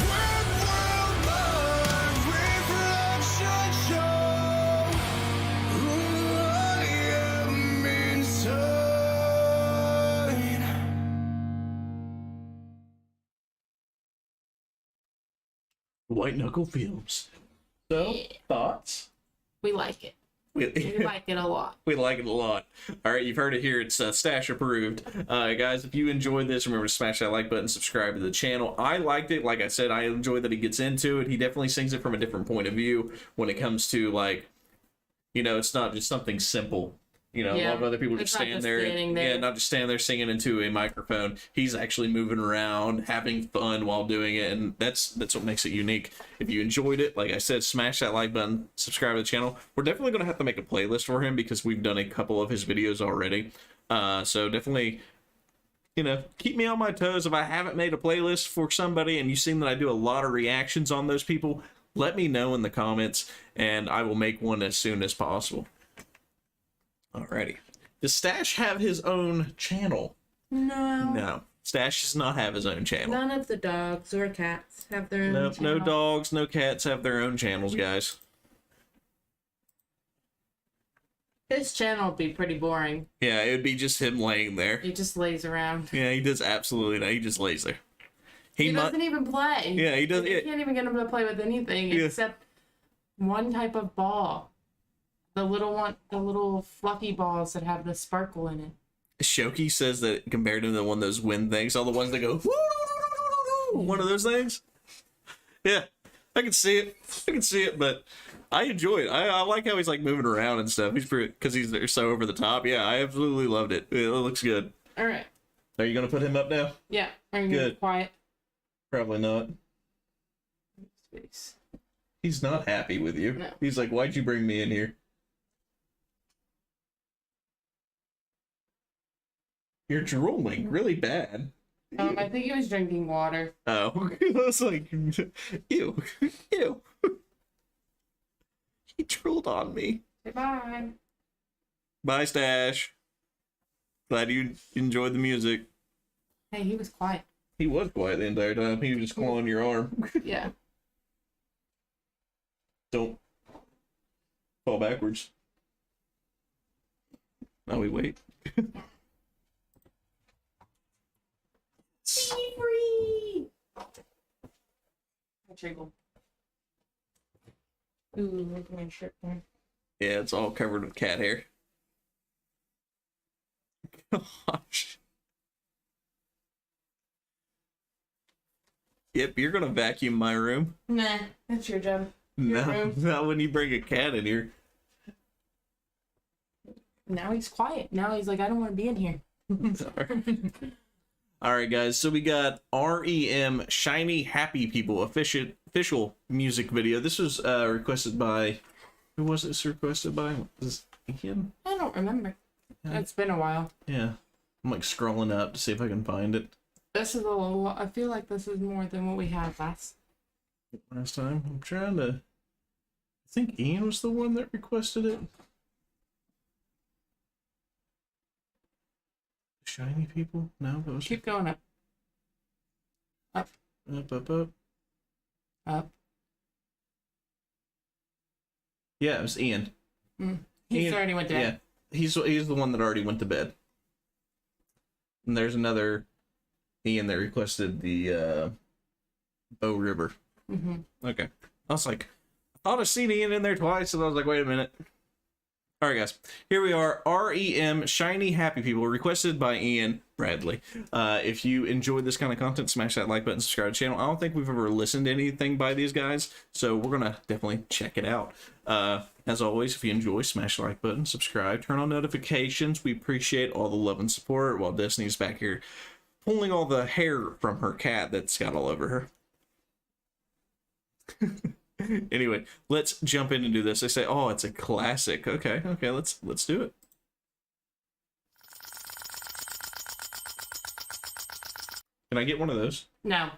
When will my reflection show who I am inside? White Knuckle Films. So, thoughts? We like it. We like it a lot. We like it a lot. All right, you've heard it here. It's Stash approved. Guys, if you enjoyed this, remember to smash that like button, subscribe to the channel. I liked it. Like I said, I enjoy that he gets into it. He definitely sings it from a different point of view when it comes to, like, you know, it's not just something simple. You know, a lot of other people just stand there. Yeah, not just stand there singing into a microphone. He's actually moving around, having fun while doing it, and that's what makes it unique. If you enjoyed it, like I said, smash that like button, subscribe to the channel. We're definitely going to have to make a playlist for him because we've done a couple of his videos already. So definitely, you know, keep me on my toes. If I haven't made a playlist for somebody and you've seen that I do a lot of reactions on those people, let me know in the comments, and I will make one as soon as possible. Alrighty. Does Stash have his own channel? No. No. Stash does not have his own channel. None of the dogs or cats have their own Nope, channel. no dogs, no cats have their own channels, guys. His channel would be pretty boring. Yeah, it would be just him laying there. He just lays around. Yeah, he does absolutely not. He just lays there. He doesn't even play. Yeah, he does. You can't even get him to play with anything except one type of ball. The little fluffy balls that have the sparkle in it. Shoki says that compared to the one of those wind things, all the ones that go one of those things. Yeah, I can see it. But I enjoy it. I like how he's like moving around and stuff. He's pretty, because he's so over the top. Yeah, I absolutely loved it. It looks good. All right. Are you gonna put him up now? Yeah. Are you gonna be quiet? Probably not. Space. He's not happy with you. No. He's like, why'd you bring me in here? You're drooling really bad. I think he was drinking water. Oh, I was like, ew, ew. He drooled on me. Say bye. Bye, Stash. Glad you enjoyed the music. Hey, he was quiet. He was quiet the entire time. He was just clawing your arm. Yeah. Don't fall backwards. Now we wait. Free. Jiggle. Ooh, look at my shirt there. Yeah, it's all covered with cat hair. Gosh. Yep, you're gonna vacuum my room. Nah, that's your job. Your No, room. not when you bring a cat in here. Now he's quiet. Now he's like, I don't want to be in here. All right, guys. So we got REM Shiny Happy People official music video. This was requested by, who was this requested by? Was this Ian? I don't remember. It's been a while. Yeah. I'm like scrolling up to see if I can find it. This is a little. I feel like this is more than what we had last time. I'm trying to. I think Ian was the one that requested it. Shiny people? No, that was. Keep going up. Up. Up. Up. Yeah, it was Ian. He's already went down. Yeah, he's the one that already went to bed. And there's another Ian that requested the Bow River. Okay. I was like, I thought I seen Ian in there twice, and I was like, wait a minute. All right, guys. Here we are. REM Shiny Happy People, requested by Ian Bradley. If you enjoyed this kind of content, smash that like button, subscribe to the channel. I don't think we've ever listened to anything by these guys, so we're going to definitely check it out. As always, if you enjoy, smash the like button, subscribe, turn on notifications. We appreciate all the love and support while Destiny's back here pulling all the hair from her cat that's got all over her. Anyway, let's jump in and do this. They say, oh, it's a classic. Okay, let's do it. Can I get one of those? No.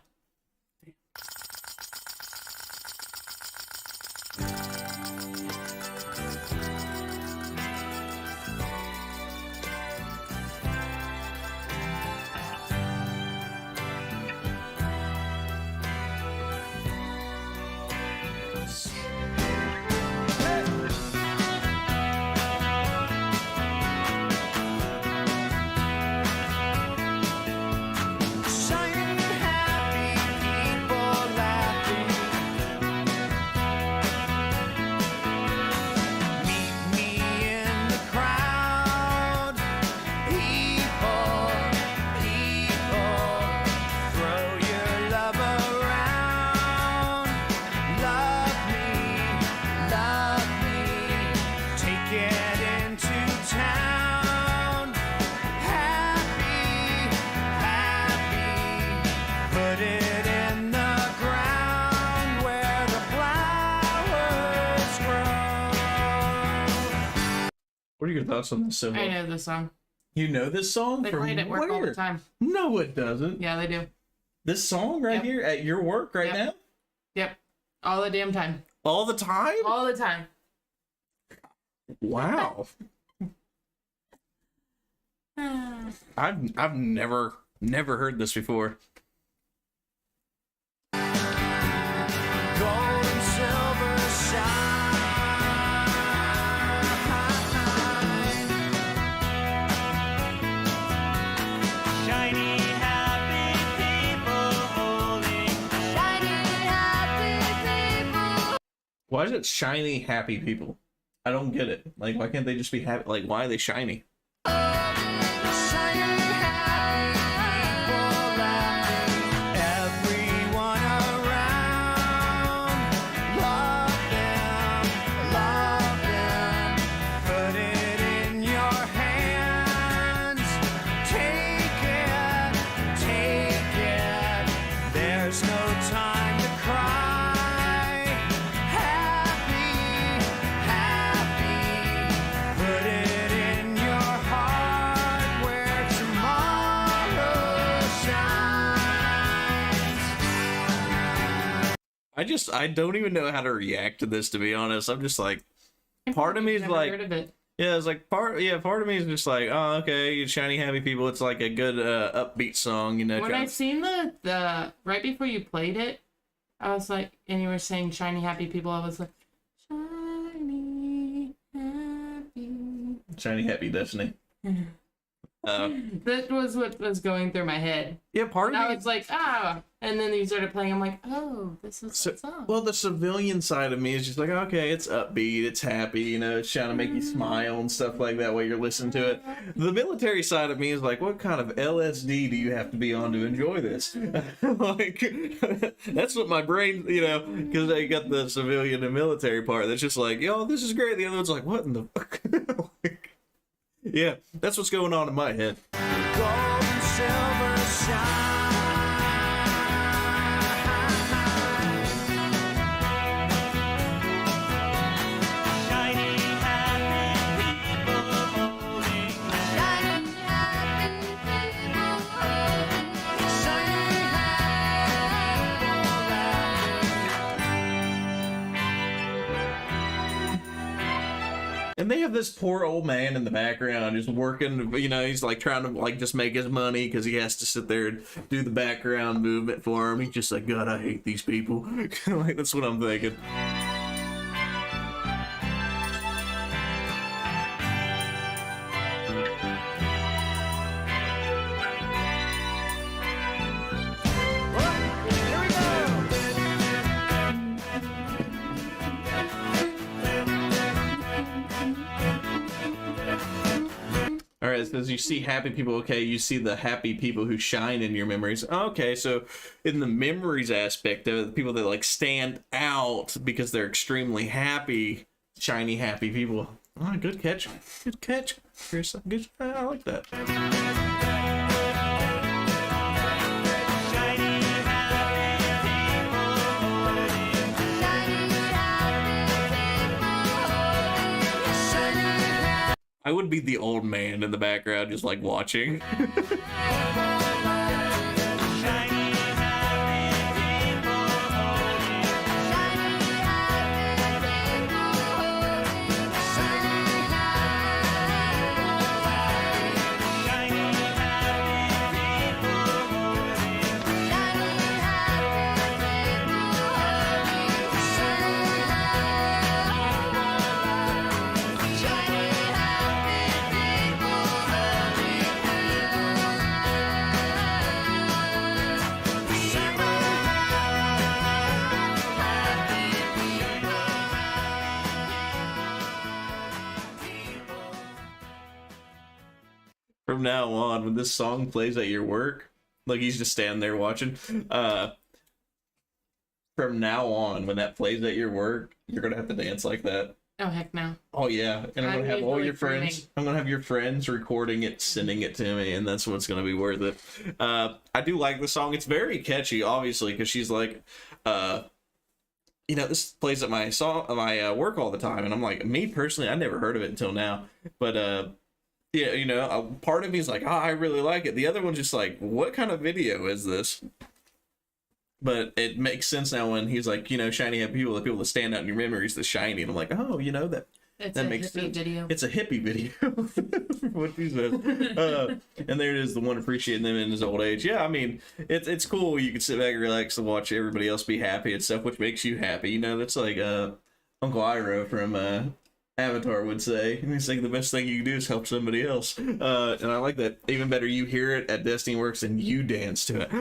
What are your thoughts on this so far? I know this song. You know this song? They From play it at work all the time. No, it doesn't. Yeah, they do. This song right here at your work right now? Yep. All the damn time. All the time? All the time. Wow. I've never heard this before. Gold and silver shine. Shiny, happy people holding. Shiny, happy people. Why is it shiny happy people? I don't get it. Like, why can't they just be happy? Like, why are they shiny? Shiny, happy people laughing. Everyone around. Love them. Put it in your hands. Take it. There's no time to cry. Happy. Put it in your heart where tomorrow shines. I don't even know how to react to this, to be honest. I'm just like, part of me is like, Heard of it. Yeah, it's like part of me is just like, oh, okay, Shiny Happy People. It's like a good upbeat song, you know. When I seen the right before you played it, I was like, and you were saying shiny happy people, I was like, shiny Happy Destiny. That was what was going through my head. Yeah, part of I me. was like, and then you started playing. I'm like, oh, this is the song. Well, the civilian side of me is just like, okay, it's upbeat, it's happy, you know, it's trying to make you smile and stuff like that while you're listening to it. The military side of me is like, what kind of LSD do you have to be on to enjoy this? Like, that's what my brain, you know, because they got the civilian and military part that's just like, yo, this is great. The other one's like, what in the fuck? Like, yeah, that's what's going on in my head. Gold and silver shine. Shiny happy people holding hands. Shiny And they have this poor old man in the background just working, you know, he's like trying to like just make his money because he has to sit there and do the background movement for him. He's just like, God, I hate these people. Like, that's what I'm thinking. All right, it says you see happy people. Okay, you see the happy people who shine in your memories. Okay, so in the memories aspect of it, the people that like stand out because they're extremely happy, shiny happy people. Oh, good catch. Good catch. Chris. Good. I like that. I would be the old man in the background just like watching. From now on, when this song plays at your work, like he's just standing there watching, from now on, when that plays at your work, you're gonna have to dance like that. Oh, heck no. Oh yeah, and I'm gonna have all your friends. I'm gonna have your friends recording it, sending it to me, and that's what's gonna be worth it. I do like the song. It's very catchy, obviously, because she's like, you know, this plays at my work all the time, and I'm like, me personally, I never heard of it until now, but yeah, you know, part of me is like, oh, I really like it. The other one's just like, what kind of video is this? But it makes sense now when he's like, you know, shiny happy people, the people that stand out in your memories, the shiny. And I'm like, oh, you know, that makes sense. Video. It's a hippie video. What he says. And there it is, the one appreciating them in his old age. Yeah, I mean, it's cool. You can sit back and relax and watch everybody else be happy and stuff, which makes you happy. You know, that's like Uncle Iroh from Avatar would say. He's like, the best thing you can do is help somebody else. And I like that. Even better, you hear it at Destiny Works and you dance to it.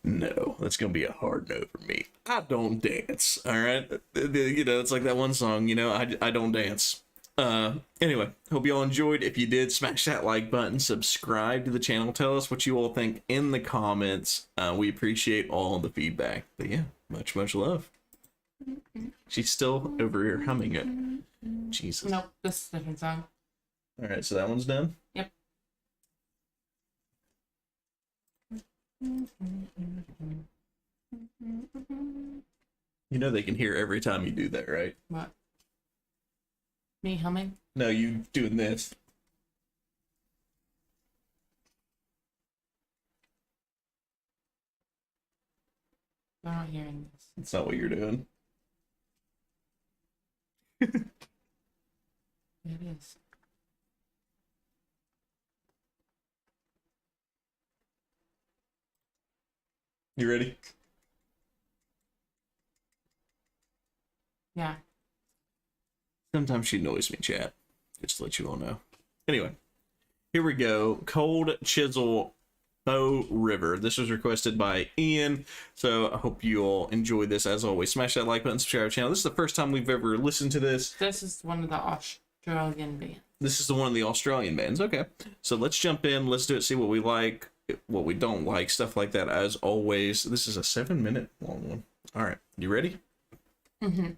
No, that's gonna be a hard no for me. I don't dance. All right, you know, it's like that one song, you know, I don't dance. Anyway, hope you all enjoyed. If you did, smash that like button, subscribe to the channel, tell us what you all think in the comments. We appreciate all the feedback. But yeah, much love. She's still over here humming it. Jesus. Nope, this is a different song. All right, so that one's done. Yep. You know they can hear every time you do that, right? What? Me humming? No, you doing this. I'm not hearing this. That's not what you're doing. It is. You ready? Yeah. Sometimes she annoys me, chat. Just to let you all know. Anyway, here we go. Cold Chisel Bow River. This was requested by Ian, so I hope you all enjoy this. As always, smash that like button, subscribe to the channel. This is the first time we've ever listened to this. This is one of the Australian bands. This is the one of the Australian bands. Okay, so let's jump in. Let's do it. See what we like, what we don't like, stuff like that. As always, this is a 7-minute long one. All right, you ready? Mm-hmm.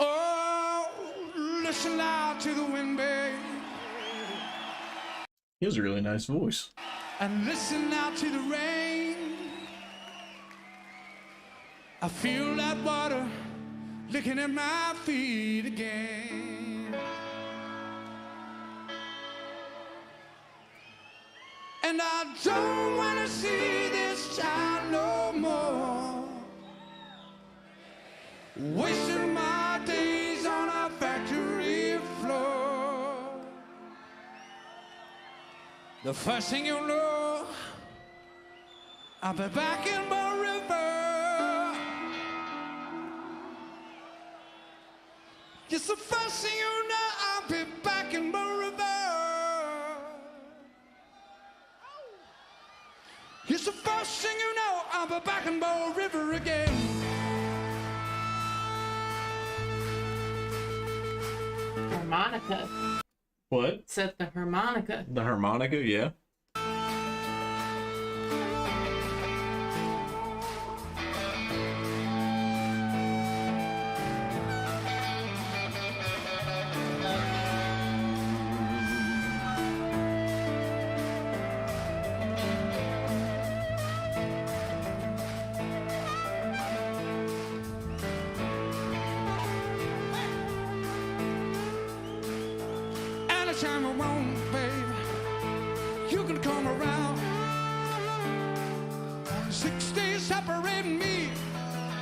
Oh, listen loud to the wind, babe, He has a really nice voice. and listen out to the rain. I feel that water licking at my feet again. And I don't want to see this town no more, wasting my days on a factory floor. The first thing you know, I'll be back in my river. Yes, the first thing you know, I'll be back in my river. Yes, the first thing you know, I'll be back in Bow River again. Harmonica. What? Said the harmonica. The harmonica, yeah. Anytime I want, baby, you can come around. 6 days separating me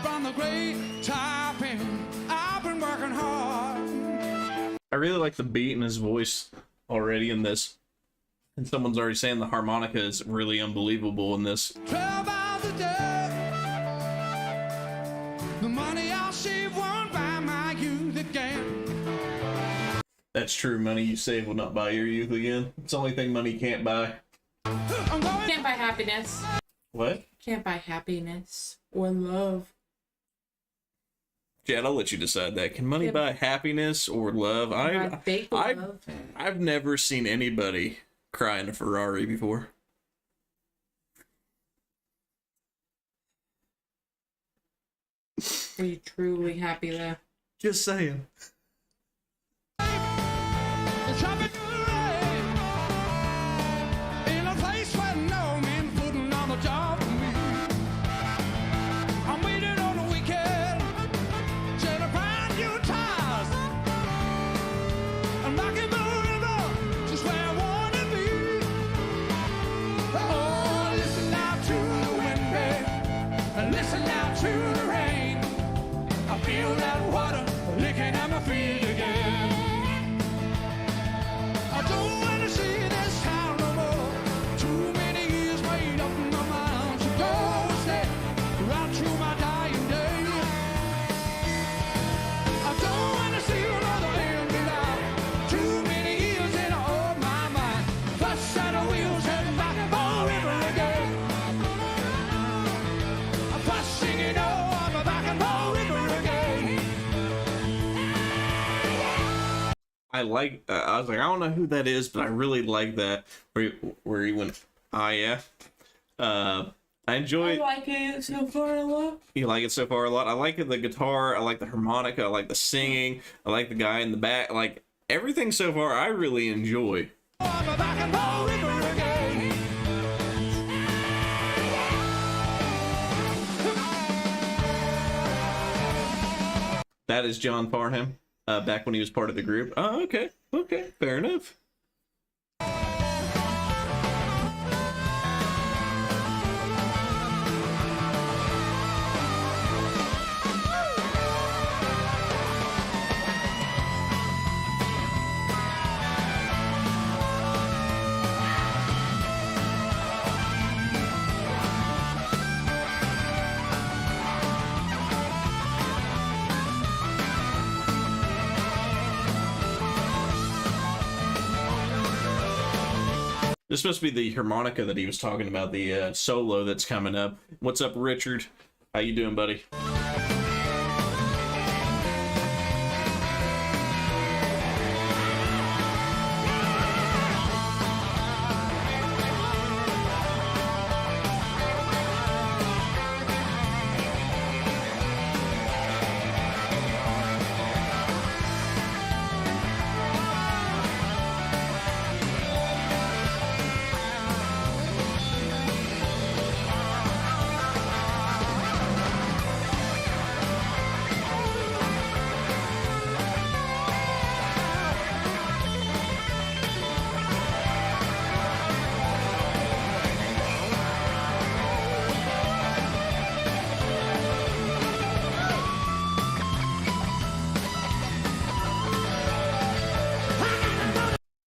from the great typing. I've been working hard. I really like the beat in his voice already in this. And someone's already saying the harmonica is really unbelievable in this. 12 hours a day. The money I'll save won't buy my youth again. That's true. Money you save will not buy your youth again. It's the only thing money can't buy. I'm going Can't buy happiness. What? Can't buy happiness or love. Chad, I'll let you decide that. Can money buy happiness or love? Buy fake love. I've never seen anybody cry in a Ferrari before. Are you truly happy though? Just saying. Chopping away in a place where no man putting on the job for me. I'm waiting on the weekend to find new tires. I'm knocking the river just where I want to be. Oh, listen out to the wind, babe, and listen out to the rain. I feel that water licking at my feet again. I don't want to see this town no more. Too many years made up in my mind to go and stay right through my dying day. I don't want to see another end in life. Too many years in all my mind. First set of wheels heading back to Bow River again. First thing you know, I'm back in Bow River again. I like. I was like, I don't know who that is, but I really like that where he went, ah yeah. I enjoy. I like it so far a lot. You like it so far a lot. I like the guitar. I like the harmonica. I like the singing. I like the guy in the back. Like everything so far, I really enjoy. That is John Farnham, back when he was part of the group. Oh, okay, fair enough. This must be the harmonica that he was talking about, the solo that's coming up. What's up, Richard? How you doing, buddy?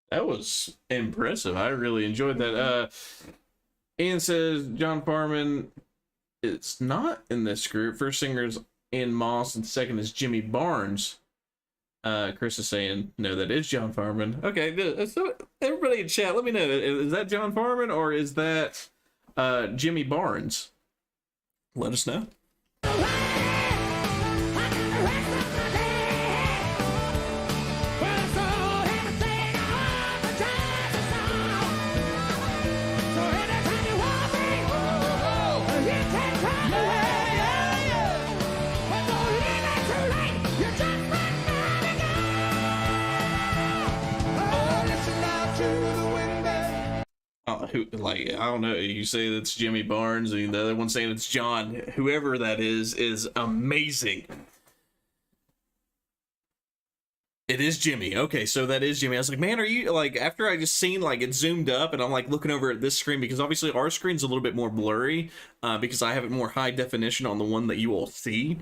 That was impressive. I really enjoyed that. Ian says John Farman is not in this group. First singer is Ian Moss, and second is Jimmy Barnes. Chris is saying no, that is John Farman. Okay, good. So everybody in chat, let me know. Is that John Farman or is that Jimmy Barnes? Let us know. I don't know. You say that's Jimmy Barnes, and the other one saying it's John. Whoever that is amazing. It is Jimmy. Okay, so that is Jimmy. I was like, man, are you like? After I just seen like it zoomed up, and I'm like looking over at this screen because obviously our screen's a little bit more blurry because I have it more high definition on the one that you all see.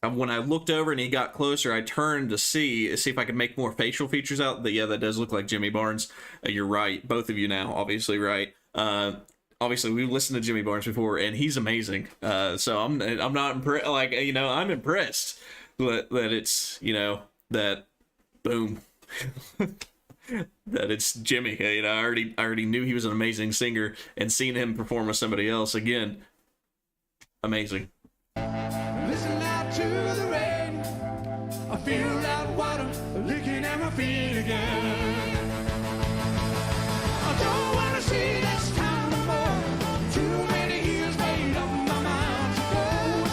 When I looked over and he got closer, I turned to see if I could make more facial features out. Yeah, that does look like Jimmy Barnes. You're right. Both of you now, obviously, right. Obviously, we've listened to Jimmy Barnes before, and he's amazing. So I'm not impressed. Like, you know, I'm impressed that it's, you know, that boom, that it's Jimmy. You know, I already knew he was an amazing singer, and seeing him perform with somebody else again, amazing. Listen out to the rain. I feel that water licking at my feet again. I don't want to see this town no more. Too many years made up my mind to go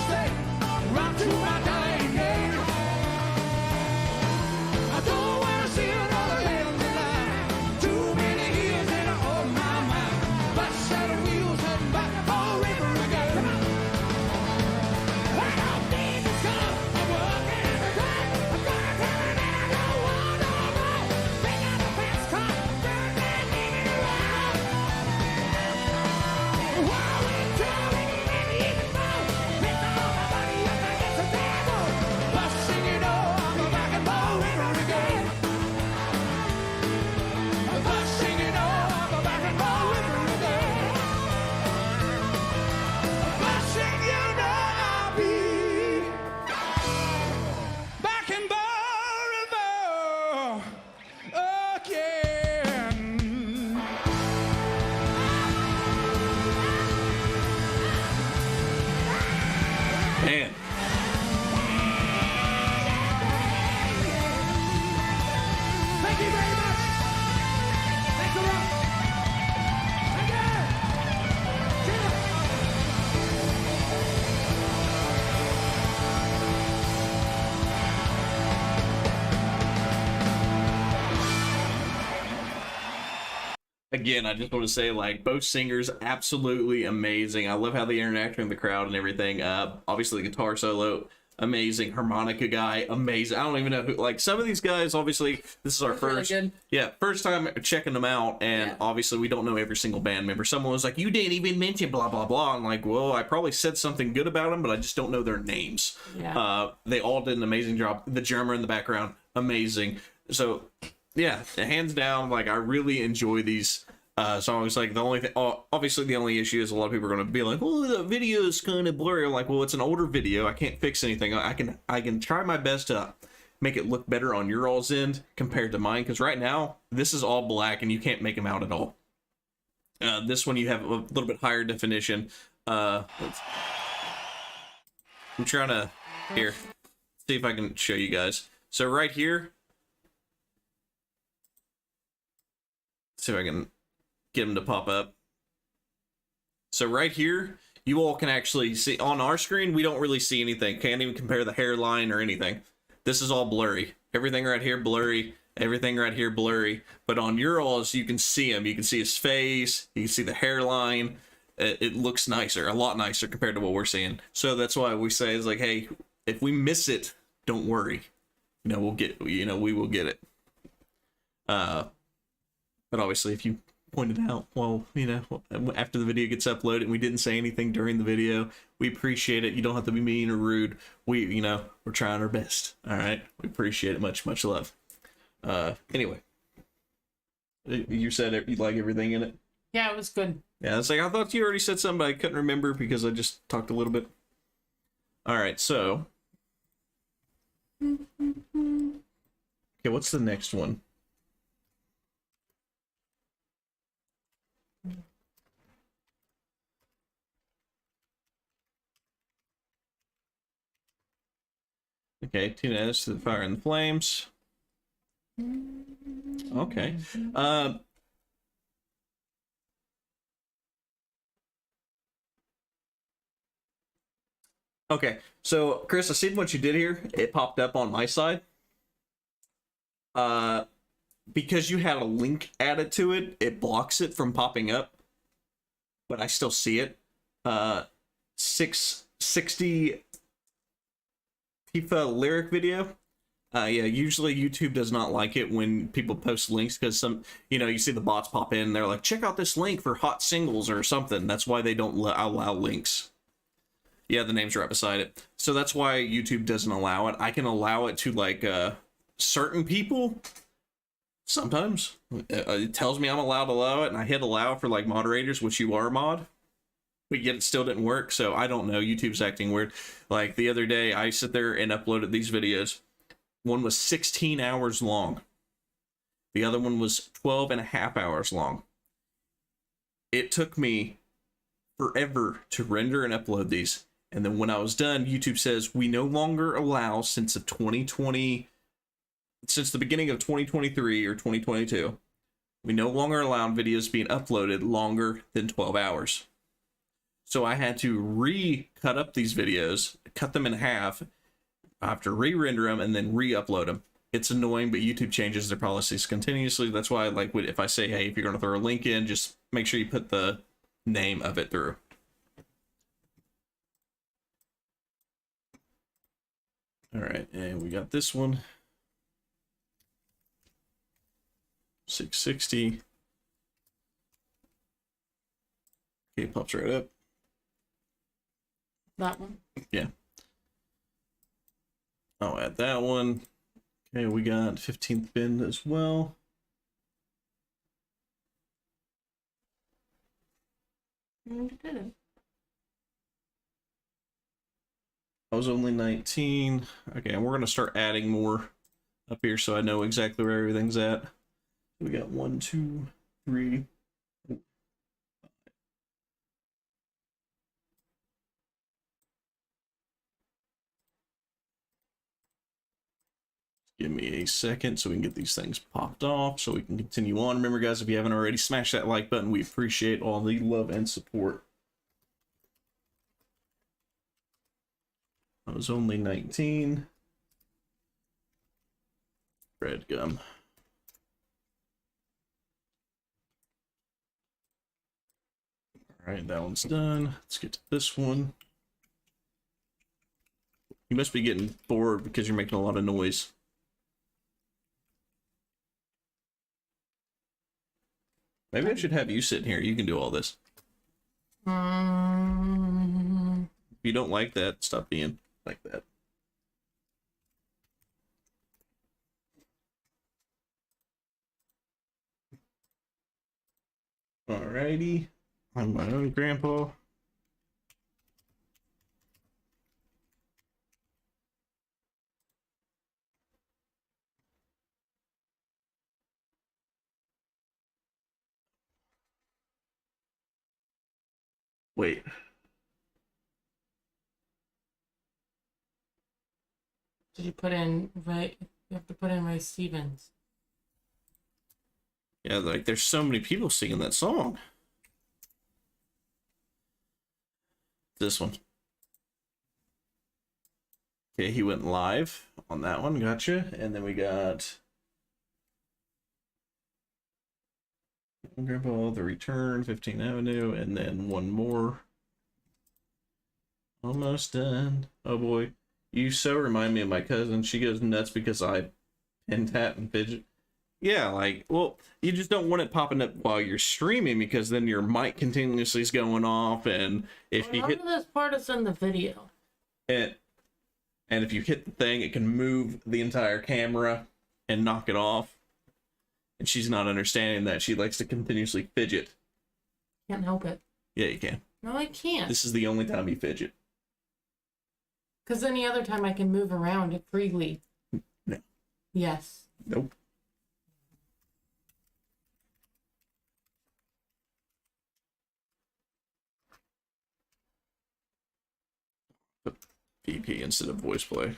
straight right to my dying day. I don't want to see another empty line. Too many years in on my mind. But set of wheels heading back for river again. Man. Thank you very much. Thanks a lot. Thank you. again, I just want to say, like, both singers absolutely amazing. I love how they interact with the crowd and everything. Obviously the guitar solo, amazing. Harmonica guy, amazing. I don't even know who, like, some of these guys, obviously this is our Really good. first time checking them out, and obviously we don't know every single band member. Someone was like, you didn't even mention blah blah blah. I'm like, well, I probably said something good about them, but I just don't know their names. They all did an amazing job. The drummer in the background, amazing. So yeah, hands down, like, I really enjoy these songs. Like, the only thing, obviously the only issue is a lot of people are going to be like, oh, the video is kind of blurry. I'm like, well, it's an older video, I can't fix anything. I can try my best to make it look better on your all's end compared to mine, because right now this is all black and you can't make them out at all. This one you have a little bit higher definition. I'm trying to here see if I can show you guys. So right here, see if I can get them to pop up. So right here, you all can actually see on our screen. We don't really see anything. Can't even compare the hairline or anything. This is all blurry. Everything right here blurry. Everything right here blurry. But on your alls, you can see him. You can see his face. You can see the hairline. It looks nicer, a lot nicer compared to what we're seeing. So that's why we say, is like, hey, if we miss it, don't worry. You know, we'll get. You know, we will get it. But obviously, if you pointed out, well, you know, after the video gets uploaded and we didn't say anything during the video, we appreciate it. You don't have to be mean or rude. We, you know, we're trying our best. All right, we appreciate it. Much love. Anyway, you said you like everything in it. Yeah, it was good. Yeah, it's like, I thought you already said something, but I couldn't remember because I just talked a little bit. All right, so okay, what's the next one? Okay, tune us to the fire and the flames. Okay. Okay, so Chris, I see what you did here. It popped up on my side. Because you had a link added to it, it blocks it from popping up. But I still see it. 660 FIFA lyric video. Yeah, usually YouTube does not like it when people post links, because some, you know, you see the bots pop in and they're like, check out this link for hot singles or something. That's why they don't allow links. Yeah, the name's right beside it. So that's why YouTube doesn't allow it. I can allow it to, like, certain people. Sometimes it tells me I'm allowed to allow it, and I hit allow for, like, moderators, which you are a mod. But yet it still didn't work, so I don't know. YouTube's acting weird. Like, the other day, I sit there and uploaded these videos. One was 16 hours long. The other one was 12 and a half hours long. It took me forever to render and upload these. And then when I was done, YouTube says, we no longer allow, since the beginning of 2023 or 2022, we no longer allow videos being uploaded longer than 12 hours. So I had to cut up these videos, cut them in half. I have to re-render them and then re-upload them. It's annoying, but YouTube changes their policies continuously. That's why, like, if I say, hey, if you're going to throw a link in, just make sure you put the name of it through. All right, and we got this one. 660. Okay, it pops right up. That one? Yeah. I'll add that one. Okay, we got 15th bin as well. I was only 19. Okay, and we're going to start adding more up here so I know exactly where everything's at. We got 1, 2, 3. Give me a second so we can get these things popped off so we can continue on. Remember, guys, if you haven't already, smash that like button. We appreciate all the love and support. I was only 19. Red gum. Alright, that one's done. Let's get to this one. You must be getting bored because you're making a lot of noise. Maybe I should have you sitting here. You can do all this. If you don't like that, stop being like that. Alrighty. I'm my own grandpa. Wait. Did you put in Ray? You have to put in Ray Stevens. Yeah, like there's so many people singing that song. This one. Okay, he went live on that one. Gotcha. And then we got Grandpa, The Return, 15th Avenue, and then one more. Almost done. Oh boy. You so remind me of my cousin. She goes nuts because I pin tap and fidget. Yeah, like, well, you just don't want it popping up while you're streaming because then your mic continuously is going off, and if you hit this part is in the video. And if you hit the thing, it can move the entire camera and knock it off. And she's not understanding that. She likes to continuously fidget. Can't help it. Yeah, you can. No, I can't. This is the only time you fidget. Because any other time I can move around it freely. No. Yes. Nope. VP instead of voice play. It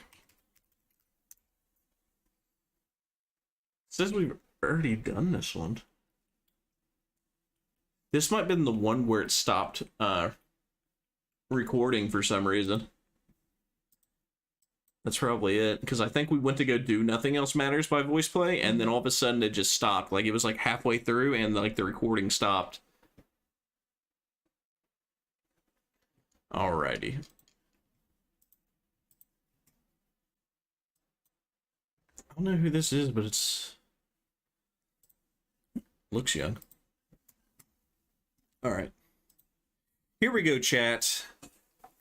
says we've already done this one. This might have been the one where it stopped recording for some reason. That's probably it, because I think we went to go do Nothing Else Matters by voice play, and then all of a sudden it just stopped. Like it was like halfway through and like the recording stopped. Alrighty. I don't know who this is, but it's looks young. All right. Here we go, chat.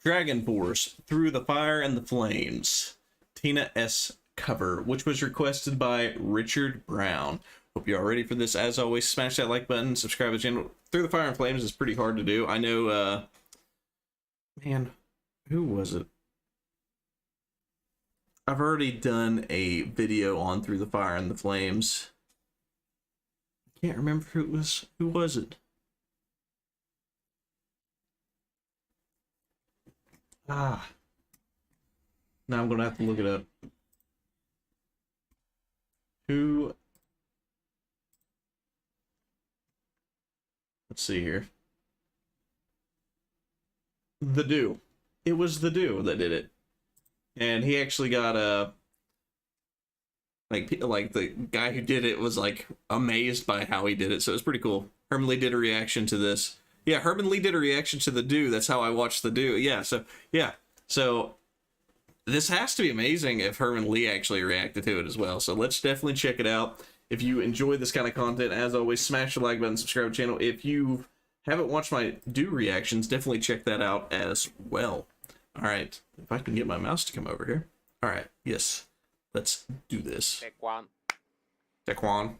Dragon Force, Through the Fire and the Flames. Tina S. cover, which was requested by Richard Brown. Hope you're all ready for this. As always, smash that like button, subscribe to the channel. Through the Fire and Flames is pretty hard to do. I know, man, who was it? I've already done a video on Through the Fire and the Flames. I can't remember who it was. Who was it? Ah. Now I'm gonna have to look it up. Who? Let's see here. The Do. It was The Do that did it. And he actually got a like the guy who did it was like amazed by how he did it, so it's pretty cool. Herman Lee did a reaction to this. Yeah, Herman Lee did a reaction to The Do. That's how I watched The Do. Yeah, so this has to be amazing if Herman Lee actually reacted to it as well. So let's definitely check it out. If you enjoy this kind of content, as always, smash the like button, subscribe to the channel. If you haven't watched my Do reactions, definitely check that out as well. All right, if I can get my mouse to come over here. All right, yes, let's do this. Take one. Take one.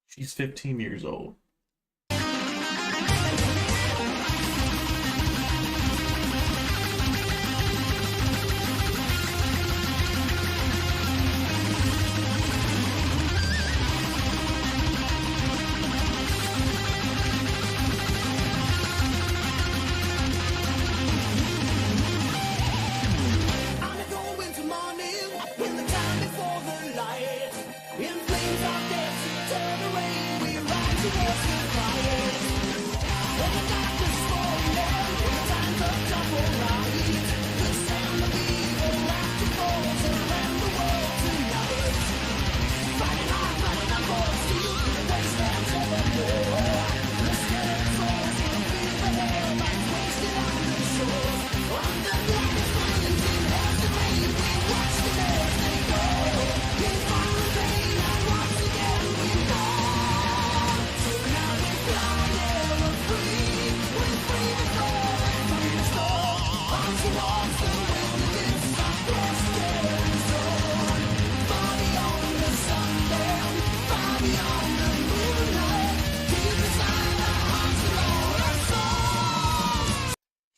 She's 15 years old. Towards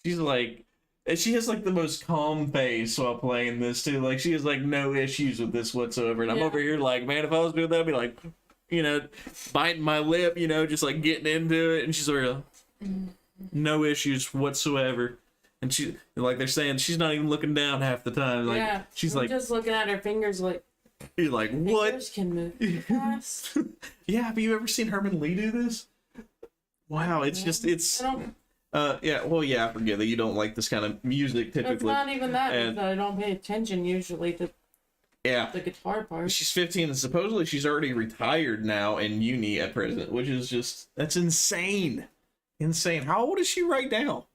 She's like, and she has like the most calm face while playing this too. Like she has like no issues with this whatsoever. And I'm over here like, man, if I was doing that, I'd be like, you know, biting my lip, you know, just like getting into it. And she's over here, no issues whatsoever. And she, like they're saying, she's not even looking down half the time. Like she's like just looking at her fingers, like you're like, what? Fingers can move fast. Yeah, have you ever seen Herman Lee do this? Wow, it's just it's. Yeah, well, yeah, I forget that you don't like this kind of music typically. It's not even that, and, because I don't pay attention usually to the guitar part. She's 15 and supposedly she's already retired now in uni at present, which is just, that's insane. Insane. How old is she right now?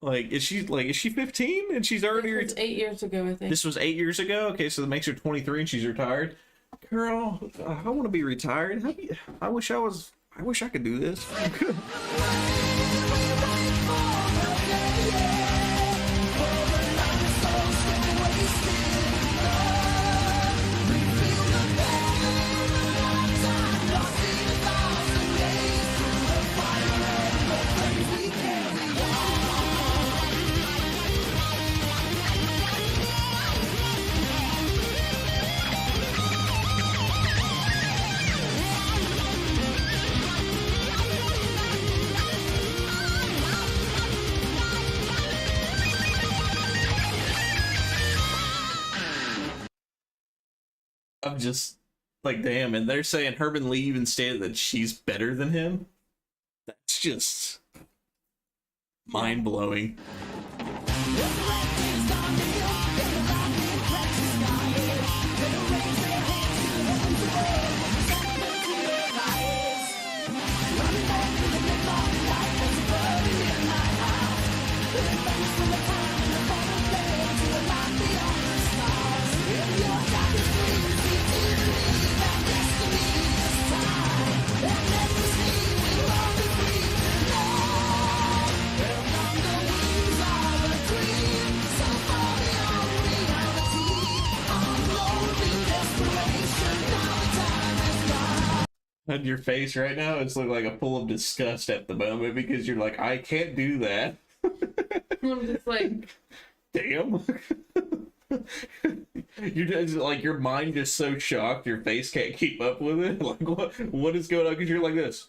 Like, is she 15 and she's already retired? 8 years ago, I think. This was 8 years ago? Okay, so that makes her 23 and she's retired. Girl, I want to be retired. I wish I could do this. I'm just like, damn, and they're saying Herman Lee even stated that she's better than him. That's just mind-blowing. And your face right now, it's like a full of disgust at the moment because you're like, I can't do that. I'm just like, damn. You're just like, your mind just so shocked, your face can't keep up with it. Like, what is going on? Because you're like this.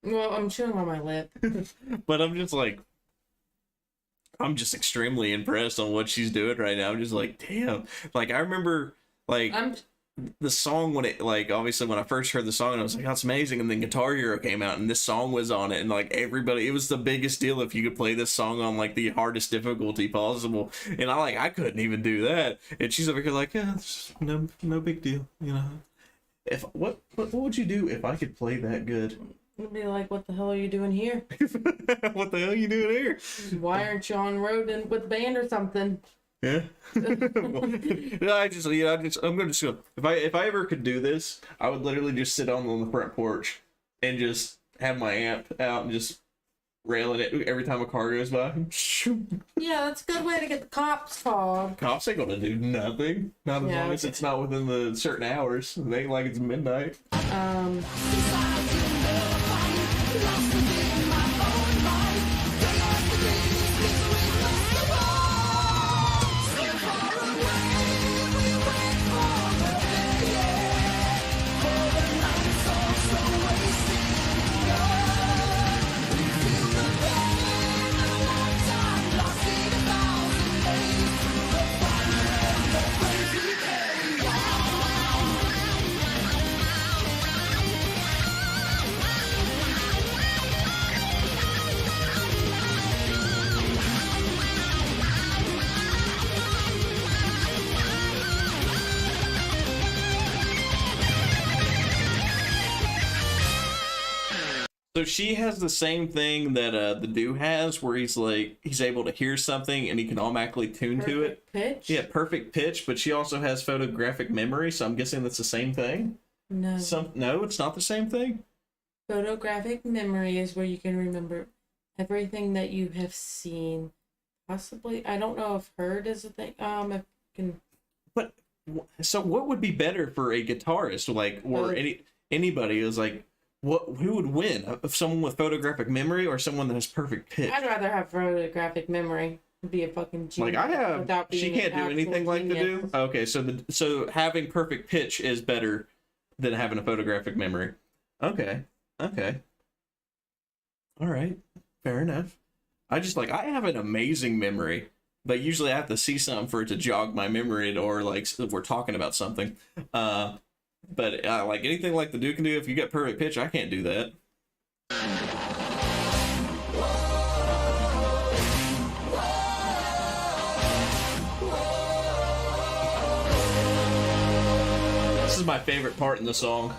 Well, I'm chewing on my lip. But I'm just like, I'm just extremely impressed on what she's doing right now. I'm just like, damn. Like, I remember, like, the song when it, like, obviously when I first heard the song, and I was like, that's amazing. And then Guitar Hero came out, and this song was on it. And, like, everybody, it was the biggest deal if you could play this song on, like, the hardest difficulty possible. And I couldn't even do that. And she's over here like, yeah, it's no big deal, you know. What would you do if I could play that good? I'd be like, what the hell are you doing here? What the hell are you doing here? Why aren't you on road and with band or something? Yeah. I'm gonna just go. If I ever could do this, I would literally just sit on the front porch and just have my amp out and just railing it every time a car goes by. Yeah, that's a good way to get the cops called. Cops ain't gonna do nothing. Not as long as it's not within the certain hours. They ain't like it's midnight. So she has the same thing that the dude has, where he's able to hear something and he can automatically tune to it. Pitch? Yeah, perfect pitch. But she also has photographic memory, so I'm guessing that's the same thing. No. No, it's not the same thing. Photographic memory is where you can remember everything that you have seen, possibly. I don't know if heard is a thing. If can. But so, what would be better for a guitarist, like, or anybody is like, who would win? Someone with photographic memory or someone that has perfect pitch? I'd rather have photographic memory. Be a fucking genius. Like I have, without being she can't do anything like to do. genius. Okay, so having perfect pitch is better than having a photographic memory. Okay. All right, fair enough. I have an amazing memory, but usually I have to see something for it to jog my memory, or like if we're talking about something. But like anything like the dude can do, if you get perfect pitch, I can't do that. This is my favorite part in the song.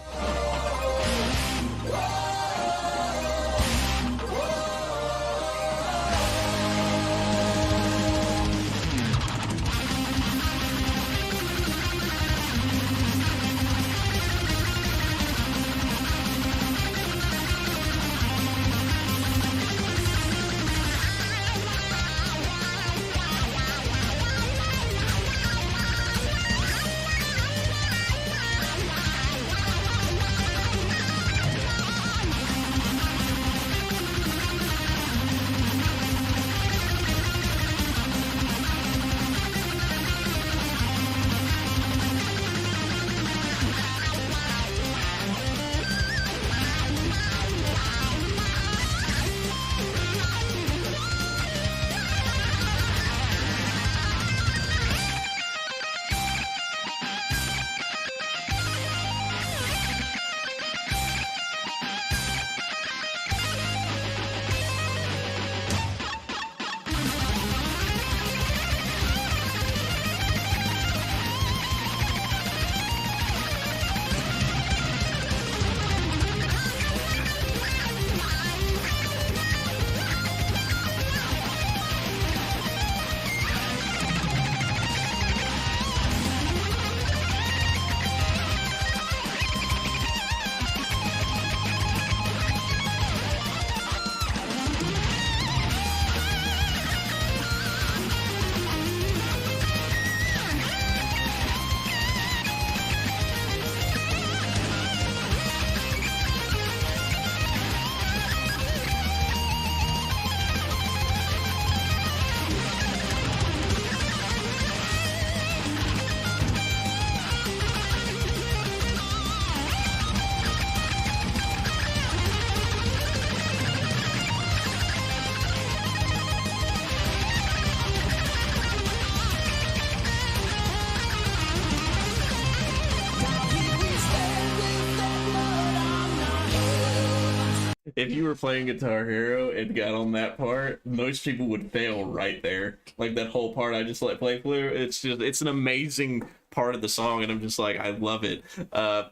If you were playing Guitar Hero and got on that part, most people would fail right there. Like that whole part I just let play through. It's an amazing part of the song, and I'm just like, I love it.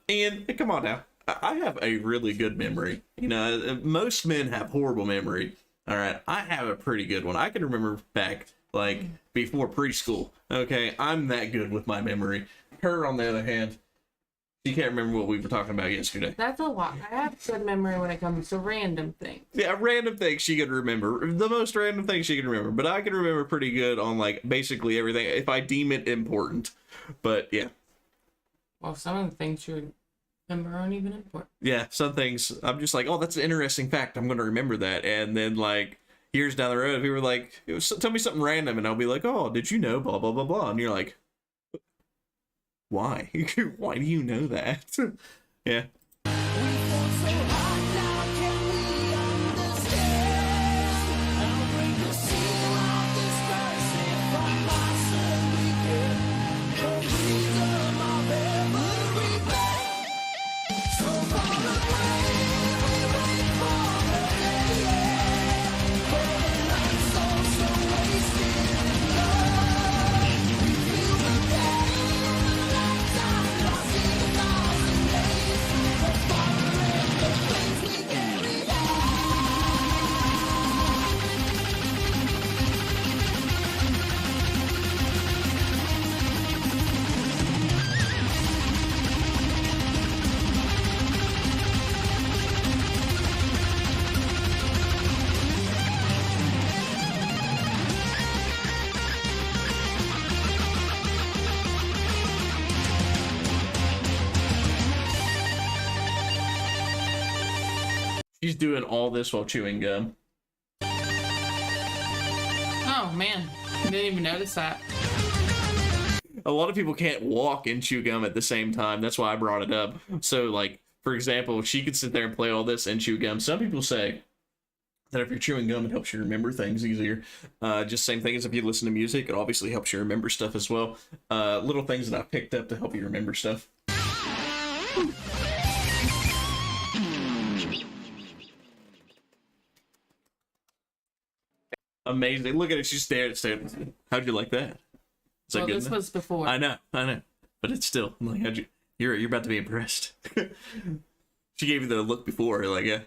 And come on now, I have a really good memory. You know, most men have horrible memory. All right, I have a pretty good one. I can remember back like before preschool. Okay, I'm that good with my memory. Her, on the other hand, she can't remember what we were talking about yesterday. That's a lot. I have good memory when it comes to random things. Yeah, random things she could remember. The most random things she can remember. But I can remember pretty good on like basically everything if I deem it important. But yeah. Well, some of the things you remember aren't even important. Yeah, some things I'm just like, oh, that's an interesting fact. I'm going to remember that. And then like years down the road, people were like, tell me something random. And I'll be like, oh, did you know blah, blah, blah, blah. And you're like, why? Why do you know that? Yeah. She's doing all this while chewing gum. Oh man, I didn't even notice that. A lot of people can't walk and chew gum at the same time. That's why I brought it up. So, like, for example, she could sit there and play all this and chew gum. Some people say that if you're chewing gum, it helps you remember things easier. Just same thing as if you listen to music. It obviously helps you remember stuff as well. Little things that I picked up to help you remember stuff. Amazing. Look at it. She stared. How'd you like that? Is that Well, good this enough? was before. I know. But it's still, I'm like, how'd you... You're about to be impressed. She gave you the look before, like, yeah,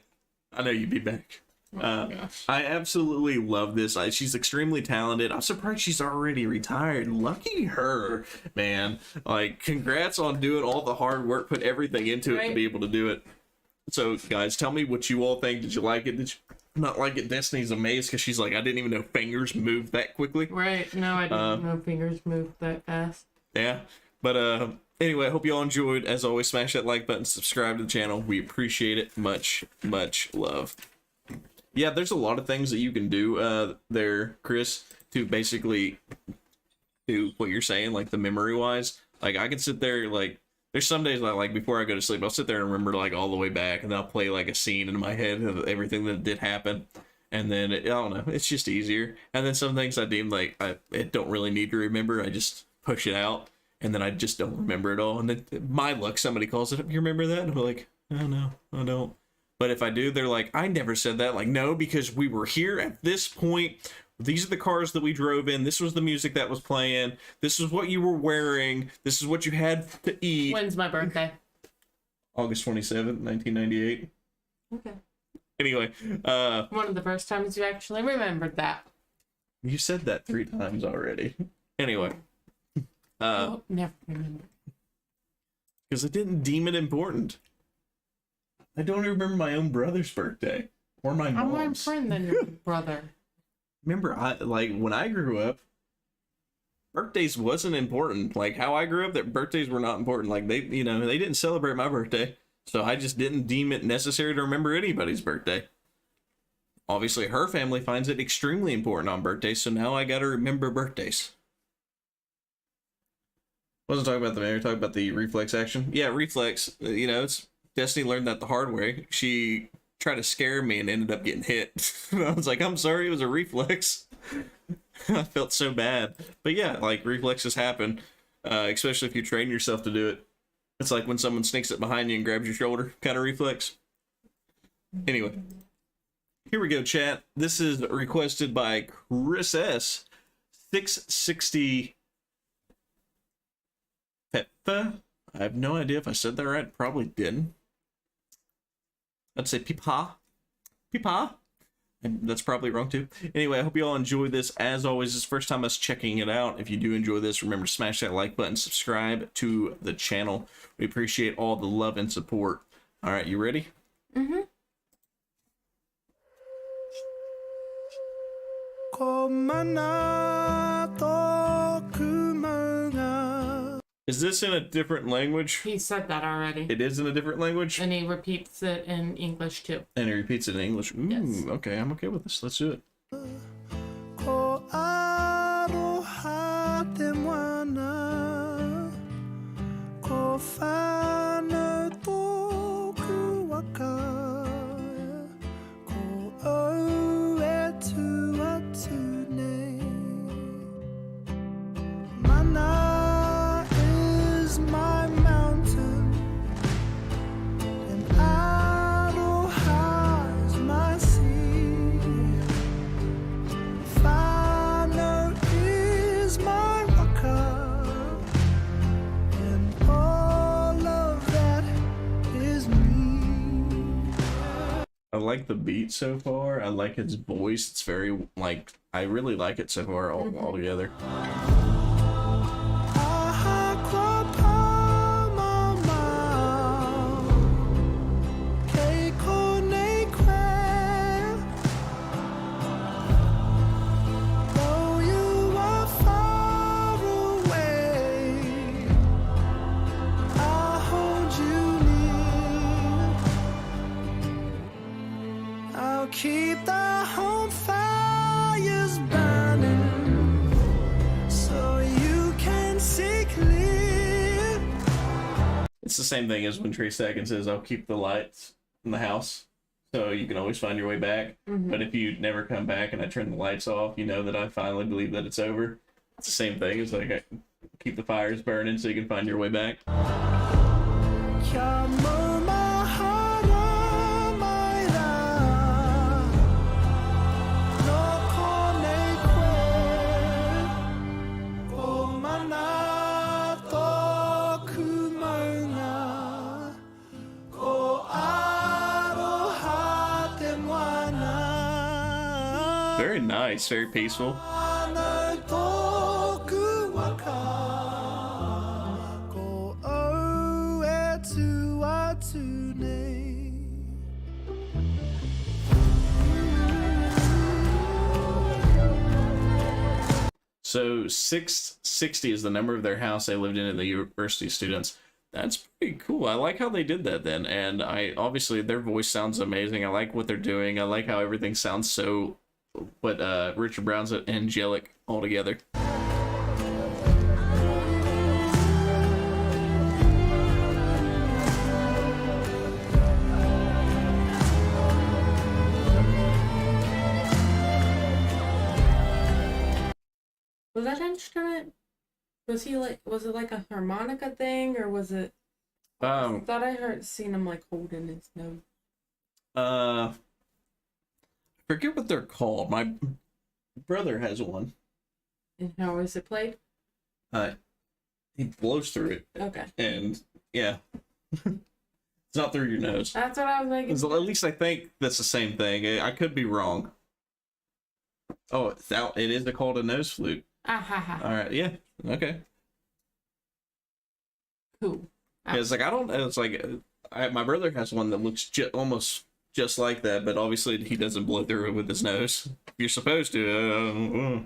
I know you'd be back. Oh my gosh. I absolutely love this. She's extremely talented. I'm surprised she's already retired. Lucky her, man. Like, congrats on doing all the hard work, put everything into it to be able to do it. So, guys, tell me what you all think. Did you like it? Did you not like it? Destiny's amazed because she's like, I didn't even know fingers moved that quickly. Right. No, I didn't know fingers moved that fast. Yeah. But, anyway, I hope you all enjoyed. As always, smash that like button, subscribe to the channel. We appreciate it. Much, much love. Yeah, there's a lot of things that you can do there, Chris, to basically do what you're saying, like the memory-wise. Like, I can sit there, like, there's some days I like before I go to sleep, I'll sit there and remember like all the way back, and then I'll play like a scene in my head of everything that did happen, and then I don't know, it's just easier. And then some things I deem like I don't really need to remember, I just push it out, and then I just don't remember it all. And then my luck, somebody calls it up, you remember that? And I'm like, oh no, I don't. But if I do, they're like, I never said that. Like, no, because we were here at this point. These are the cars that we drove in. This was the music that was playing. This is what you were wearing. This is what you had to eat. When's my birthday? August 27th, 1998. Okay. Anyway, One of the first times you actually remembered that. you said that 3 times already. Anyway, Oh, never remember. because I didn't deem it important. I don't even remember my own brother's birthday or my I'm more mom's. friend than your brother. Remember, when I grew up, birthdays wasn't important. Like how I grew up, that birthdays were not important. Like they didn't celebrate my birthday, so I just didn't deem it necessary to remember anybody's birthday. Obviously, her family finds it extremely important on birthdays, so now I got to remember birthdays. Wasn't talking about the memory, talking about the reflex action. Yeah, reflex. It's Destiny learned that the hard way. She tried to scare me and ended up getting hit. I was like, I'm sorry, it was a reflex. I felt so bad. But yeah, like reflexes happen, especially if you train yourself to do it. It's like when someone sneaks up behind you and grabs your shoulder, kind of reflex. Anyway, here we go, chat. This is requested by Chris S. 660 Peppa. I have no idea if I said that right. Probably didn't. I'd say Peepa. Peepa. And that's probably wrong too. Anyway, I hope you all enjoy this. As always, this is the first time us checking it out. If you do enjoy this, remember to smash that like button, subscribe to the channel. We appreciate all the love and support. All right, you ready? Mm-hmm. Is this in a different language? He said that already. It is in a different language? And he repeats it in English too. And he repeats it in English. Ooh, Yes. Okay, I'm okay with this. Let's do it. I like the beat so far. I like his voice. It's very, like, I really like it so far all together. the same thing as when Trey Seconds says, I'll keep the lights in the house so you can always find your way back. But if you never come back and I turn the lights off, you know that I finally believe that it's over. It's the same thing. It's like I keep the fires burning so you can find your way back. Very nice, very peaceful. So 660 is the number of their house they lived in the university students. That's pretty cool. I like how they did that then. And obviously their voice sounds amazing. I like what they're doing. I like how everything sounds so, Richard Brown's angelic altogether. Was that instrument? Was it like a harmonica thing, or was it? I thought I seen him like holding his nose. I forget what they're called. My brother has one. And how is it played? He blows through it. Okay. And yeah, it's not through your nose. That's what I was making. At least I think that's the same thing. I could be wrong. Oh, it is called a nose flute. All right, yeah, okay. Cool. It's like my brother has one that looks almost just like that, but obviously he doesn't blow through it with his nose. You're supposed to.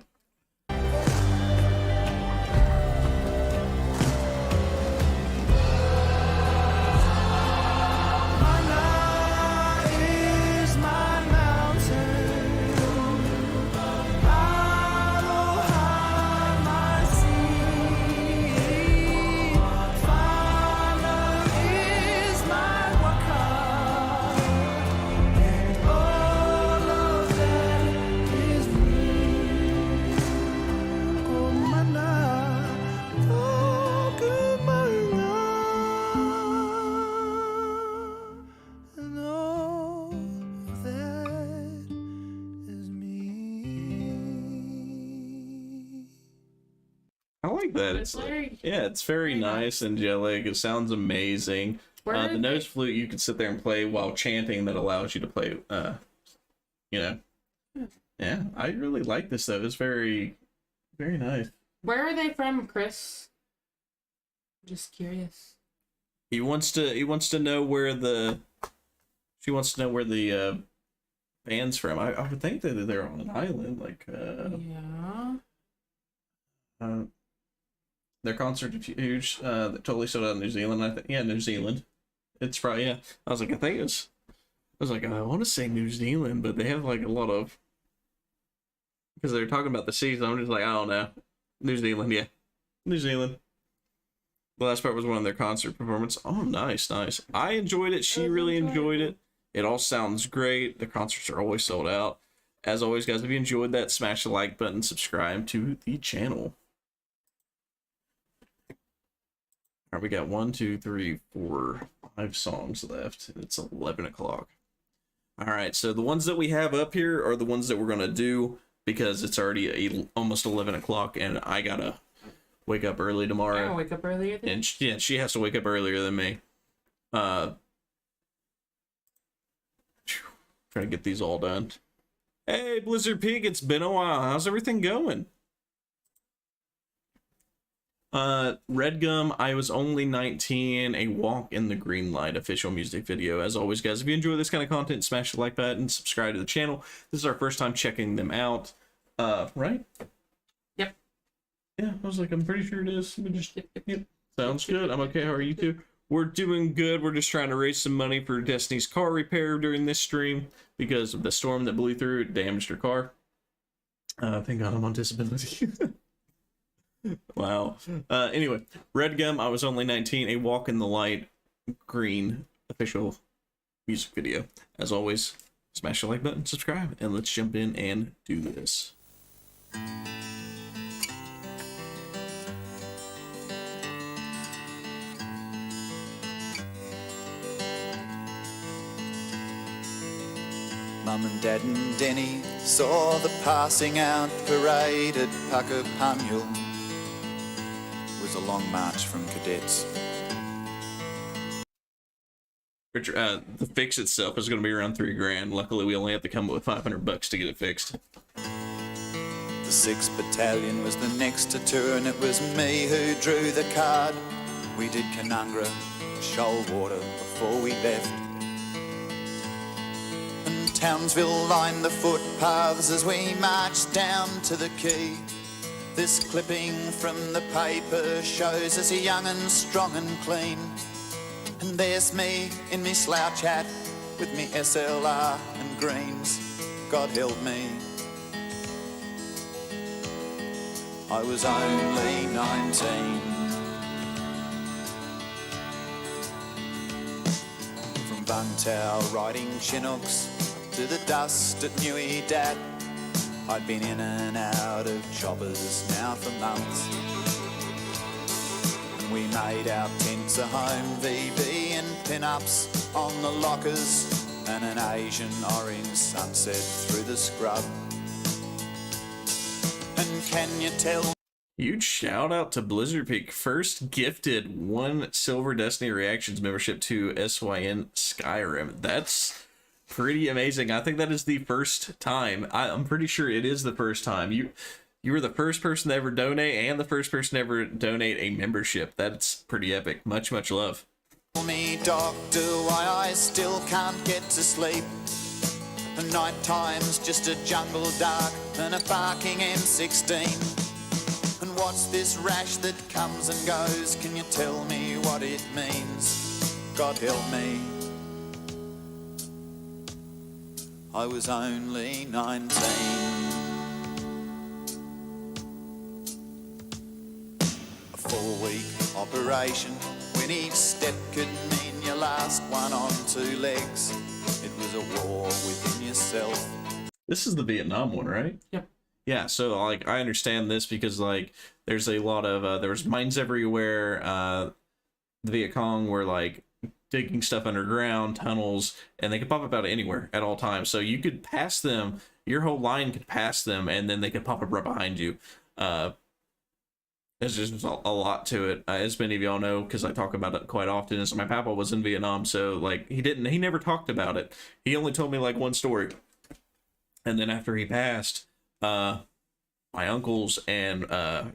I like that. It's very nice, angelic. It sounds amazing. The nose flute you can sit there and play while chanting. That allows you to play. Yeah, I really like this stuff. It's very, very nice. Where are they from, Chris? Just curious. He wants to know where the. She wants to know where the band's from. I would think that they're on an island, like. Yeah. Their concert is huge. Totally sold out in New Zealand. I think, New Zealand. It's probably, yeah. I was like, I want to say New Zealand, but they have like a lot of, because they're talking about the season. I'm just like, I don't know. New Zealand, yeah, New Zealand. The last part was one of their concert performance. Oh, nice. I enjoyed it. She really enjoyed it. It all sounds great. The concerts are always sold out. As always, guys, if you enjoyed that, smash the like button, subscribe to the channel. All right, we got 1, 2, 3, 4, 5 songs left. It's 11 o'clock. All right, so the ones that we have up here are the ones that we're gonna do because it's already almost 11 o'clock, and I gotta wake up early tomorrow. I wake up earlier than and she has to wake up earlier than me. Trying to get these all done. Hey, Blizzard Peak, it's been a while. How's everything going? Red Gum, I Was Only 19, A Walk in the Green Light official music video. As always, guys, if you enjoy this kind of content, smash the like button, subscribe to the channel. This is our first time checking them out. Right? Yep. Yeah, I was like, I'm pretty sure it is. Let me just, yep. Sounds good. I'm okay. How are you two? We're doing good. We're just trying to raise some money for Destiny's car repair during this stream because of the storm that blew through. It damaged her car. Thank God I'm on disability. Wow. Anyway, Red Gum, I Was Only 19, A Walk in the Light green official music video. As always, smash the like button, subscribe, and let's jump in and do this. Mum and Dad and Denny saw the passing out parade at Puckapunyal. It was a long march from cadets. Richard, the fix itself is going to be around $3,000. Luckily, we only have to come up with $500 to get it fixed. The 6th Battalion was the next to turn. It was me who drew the card. We did Canungra, Shoalwater before we left. And Townsville lined the footpaths as we marched down to the quay. This clipping from the paper shows us young and strong and clean. And there's me in me slouch hat with me SLR and greens. God help me, I was only 19. From Bungtow riding Chinooks to the dust at Newey Dat, I'd been in and out of choppers now for months. And we made our tents a home, VB and pin-ups on the lockers, and an Asian orange sunset through the scrub. And can you tell? Huge shout out to Blizzard Peak. First gifted 1 Silver Destiny Reactions membership to SYN Skyrim. That's pretty amazing. I think that is the first time. I'm pretty sure it is the first time. You were the first person to ever donate and the first person to ever donate a membership. That's pretty epic. Much, much love. Tell me, doctor, why I still can't get to sleep. And night time's just a jungle dark and a barking M16. And what's this rash that comes and goes? Can you tell me what it means? God help me, I was only 19. A 4-week operation, when each step could mean your last one on 2 legs. It was a war within yourself. This is the Vietnam one, right? Yep. Yeah, so like I understand this because like there's a lot of there was mines everywhere. The Viet Cong were like digging stuff underground, tunnels, and they could pop up out of anywhere at all times. So you could pass them, your whole line could pass them, and then they could pop up right behind you. There's just a lot to it. As many of y'all know, because I talk about it quite often, is my papa was in Vietnam, so like he never talked about it. He only told me like one story. And then after he passed, my uncles and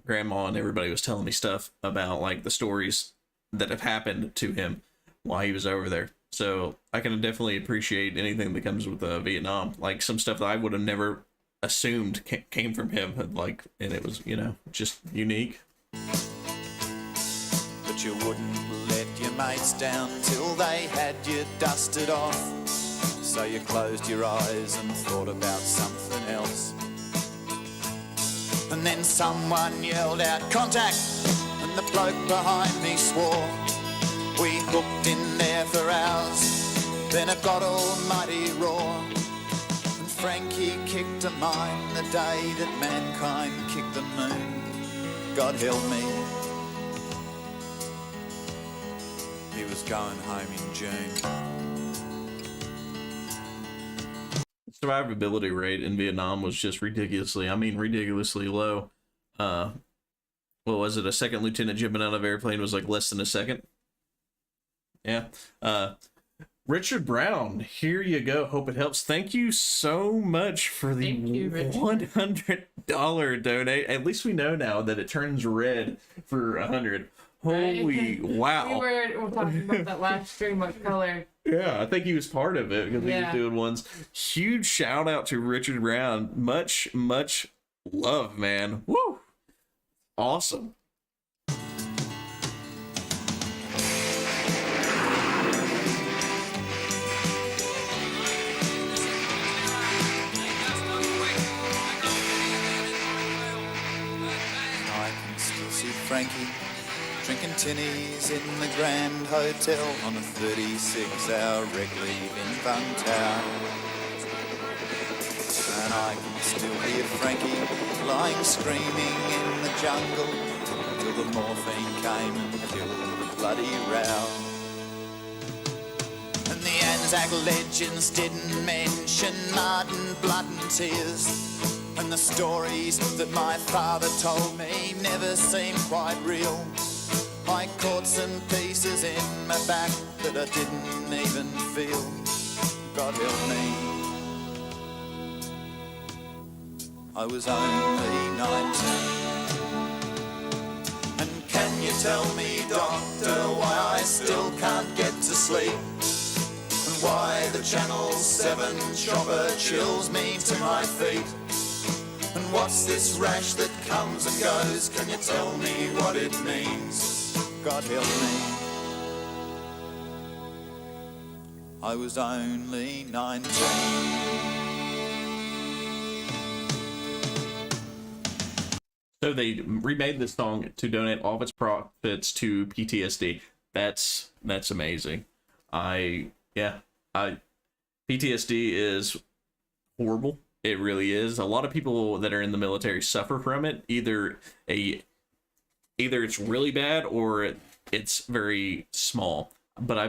grandma and everybody was telling me stuff about like the stories that have happened to him while he was over there. So I can definitely appreciate anything that comes with Vietnam, like some stuff that I would have never assumed came from him, like, and it was, you know, just unique. But you wouldn't let your mates down till they had you dusted off. So you closed your eyes and thought about something else. And then someone yelled out, "Contact!" and the bloke behind me swore. We hooked in there for hours, then it got almighty raw. And Frankie kicked a mine the day that mankind kicked the moon. God help me, he was going home in June. Survivability rate in Vietnam was just ridiculously low. What was it? A second lieutenant jumping out of an airplane was like less than a second. Yeah. Richard Brown, here you go. Hope it helps. Thank you so much for the $100 donate. At least we know now that it turns red for 100. Holy wow. We were talking about that last stream, what color. Yeah, I think he was part of it because he was doing ones. Huge shout out to Richard Brown. Much, much love, man. Woo! Awesome. I can still see Frankie drinking tinnies in the Grand Hotel on a 36-hour reg leave in Funtown. And I can still hear Frankie lying screaming in the jungle till the morphine came and killed the bloody row. And the Anzac legends didn't mention mud and blood and tears. And the stories that my father told me never seemed quite real. I caught some pieces in my back that I didn't even feel. God help me, I was only 19. And can you tell me, doctor, why I still can't get to sleep? And why the Channel 7 chopper chills me to my feet? And what's this rash that comes and goes? Can you tell me what it means? God help me, I was only 19. So they remade this song to donate all of its profits to PTSD. That's amazing. PTSD is horrible. It really is. A lot of people that are in the military suffer from it. Either it's really bad or it's very small. But I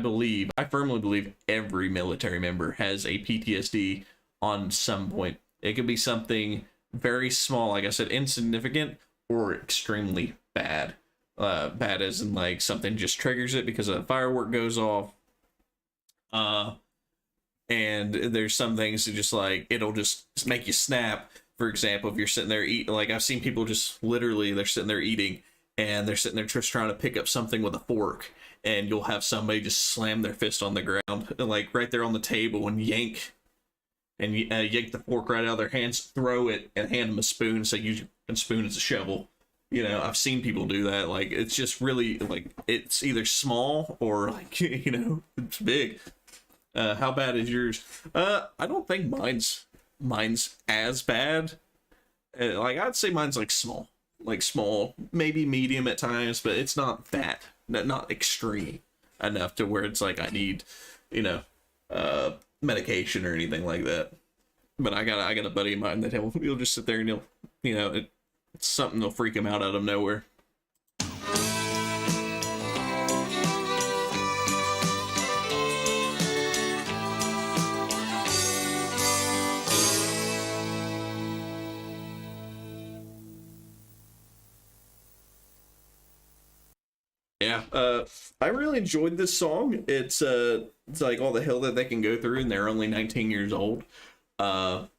firmly believe every military member has a PTSD on some point. It could be something very small, like I said, insignificant, or extremely bad. Bad as in like something just triggers it because a firework goes off. And there's some things that just like, it'll just make you snap. For example, if you're sitting there eating, like I've seen people just literally, they're sitting there eating and they're sitting there just trying to pick up something with a fork. And you'll have somebody just slam their fist on the ground, like right there on the table, and yank the fork right out of their hands, throw it, and hand them a spoon. So use your spoon as a shovel. You know, I've seen people do that. Like, it's just really, like, it's either small or, like, you know, it's big. How bad is yours? I don't think mine's as bad. Like, I'd say mine's like small, maybe medium at times, but it's not that, not extreme enough to where it's like I need, you know, medication or anything like that. But I got a buddy of mine that he'll just sit there and he'll, you know, it's something that'll freak him out of nowhere. Yeah, I really enjoyed this song. It's like all the hell that they can go through, and they're only 19 years old. Like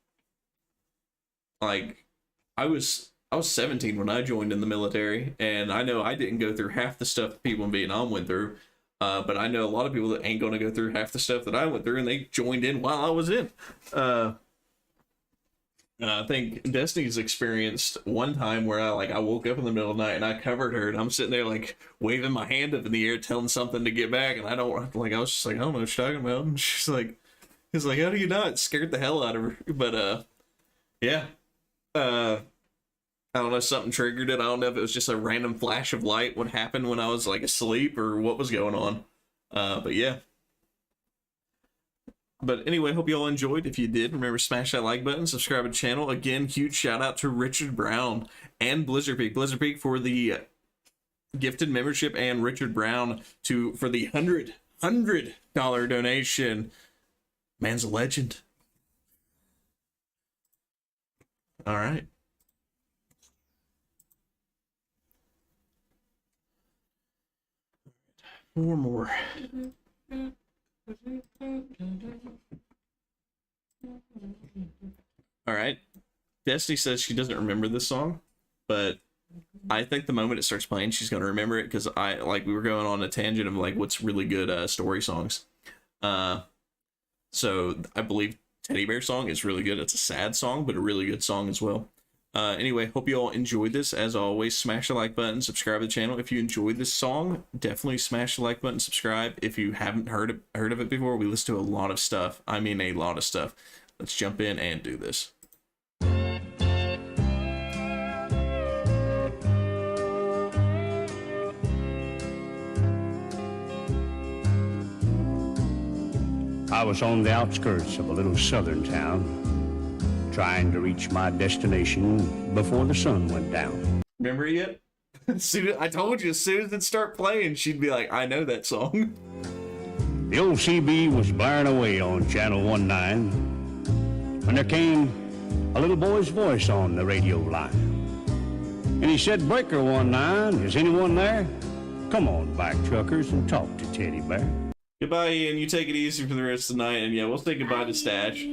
I was 17 when I joined in the military, and I know I didn't go through half the stuff people in Vietnam went through. But I know a lot of people that ain't going to go through half the stuff that I went through, and they joined in while I was in. I think Destiny's experienced one time where I woke up in the middle of the night and I covered her, and I'm sitting there like waving my hand up in the air, telling something to get back, and I was just like, I don't know what you're talking about. And she's like, how do you not? It scared the hell out of her. But yeah, I don't know, something triggered it. I don't know if it was just a random flash of light, what happened when I was like asleep, or what was going on. But yeah. But anyway, hope you all enjoyed. If you did, remember, smash that like button, subscribe to the channel. Again, huge shout out to Richard Brown and Blizzard Peak for the gifted membership, and Richard Brown for the $100 donation. Man's a legend. All right. Four more. All right. Destiny says she doesn't remember this song, but I think the moment it starts playing, she's going to remember it, because we were going on a tangent of like what's really good story songs. So I believe Teddy Bear Song is really good. It's a sad song, but a really good song as well. Anyway, hope you all enjoyed this. As always, smash the like button, subscribe to the channel. If you enjoyed this song, definitely smash the like button, subscribe. If you haven't heard of it before, we listen to a lot of stuff. I mean, a lot of stuff. Let's jump in and do this. I was on the outskirts of a little southern town, trying to reach my destination before the sun went down. Remember it yet? I told you, as soon as it start playing, she'd be like, I know that song. The old CB was blaring away on Channel 19 when there came a little boy's voice on the radio line. And he said, "Breaker 19, is anyone there? Come on back, truckers, and talk to Teddy Bear." Goodbye, Ian. You take it easy for the rest of the night. And yeah, we'll say goodbye to Stash.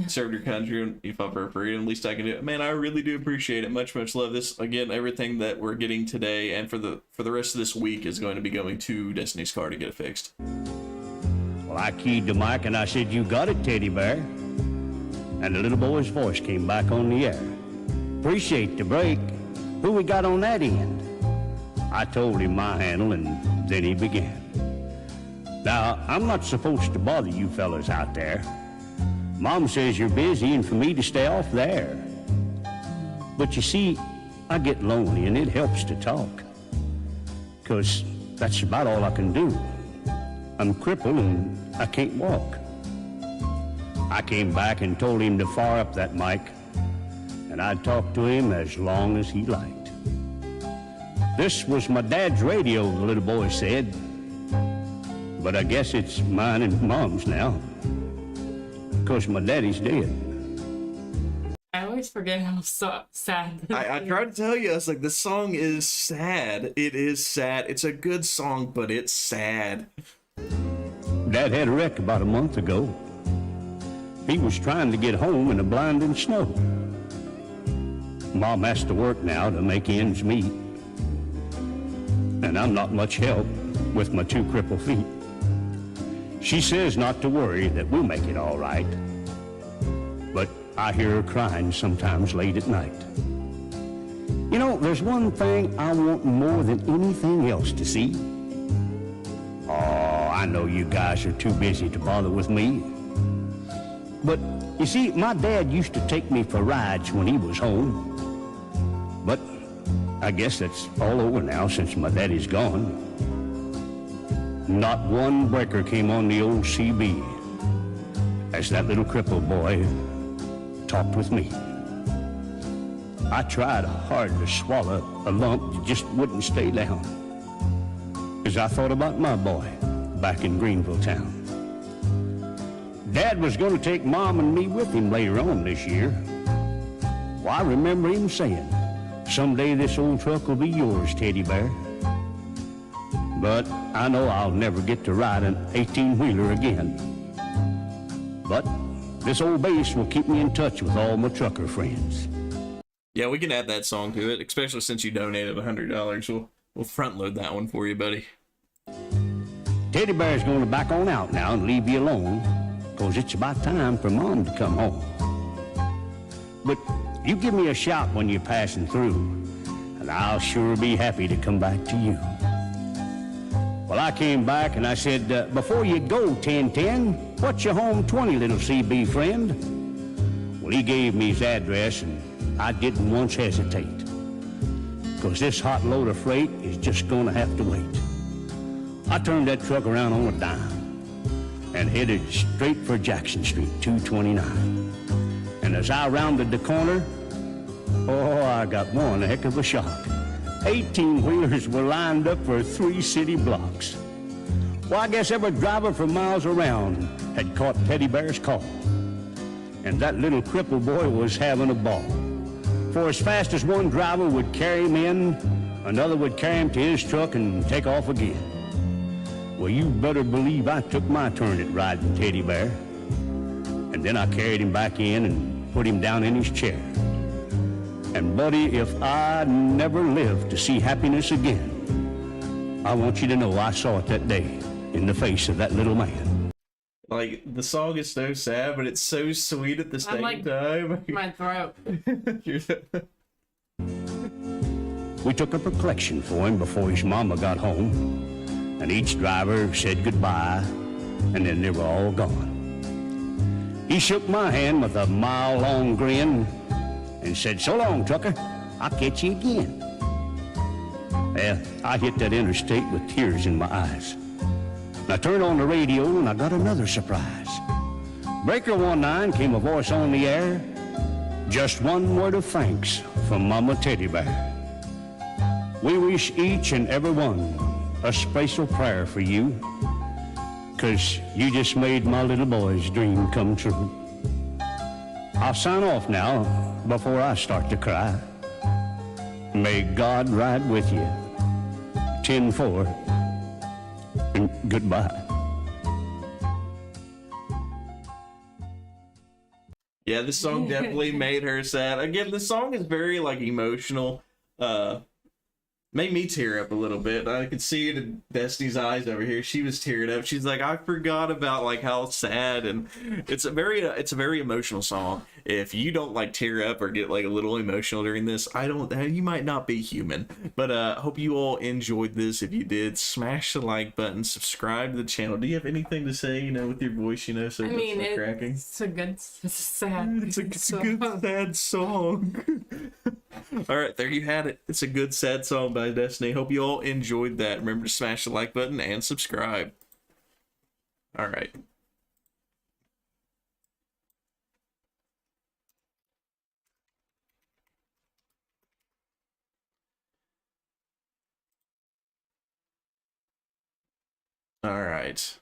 Served your country and you fought for freedom. At least I can do it. Man, I really do appreciate it. Much, much love. This, again, everything that we're getting today and for the rest of this week is going to be going to Destiny's car to get it fixed. Well, I keyed the mic and I said, "You got it, Teddy Bear." And the little boy's voice came back on the air. "Appreciate the break. Who we got on that end?" I told him my handle and then he began. "Now, I'm not supposed to bother you fellas out there. Mom says you're busy and for me to stay off there. But you see, I get lonely and it helps to talk. 'Cause that's about all I can do. I'm crippled and I can't walk." I came back and told him to fire up that mic and I'd talk to him as long as he liked. "This was my dad's radio," the little boy said. "But I guess it's mine and Mom's now. 'Cause my daddy's dead." I always forget how sad. I tried to tell you, I was like, this song is sad. It is sad. It's a good song, but it's sad. Dad had a wreck about a month ago. He was trying to get home in the blinding snow. Mom has to work now to make ends meet. And I'm not much help with my 2 crippled feet. She says not to worry, that we'll make it all right. But I hear her crying sometimes late at night. You know, there's one thing I want more than anything else to see. Oh, I know you guys are too busy to bother with me. But, you see, my dad used to take me for rides when he was home. But I guess that's all over now since my daddy's gone. Not one breaker came on the old CB as that little crippled boy talked with me. I tried hard to swallow a lump that just wouldn't stay down as I thought about my boy back in Greenville town. Dad was going to take Mom and me with him later on this year. Well, I remember him saying, "Someday this old truck will be yours, Teddy Bear." But I know I'll never get to ride an 18-wheeler again. But this old bass will keep me in touch with all my trucker friends. Yeah, we can add that song to it, especially since you donated $100. We'll front load that one for you, buddy. Teddy Bear's going to back on out now and leave you alone, 'cause it's about time for Mom to come home. But you give me a shout when you're passing through, and I'll sure be happy to come back to you. Well, I came back and I said, "Before you go, 1010, what's your home 20, little CB friend?" Well, he gave me his address and I didn't once hesitate, 'cause this hot load of freight is just gonna have to wait. I turned that truck around on a dime and headed straight for Jackson Street, 229. And as I rounded the corner, oh, I got one heck of a shock. 18-wheelers were lined up for 3 city blocks. Well, I guess every driver for miles around had caught Teddy Bear's call. And that little crippled boy was having a ball. For as fast as one driver would carry him in, another would carry him to his truck and take off again. Well, you better believe I took my turn at riding Teddy Bear. And then I carried him back in and put him down in his chair. And buddy, if I never live to see happiness again, I want you to know I saw it that day in the face of that little man. Like, the song is so sad, but it's so sweet at the same time. My throat. We took up a collection for him before his mama got home, and each driver said goodbye, and then they were all gone. He shook my hand with a mile-long grin and said, "So long, trucker. I'll catch you again." Well, I hit that interstate with tears in my eyes. I turned on the radio and I got another surprise. Breaker 19 came a voice on the air. Just one word of thanks from Mama Teddy Bear. We wish each and every one a special prayer for you, 'cause you just made my little boy's dream come true. I'll sign off now before I start to cry. May God ride with you. 10-4, and goodbye. Yeah, this song definitely made her sad. Again, this song is very like emotional. Made me tear up a little bit. I could see it in Destiny's eyes over here. She was tearing up. She's like, I forgot about like how sad, and it's a very emotional song. If you don't like tear up or get like a little emotional during this, you might not be human. But hope you all enjoyed this. If you did, smash the like button, subscribe to the channel. Do you have anything to say, with your voice, so I mean, it's cracking? it's a good, sad. It's a good sad song. All right, there you had it. It's a good sad song by Destiny. Hope you all enjoyed that. Remember to smash the like button and subscribe. All right. All right.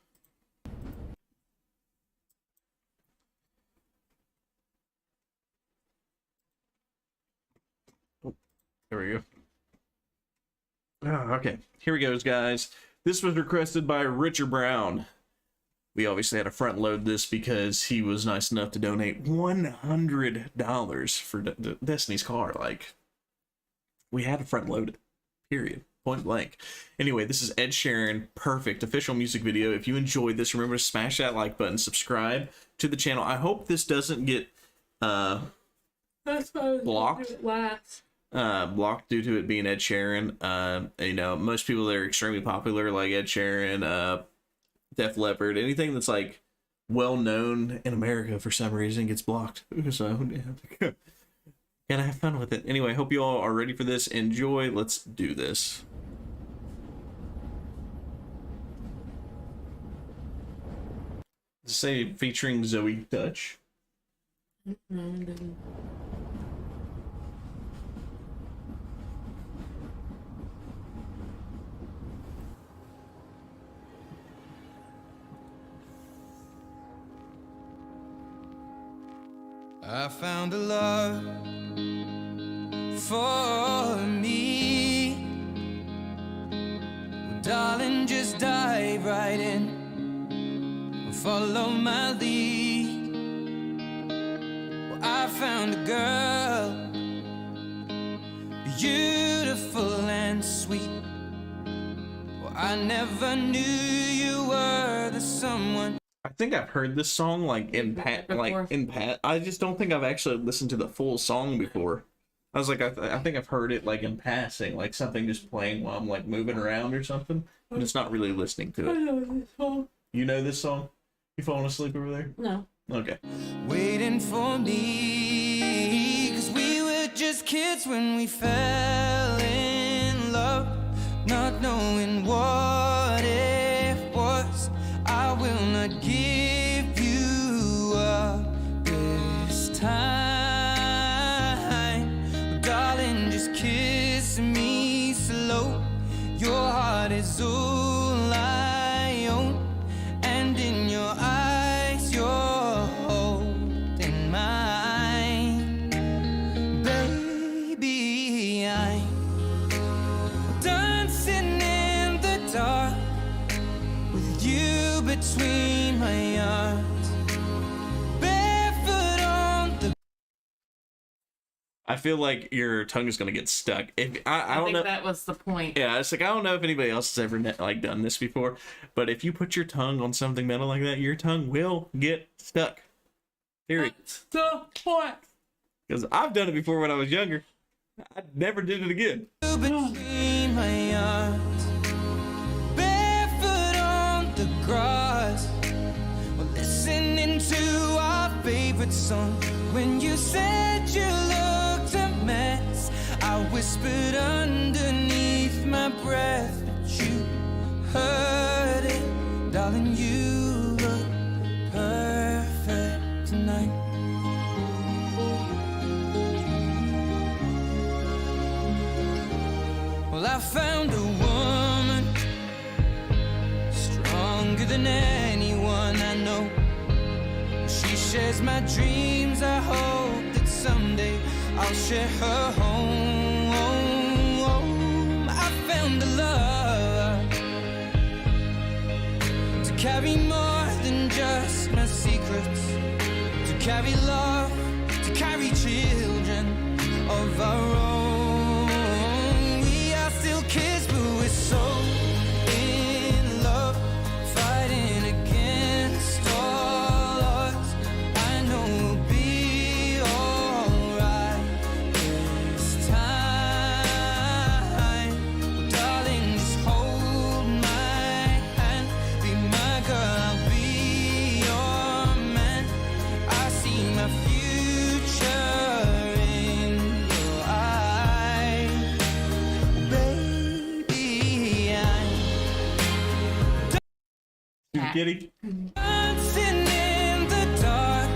There we go. Oh, okay, here we go, guys. This was requested by Richard Brown. We obviously had to front load this because he was nice enough to donate $100 for Destiny's car. Like, we had to front load it, period, point blank. Anyway, this is Ed Sheeran, Perfect, official music video. If you enjoyed this, remember to smash that like button, subscribe to the channel. I hope this doesn't get That's why I was blocked. gonna do it last. Blocked due to it being Ed Sheeran. Most people that are extremely popular, like Ed Sheeran, Def Leppard, anything that's like well known in America for some reason gets blocked. So yeah. Gotta have fun with it. Anyway, hope you all are ready for this. Enjoy. Let's do this. Say featuring Zoe Dutch. I found a love for me. Well, darling, just dive right in. Follow my lead. Well, I found a girl, beautiful and sweet. Well, I never knew you were the someone. I think I've heard this song I just don't think I've actually listened to the full song before. I was like, I think I've heard it like in passing, like something just playing while I'm like moving around or something, but it's not really listening to I it. know this song. You know this song? You falling asleep over there? No. Okay. Waiting for me, 'cause we were just kids when we fell in love, not knowing what it was. I will not give you up this time. But darling, just kiss me slow. Your heart is all I own, and in your eyes you're holding mine. Baby, I'm dancing in the dark with you between my arms, barefoot on the. I feel like your tongue is gonna get stuck. I don't think know. that was the point. Yeah, it's like I don't know if anybody else has ever like done this before, but if you put your tongue on something metal like that, your tongue will get stuck. Period. That's the point. Because I've done it before when I was younger. I never did it again. Between my arms, barefoot on the grass, well, listening to our favorite song. When you said you looked a mess, I whispered underneath my breath, but you heard it, darling, you look perfect tonight. Well, I found a woman stronger than anyone I know. She shares my dreams. I hope that someday I'll share her home. I found a love to carry more than just my secrets, to carry love, to carry children of our own. We are still kids, but we're so in love, fighting against all odds. I know we'll be alright this time. Well, darling, just hold my hand, be my girl, I'll be your man. I see my future in your eyes. Baby, I'm Kitty. dancing in the dark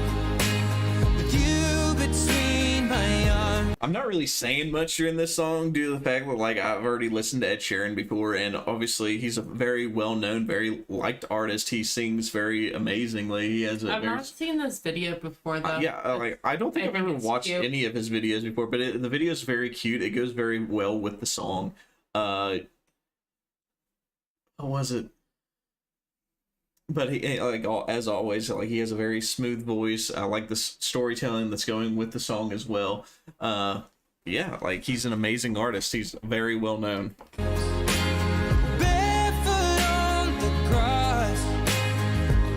with you between my arms. I'm not really saying much during this song due to the fact that, like, I've already listened to Ed Sheeran before, and obviously he's a very well-known, very liked artist. He sings very amazingly. He has a I've very... not seen this video before though. like, I don't think I've ever it's watched cute. any of his videos before, but the video is very cute. It goes very well with the song. What was it? But he, like, as always, like, he has a very smooth voice. I like the storytelling that's going with the song as well. Yeah, like, he's an amazing artist. He's very well known. Barefoot on the grass,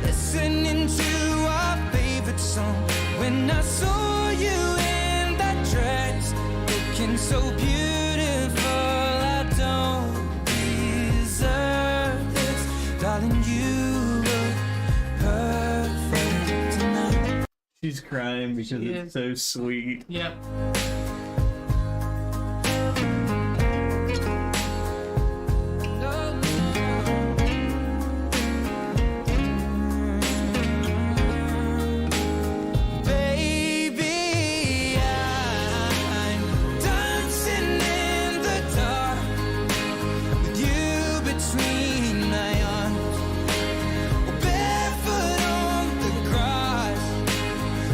listening to our favorite song. When I saw you in that dress, looking so beautiful, I don't deserve this. Darling, you look perfect tonight. She's crying because She it's is. so sweet. Yep. Baby, I'm dancing in the dark with you between my arms, barefoot on the grass,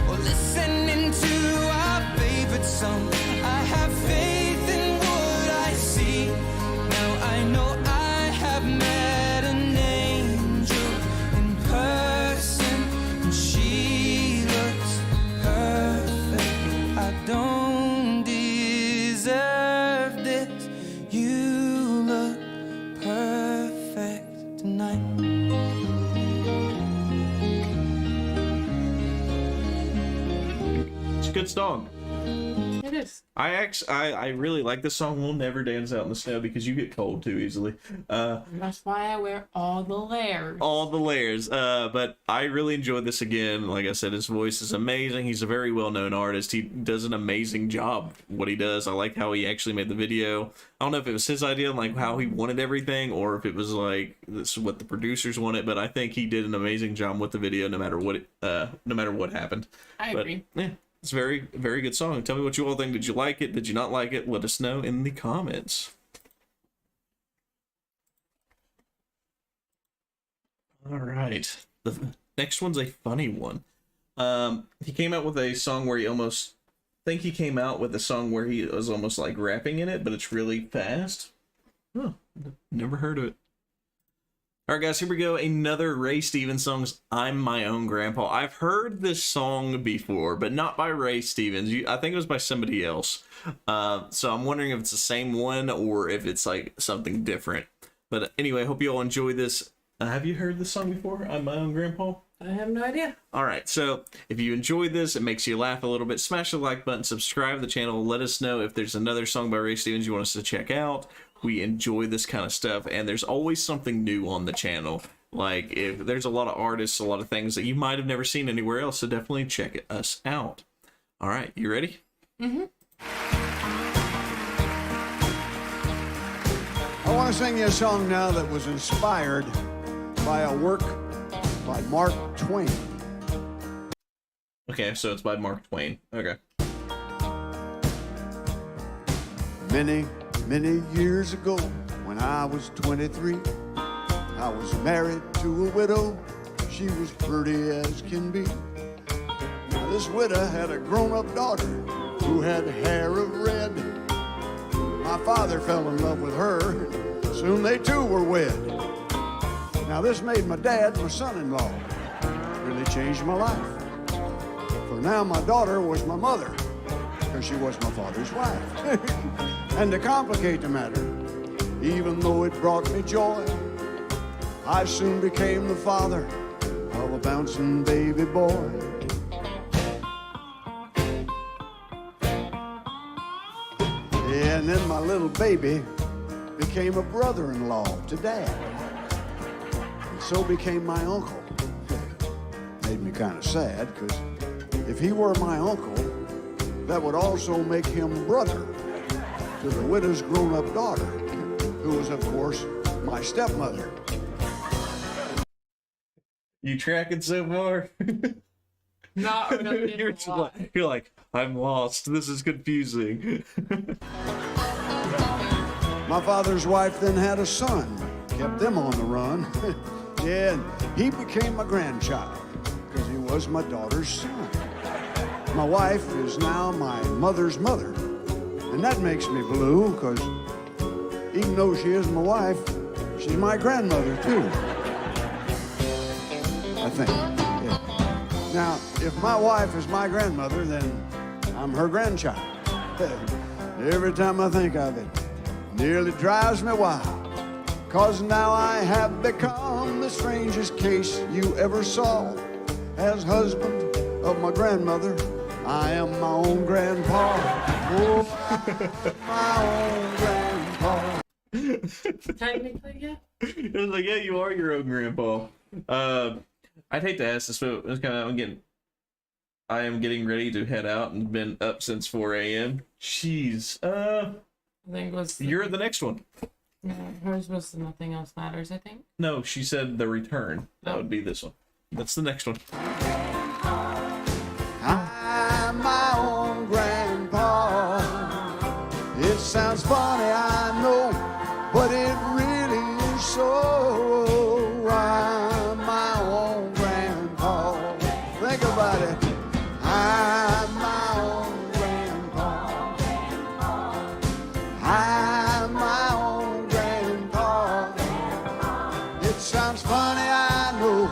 or listening to our favorite song. I have faith in what I see. Now I know I have met an angel in person, and she looks perfect. I don't deserve this. You look perfect tonight. It's a good song. It is. I really like this song. We'll never dance out in the snow because you get cold too easily. That's why I wear all the layers. All the layers. But I really enjoyed this again. Like I said, his voice is amazing. He's a very well-known artist. He does an amazing job what he does. I like how he actually made the video. I don't know if it was his idea, like how he wanted everything, or if it was like this is what the producers wanted. But I think he did an amazing job with the video, no matter what happened. I But, agree. yeah, it's a very, very good song. Tell me what you all think. Did you like it? Did you not like it? Let us know in the comments. All right. The next one's a funny one. He came out with a song where he almost... I think he came out with a song where he was almost like rapping in it, but it's really fast. Huh. Never heard of it. All right, guys, here we go. Another Ray Stevens song's I'm My Own Grandpa. I've heard this song before, but not by Ray Stevens. I think it was by somebody else. So I'm wondering if it's the same one or if it's like something different. But anyway, I hope you all enjoy this. Have you heard this song before? I'm My Own Grandpa? I have no idea. All right, so if you enjoyed this, it makes you laugh a little bit, smash the like button, subscribe to the channel, let us know if there's another song by Ray Stevens you want us to check out. We enjoy this kind of stuff, and there's always something new on the channel. Like, if there's a lot of artists, a lot of things that you might have never seen anywhere else, so definitely check us out. All right, you ready? Mm-hmm. I want to sing you a song now that was inspired by a work by Mark Twain. Okay, so it's by Mark Twain. Okay. Many, many years ago, when I was 23, I was married to a widow. She was pretty as can be. Now, this widow had a grown-up daughter who had hair of red. My father fell in love with her. Soon they too were wed. Now, this made my dad my son-in-law. Really changed my life. For now, my daughter was my mother, because she was my father's wife. And to complicate the matter, even though it brought me joy, I soon became the father of a bouncing baby boy. Yeah, and then my little baby became a brother-in-law to Dad. And so became my uncle. Made me kind of sad, because if he were my uncle, that would also make him brother to the widow's grown-up daughter, who was, of course, my stepmother. You tracking so far? Not really. You're like, I'm lost. This is confusing. My father's wife then had a son, kept them on the run. Yeah, and he became my grandchild, because he was my daughter's son. My wife is now my mother's mother, and that makes me blue, because even though she is my wife, she's my grandmother too. I think. Yeah. Now, if my wife is my grandmother, then I'm her grandchild. Every time I think of it, nearly drives me wild, 'cause now I have become the strangest case you ever saw. As husband of my grandmother, I am my own grandpa. Oh, my own grandpa. Technically, yeah. It was like, yeah, you are your own grandpa. I'd hate to ask this, but it's kind of I am getting ready to head out and been up since 4 a.m. Jeez. I think it was. You're the next one. No, hers was the Nothing Else Matters, I think. No, she said the return. That Oh. would be this one. That's the next one. I'm my own grandpa. It sounds funny, I know, but it really is so. I'm my own grandpa. Think about it. I'm my own grandpa. I'm my own grandpa. It sounds funny, I know,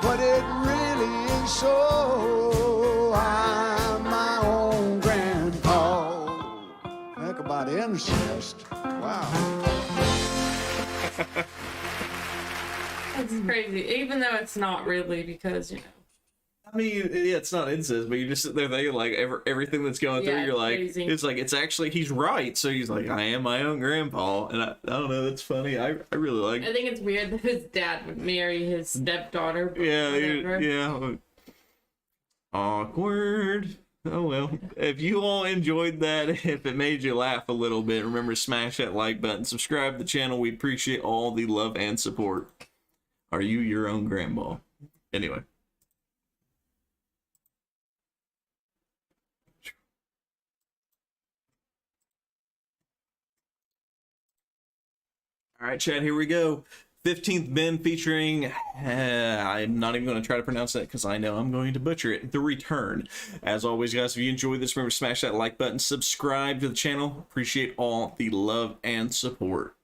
but it really is so. I'm my own grandpa. Think about incest. Wow. It's crazy, even though it's not really, because, you know. I mean, yeah, it's not incest, but you just sit there thinking, like, everything that's going through, Yeah, you're like, crazy. it's like, it's actually, he's right. So he's like, I am my own grandpa. And I don't know, that's funny. I really like I think it's weird that his dad would marry his stepdaughter. But whatever. yeah. Awkward. Oh well. If you all enjoyed that, if it made you laugh a little bit, remember to smash that like button, subscribe to the channel. We appreciate all the love and support. Are you your own grandma? Anyway. All right, Chad, here we go. 15th Ben featuring, I'm not even going to try to pronounce that because I know I'm going to butcher it, The Return. As always, guys, if you enjoyed this, remember to smash that like button, subscribe to the channel. Appreciate all the love and support.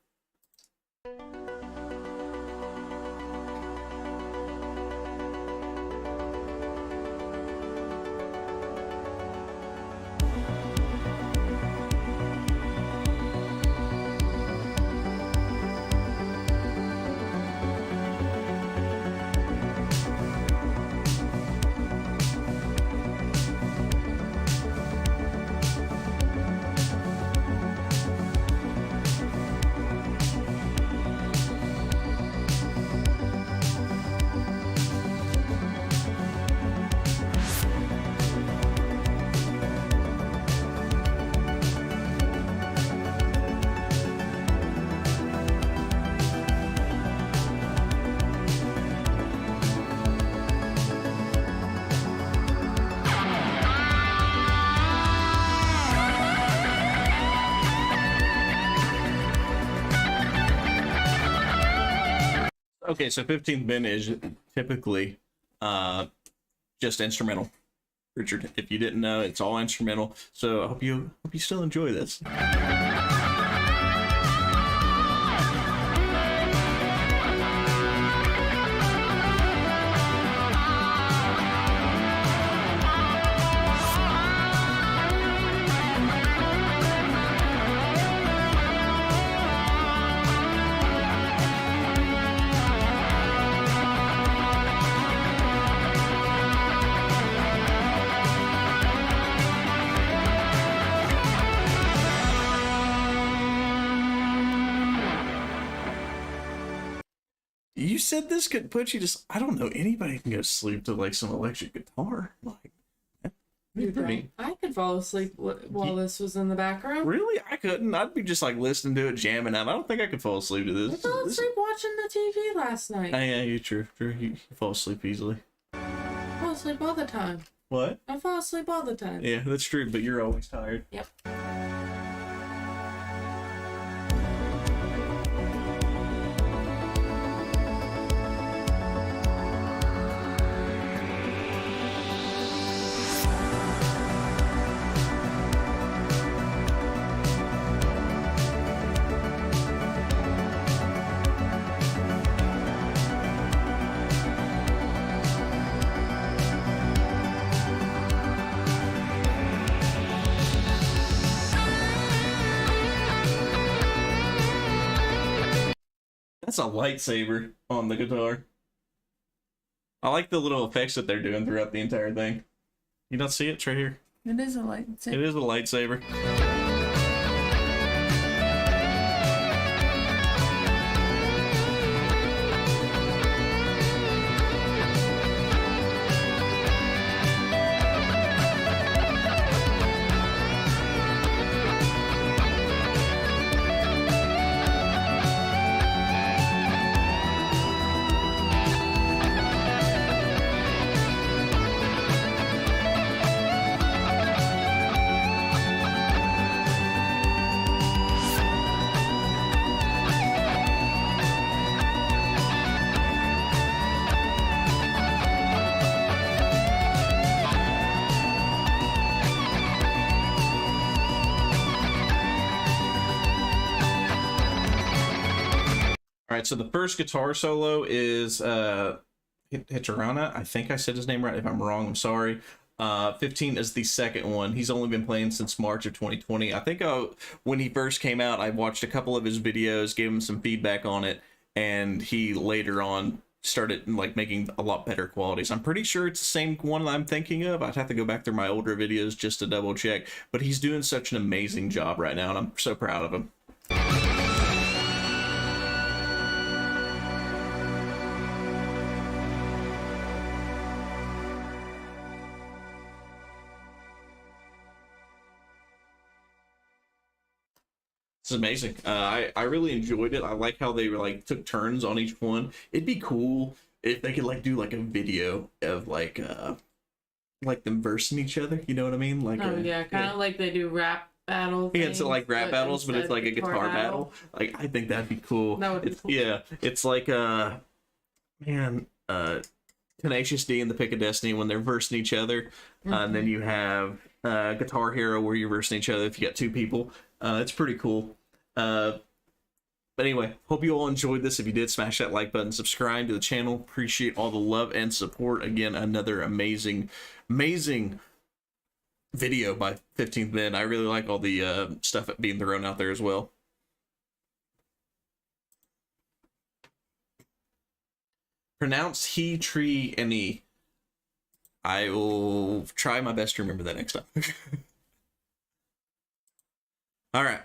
Okay, so 15th bin is typically just instrumental. Richard, if you didn't know, it's all instrumental. So I hope you still enjoy this. You said this could put you to... I don't know anybody can go to sleep to like some electric guitar. Like, You don't? I could fall asleep while this was in the background. Really? I couldn't. I'd be just like listening to it, jamming out. I don't think I could fall asleep to this. I fell asleep watching the TV last night. Yeah, you're true. You fall asleep easily. I fall asleep all the time. What? I fall asleep all the time. Yeah, that's true, but you're always tired. Yep. That's a lightsaber on the guitar. I like the little effects that they're doing throughout the entire thing. You don't see it? It's right here. It is a lightsaber. It is a lightsaber. Alright, so the first guitar solo is Hitarana. I think I said his name right. If I'm wrong, I'm sorry. 15 is the second one. He's only been playing since March of 2020. I think when he first came out, I watched a couple of his videos, gave him some feedback on it, and he later on started like making a lot better qualities. I'm pretty sure it's the same one I'm thinking of. I'd have to go back through my older videos just to double check, but he's doing such an amazing job right now, and I'm so proud of him. It's amazing. I really enjoyed it. I like how they were like took turns on each one. It'd be cool if they could like do like a video of like them versing each other. You know what I mean? Like kind of like they do rap battles. Yeah, it's like rap battles, but it's like a guitar battle. Like I think that'd be cool. That would be cool. Yeah, it's like Tenacious D and the Pick of Destiny when they're versing each other, and then you have Guitar Hero where you're versing each other if you got two people. It's pretty cool. But anyway, hope you all enjoyed this. If you did, smash that like button, subscribe to the channel. Appreciate all the love and support. Again, another amazing video by 15th Bin. I really like all the stuff being thrown out there as well. Pronounce he, tree, and e. I will try my best to remember that next time. All right.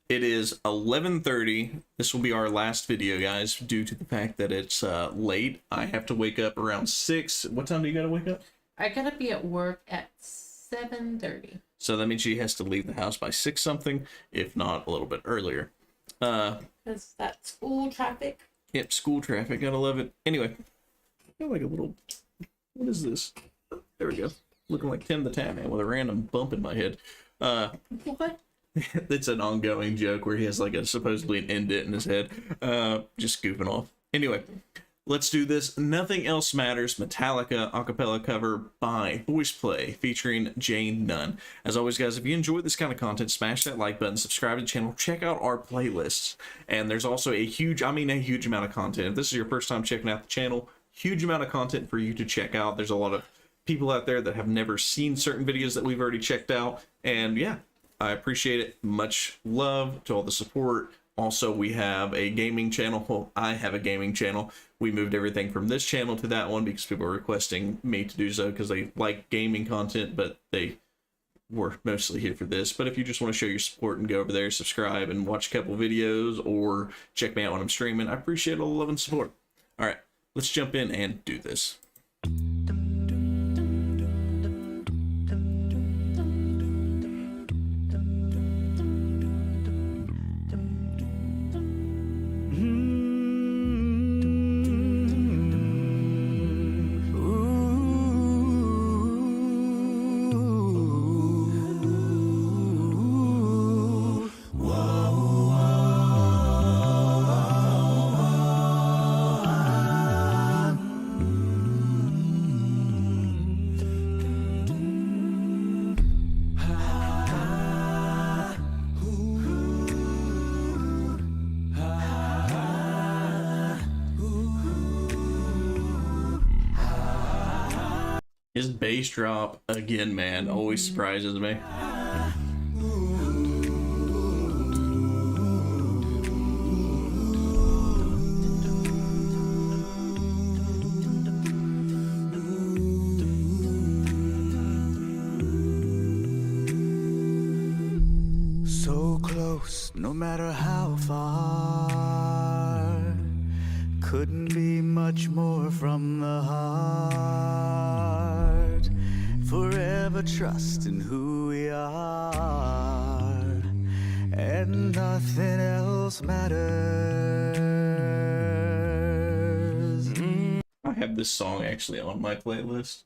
It is 11:30. This will be our last video, guys, due to the fact that it's late. I have to wake up around 6. What time do you gotta wake up? I gotta be at work at 7:30. So that means she has to leave the house by 6 something, if not a little bit earlier. Because that's school traffic. Yep, school traffic. Gotta love it. Anyway, I got like a little... What is this? There we go. Looking like Tim the Tatman with a random bump in my head. What? It's an ongoing joke where he has like supposedly an indent in his head. Just goofing off. Anyway, let's do this. Nothing Else Matters, Metallica acapella cover by Voice Play featuring Jane Nunn. As always, guys, if you enjoy this kind of content, smash that like button, subscribe to the channel, check out our playlists. And there's also a huge amount of content. If this is your first time checking out the channel, huge amount of content for you to check out. There's a lot of people out there that have never seen certain videos that we've already checked out. And yeah, I appreciate it. Much love to all the support. Also, we have a gaming channel. Well, I have a gaming channel. We moved everything from this channel to that one because people were requesting me to do so because they like gaming content, but they were mostly here for this. But if you just want to show your support and go over there, subscribe, and watch a couple videos or check me out when I'm streaming, I appreciate all the love and support. All right, let's jump in and do this. His bass drop, again, man, always surprises me. So close, no matter how far. Couldn't be much more from the heart. Forever trusting who we are, and nothing else matters. I have this song actually on my playlist.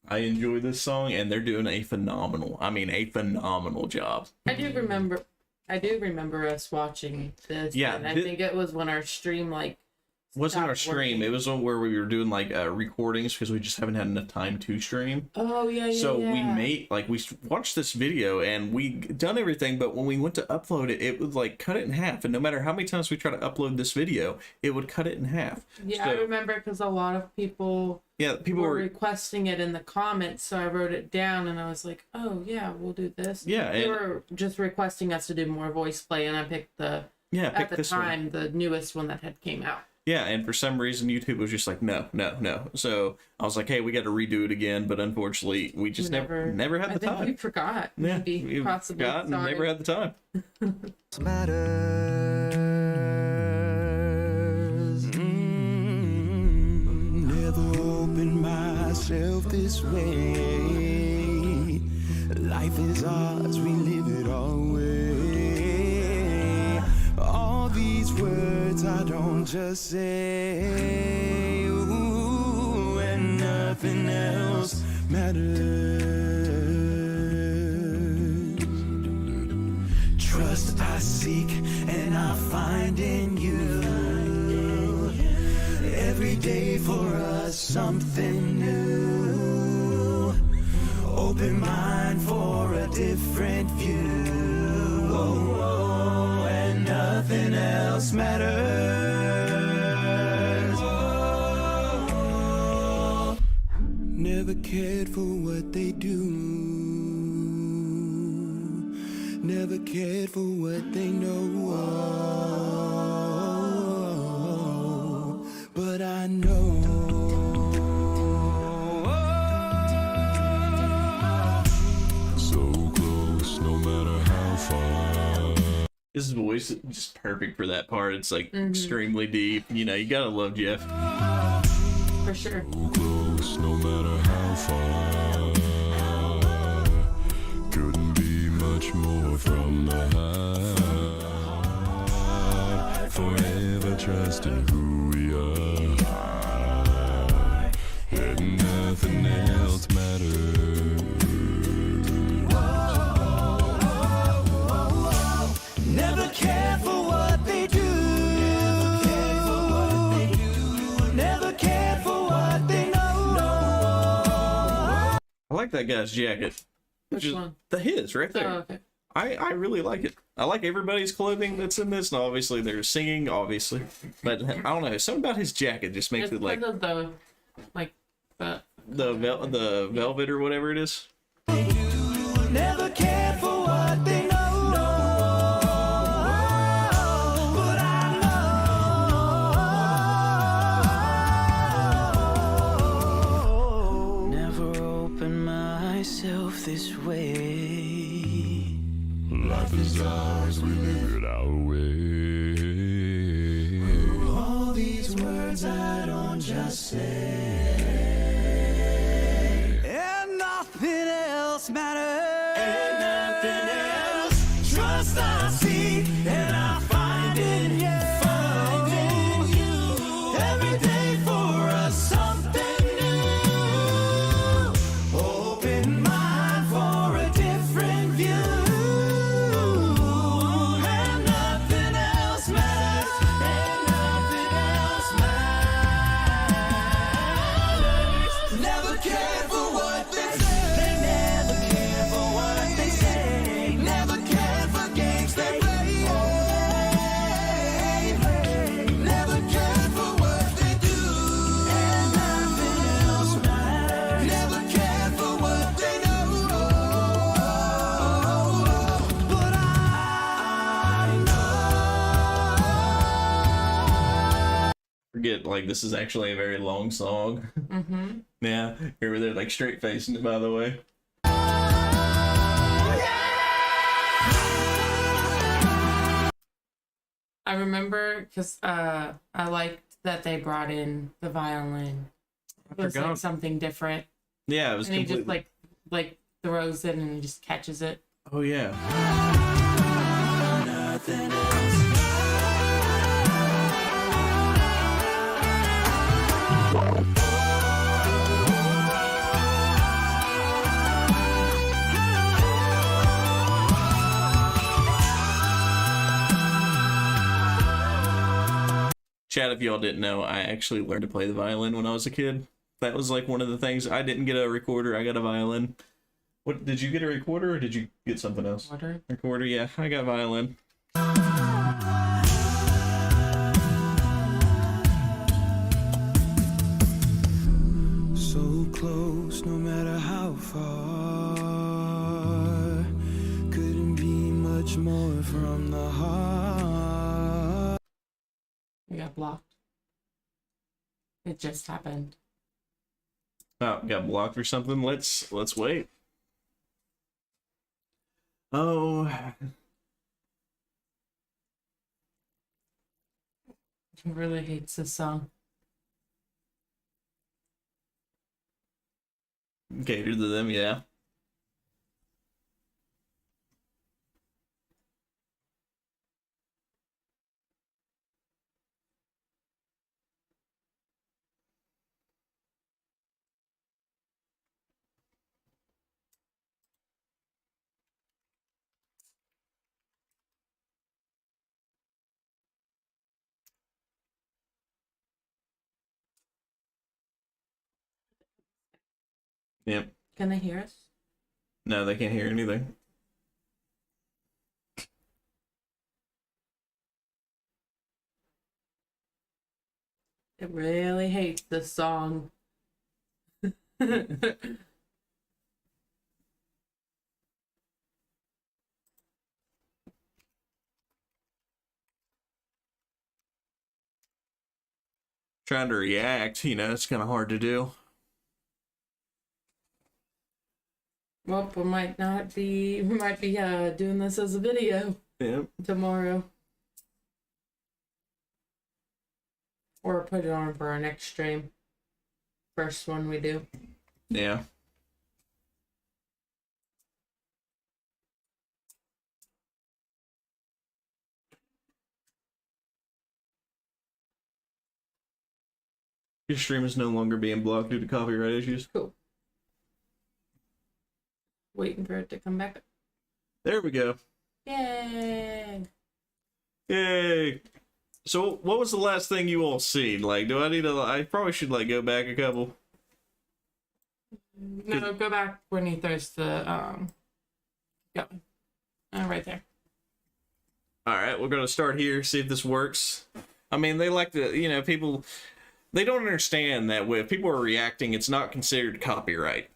I enjoy this song, and they're doing a phenomenal job. I do remember us watching this. Yeah, and I think it was when our stream wasn't our stopped stream. working. It was one where we were doing recordings because we just haven't had enough time to stream. Oh yeah, yeah. So yeah. we watched this video and we done everything, but when we went to upload it, it would cut it in half. And no matter how many times we try to upload this video, it would cut it in half. Yeah, so, I remember because a lot of people were requesting it in the comments, so I wrote it down and I was like, oh yeah, we'll do this. Yeah, they were just requesting us to do more voice play, and I picked the newest one that had came out. Yeah, and for some reason YouTube was just like, no. So I was like, hey, we got to redo it again, but unfortunately we just never had the time. We forgot. Yeah, we forgot and never had the time. Never opened myself this way. Life is ours, we live it our way. All these words I don't just say, ooh, and nothing else matters. Trust I seek and I find in you. Every day for us something new. Open mind for a different view. Oh, and nothing else matters. Never cared for what they do. Never cared for what they know. But I know. So close, no matter how far. His voice is just perfect for that part. It's extremely deep. You gotta love Jeff. For sure. So close, no matter how far. Couldn't be much more from the heart. Forever trusting who we are. And nothing else matters. Never care for what they do. Never like that guy's jacket. Which one? His right there. Oh, okay. I really like it. I like everybody's clothing that's in this, and obviously they're singing, obviously. But I don't know, something about his jacket just makes it like the the velvet or whatever it is. Never cared for what they know. But I know. Never opened myself this way. Life is ours, we live it our way. All these words I don't just say. And nothing else matters. And nothing else. Trust I see, and I find in you. Find in you. Every day for us something new. Open mind for a different view. And nothing else matters. And nothing else matters. Never cared for what they say. They never cared for what they say. Never cared for games they play. Never cared for what they do. And nothing else matters. Never cared for what they know. But I know. Forget, like, this is actually a very long song. Mm-hmm. Yeah, here they're like straight facing it, by the way. I remember because I liked that they brought in the violin. It was forgot. like something different, Yeah, it was and he completely. just like throws it and he just catches it. Oh yeah. Nothing else. Chat, if y'all didn't know, I actually learned to play the violin when I was a kid. That was like one of the things. I didn't get a recorder, I got a violin. What, did you get a recorder or did you get something else? Water. Recorder, yeah, I got violin. So close, no matter how far. Couldn't be much more from the heart. We got blocked. It just happened. Oh, got blocked or something. Let's wait. Oh, He really hates this song. cater to them, yeah. Yep. Can they hear us? No, they can't hear anything. It really hates this song. Trying to react, you know, it's kind of hard to do. Well, we might be doing this as a video tomorrow. Or put it on for our next stream. First one we do. Yeah. Your stream is no longer being blocked due to copyright issues. Cool. Waiting for it to come back. There we go. Yay! Yay! So, what was the last thing you all seen? Like, do I need to? I probably should like go back a couple. No, go back when he throws the going. Right there. All right, we're gonna start here, see if this works. I mean, they like to, you know, people, they don't understand that if people are reacting, it's not considered copyright.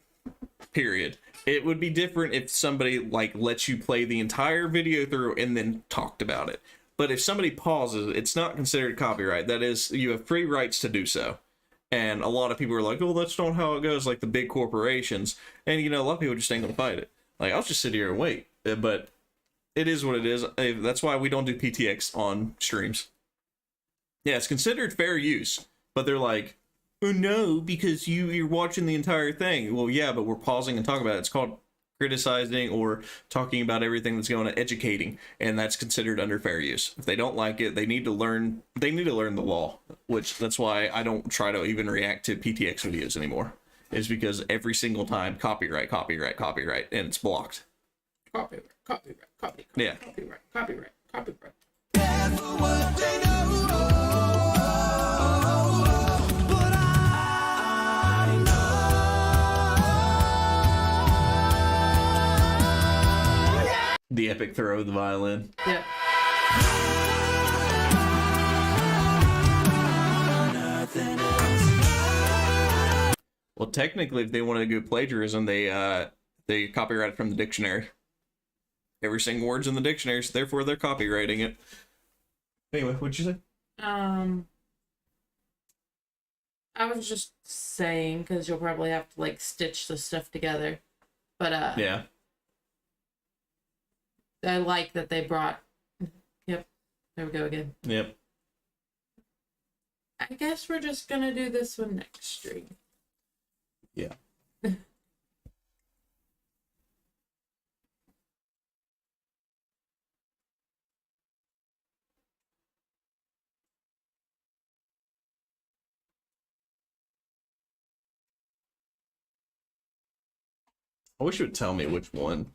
Period. It would be different if somebody like lets you play the entire video through and then talked about it. But if somebody pauses, it's not considered copyright. That is, you have free rights to do so. And a lot of people are like, oh, that's not how it goes, like the big corporations. And, you know, a lot of people just ain't gonna fight it. Like, I'll just sit here and wait. But it is what it is. That's why we don't do PTX on streams. Yeah, it's considered fair use. But they're like, oh, no, because you're watching the entire thing. Well, yeah, but we're pausing and talking about it. It's called criticizing or talking about everything that's going on, educating, and that's considered under fair use. If they don't like it, they need to learn the law, which that's why I don't try to even react to PTX videos anymore. Is because every single time copyright, and it's blocked. Copyright. Yeah. Copyright. The epic throw of the violin. Yeah. Well, technically, if they want to do plagiarism, they copyright it from the dictionary. Every single word's in the dictionary, so therefore they're copywriting it. Anyway, what'd you say? I was just saying, because you'll probably have to like stitch the stuff together, but yeah. I like that they brought. Yep, there we go again. Yep. I guess we're just gonna do this one next stream. Yeah. I wish it would tell me which one.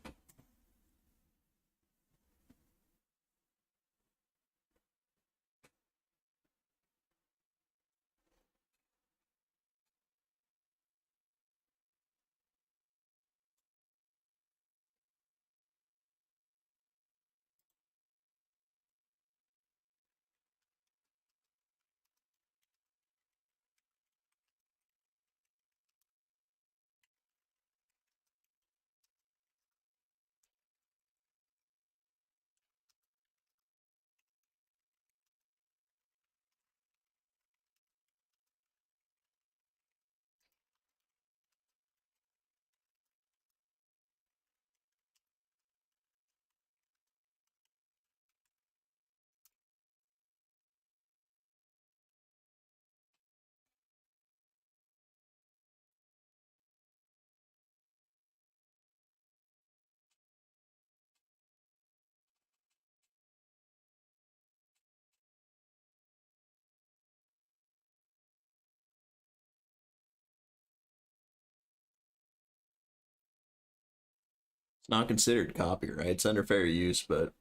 It's not considered copyright. It's under fair use, but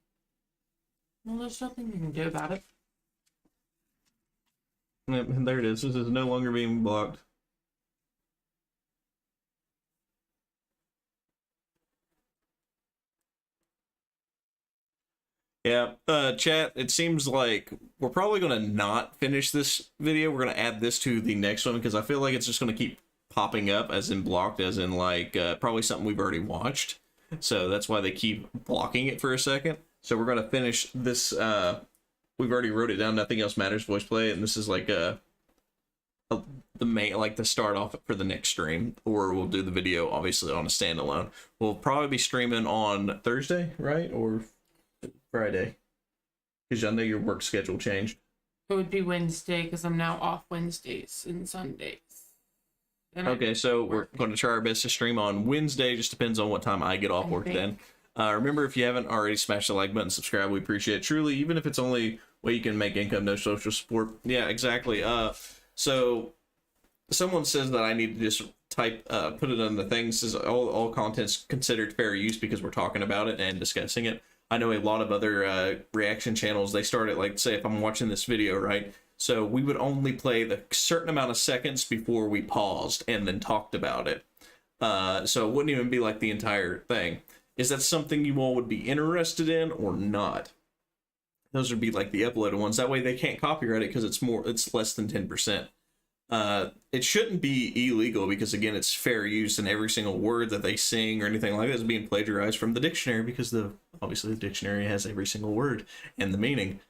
Well, there's nothing you can do about it. yep, there it is. This is no longer being blocked. Yeah, chat, it seems like we're probably going to not finish this video. We're going to add this to the next one because I feel like it's just going to keep popping up as in blocked, as in like probably something we've already watched. So that's why they keep blocking it for a second. So we're going to finish this. We've already wrote it down. Nothing else matters. Voice play. And this is like the main, like the start off for the next stream, or we'll do the video obviously on a standalone. We'll probably be streaming on Thursday, right? Or Friday, because I know your work schedule changed. It would be Wednesday because I'm now off Wednesdays and Sundays. And Okay, so we're going to try our best to stream on Wednesday. Just depends on what time I get off work then. Remember, if you haven't already, smash the like button, subscribe. We appreciate it truly, even if it's only way you can make income, no social support. Yeah, exactly. So someone says that I need to just type, put it on the thing. Says all content's considered fair use because we're talking about it and discussing it. I know a lot of other reaction channels, they start at, like, say if I'm watching this video, right? So we would only play the certain amount of seconds before we paused and then talked about it. So it wouldn't even be like the entire thing. Is that something you all would be interested in or not? Those would be like the uploaded ones. That way they can't copyright it because it's less than 10%. It shouldn't be illegal because again, it's fair use, and every single word that they sing or anything like that is being plagiarized from the dictionary because obviously the dictionary has every single word and the meaning.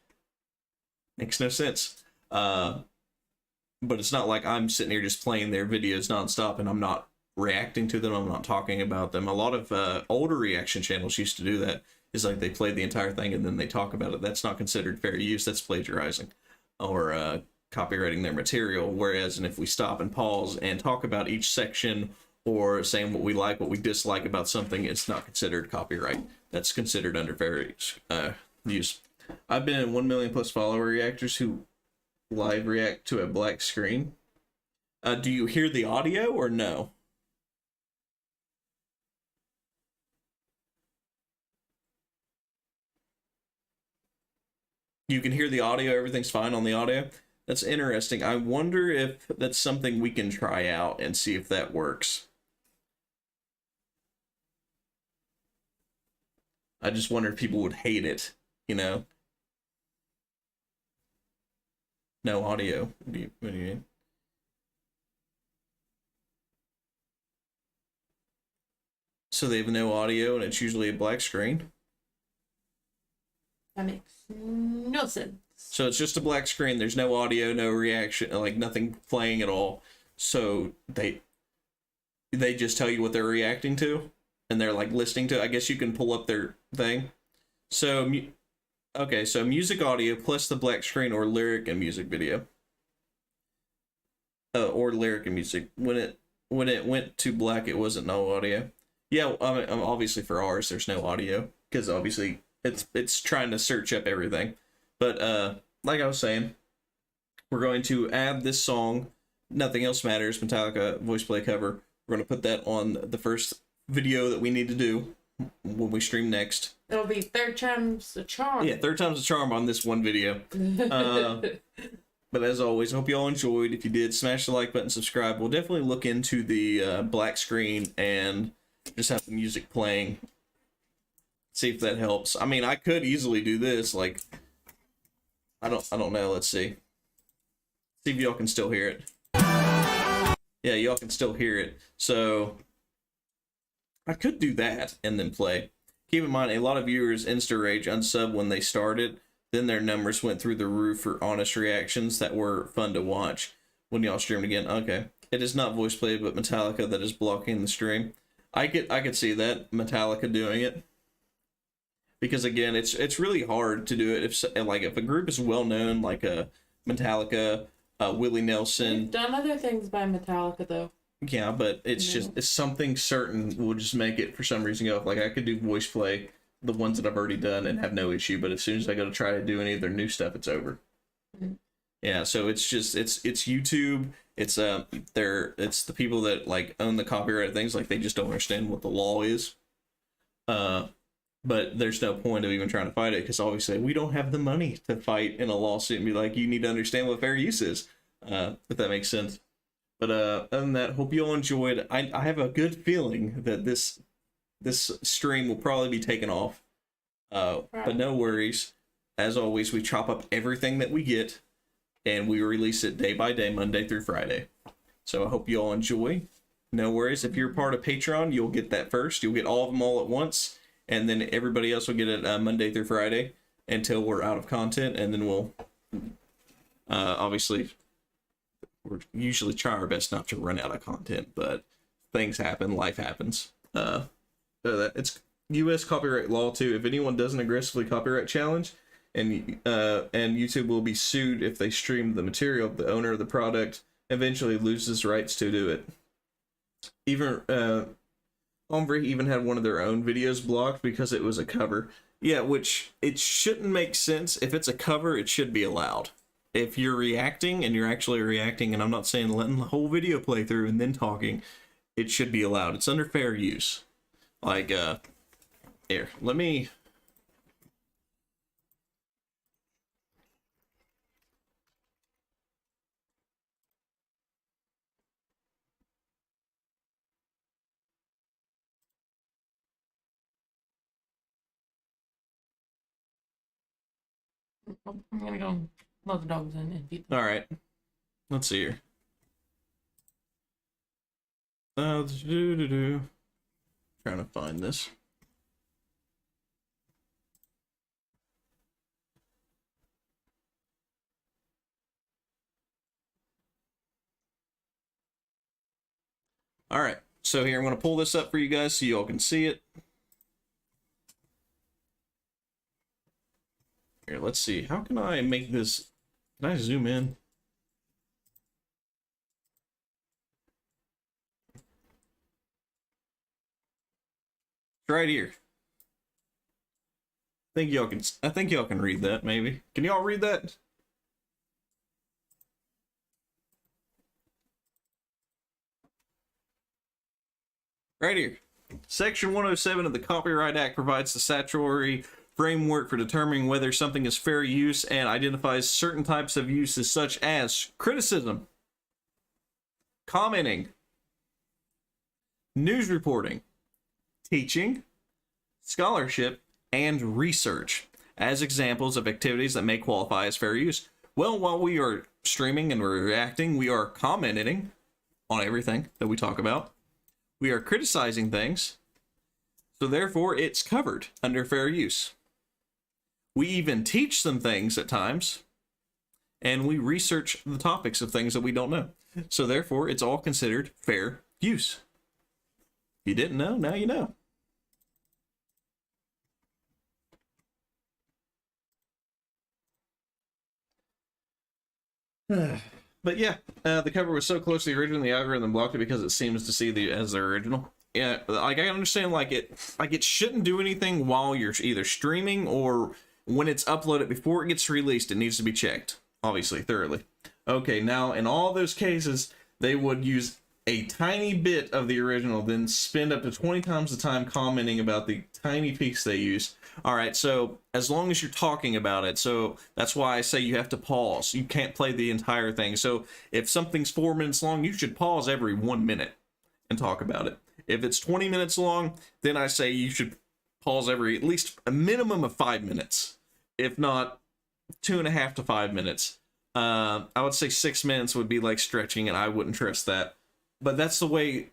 Makes no sense. But it's not like I'm sitting here just playing their videos nonstop and I'm not reacting to them. I'm not talking about them. A lot of older reaction channels used to do that. It's like they play the entire thing and then they talk about it. That's not considered fair use. That's plagiarizing or copywriting their material. Whereas, and if we stop and pause and talk about each section or saying what we like, what we dislike about something, it's not considered copyright. That's considered under fair use. I've been in 1 million plus follower reactors who live react to a black screen. Do you hear the audio or no? You can hear the audio, everything's fine on the audio. That's interesting. I wonder if that's something we can try out and see if that works. I just wonder if people would hate it, you know? No audio. What do you mean? So they have no audio and it's usually a black screen? That makes no sense. So it's just a black screen. There's no audio, no reaction, like nothing playing at all. So they just tell you what they're reacting to, and they're like listening to. I guess you can pull up their thing. So okay, so music audio plus the black screen or lyric and music video. Or lyric and music. When it went to black, it wasn't no audio. Yeah, I mean, obviously for ours, there's no audio because obviously it's trying to search up everything. But like I was saying, we're going to add this song, Nothing Else Matters, Metallica voice play cover. We're going to put that on the first video that we need to do when we stream next. It'll be third time's the charm. Yeah, third time's the charm on this one video. But as always, I hope you all enjoyed. If you did, smash the like button, subscribe. We'll definitely look into the black screen and just have the music playing. See if that helps. I mean, I could easily do this. Like, I don't know. Let's see. See if y'all can still hear it. Yeah, y'all can still hear it. So I could do that and then play. Keep in mind, a lot of viewers insta-rage unsub when they started. Then their numbers went through the roof for honest reactions that were fun to watch when y'all streamed again. Okay. It is not voice play, but Metallica that is blocking the stream. I could see that, Metallica doing it. Because again, it's really hard to do it if a group is well known, like a Metallica, Willie Nelson. We've done other things by Metallica though. Yeah, but it's something certain will just make it for some reason go. Like I could do voice play, the ones that I've already done, and have no issue. But as soon as I go to try to do any of their new stuff, it's over. Mm-hmm. Yeah, so it's YouTube. It's the people that like own the copyright things. Like they just don't understand what the law is. But there's no point of even trying to fight it because obviously we don't have the money to fight in a lawsuit and be like, you need to understand what fair use is, if that makes sense. But other than that, hope you all enjoyed. I have a good feeling that this stream will probably be taken off. But no worries. As always, we chop up everything that we get and we release it day by day, Monday through Friday. So I hope you all enjoy. No worries. If you're part of Patreon, you'll get that first. You'll get all of them all at once. And then everybody else will get it Monday through Friday until we're out of content. And then we'll obviously we usually try our best not to run out of content, but things happen, life happens. It's U.S. copyright law too. If anyone does an aggressively copyright challenge, and YouTube will be sued if they stream the material, the owner of the product eventually loses rights to do it. Even Ombre even had one of their own videos blocked because it was a cover. Yeah, which it shouldn't make sense. If it's a cover, it should be allowed. If you're reacting and you're actually reacting, and I'm not saying letting the whole video play through and then talking, it should be allowed. It's under fair use. Like, here, let me... I'm gonna go let the dogs in and feed them. All right. Let's see here. Trying to find this. All right. So here, I'm going to pull this up for you guys so you all can see it. Here, let's see. How can I make this? Can I zoom in? Right here. I think y'all can read that, maybe. Can y'all read that? Right here. Section 107 of the Copyright Act provides the statutory framework for determining whether something is fair use and identifies certain types of uses such as criticism, commenting, news reporting, teaching, scholarship, and research as examples of activities that may qualify as fair use. Well, while we are streaming and we're reacting, we are commenting on everything that we talk about. We are criticizing things, so therefore it's covered under fair use. We even teach some things at times, and we research the topics of things that we don't know. So therefore, it's all considered fair use. If you didn't know, now you know. But yeah, the cover was so close to the original, the algorithm blocked it because it seems to see the as the original. Yeah, like I understand, like it shouldn't do anything while you're either streaming or when it's uploaded before it gets released. It needs to be checked, obviously, thoroughly. Okay, now in all those cases, they would use a tiny bit of the original, then spend up to 20 times the time commenting about the tiny piece they use. All right, so as long as you're talking about it, so that's why I say you have to pause. You can't play the entire thing. So if something's 4 minutes long, you should pause every 1 minute and talk about it. If it's 20 minutes long, then I say you should pause every at least a minimum of 5 minutes, if not 2.5 to 5 minutes. I would say 6 minutes would be like stretching, and I wouldn't trust that. But that's the way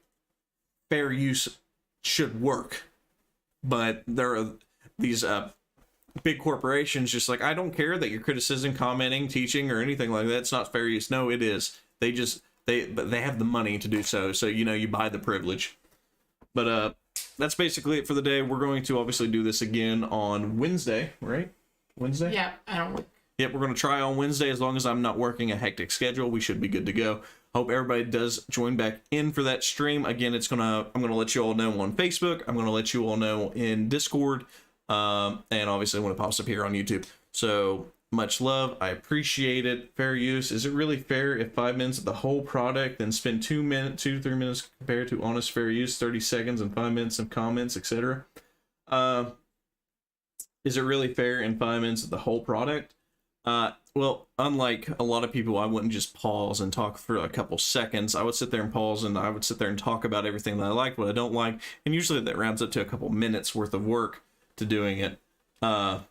fair use should work. But there are these big corporations just like, I don't care that you're criticism, commenting, teaching, or anything like that. It's not fair use. No, it is. They have the money to do so. So, you know, you buy the privilege. But that's basically it for the day. We're going to obviously do this again on Wednesday, right? Wednesday? Yeah, I don't work. Yep, we're going to try on Wednesday. As long as I'm not working a hectic schedule, we should be good to go. Hope everybody does join back in for that stream. Again, I'm going to let you all know on Facebook. I'm going to let you all know in Discord. And obviously when it pops up here on YouTube. So much love. I appreciate it. Fair use. Is it really fair if 5 minutes of the whole product, then spend 2 to 3 minutes compared to honest fair use, 30 seconds and 5 minutes of comments, etc.? Is it really fair in 5 minutes of the whole product? Well, unlike a lot of people, I wouldn't just pause and talk for a couple seconds. I would sit there and pause, and I would sit there and talk about everything that I like, what I don't like, and usually that rounds up to a couple minutes worth of work to doing it. But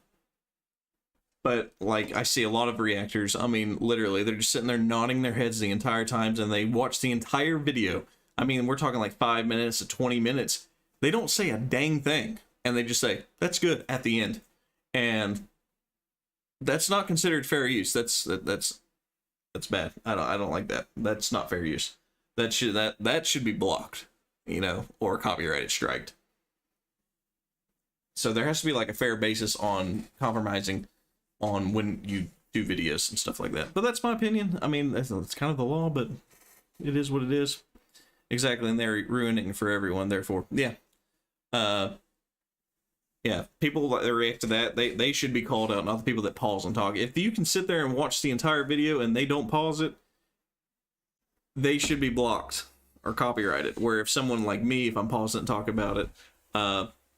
like I see a lot of reactors, I mean, literally, they're just sitting there nodding their heads the entire time, and they watch the entire video. I mean, we're talking like 5 minutes to 20 minutes. They don't say a dang thing, and they just say, that's good at the end. And that's not considered fair use. That's bad. I don't like that. That's not fair use. That should be blocked, you know, or copyrighted striked. So there has to be like a fair basis on compromising on when you do videos and stuff like that. But that's my opinion. I mean, that's kind of the law, but it is what it is. Exactly, and they're ruining it for everyone. Therefore, yeah. Yeah, people that react to that, they should be called out, not the people that pause and talk. If you can sit there and watch the entire video and they don't pause it, they should be blocked or copyrighted. Where if someone like me, if I'm pausing and talk about it,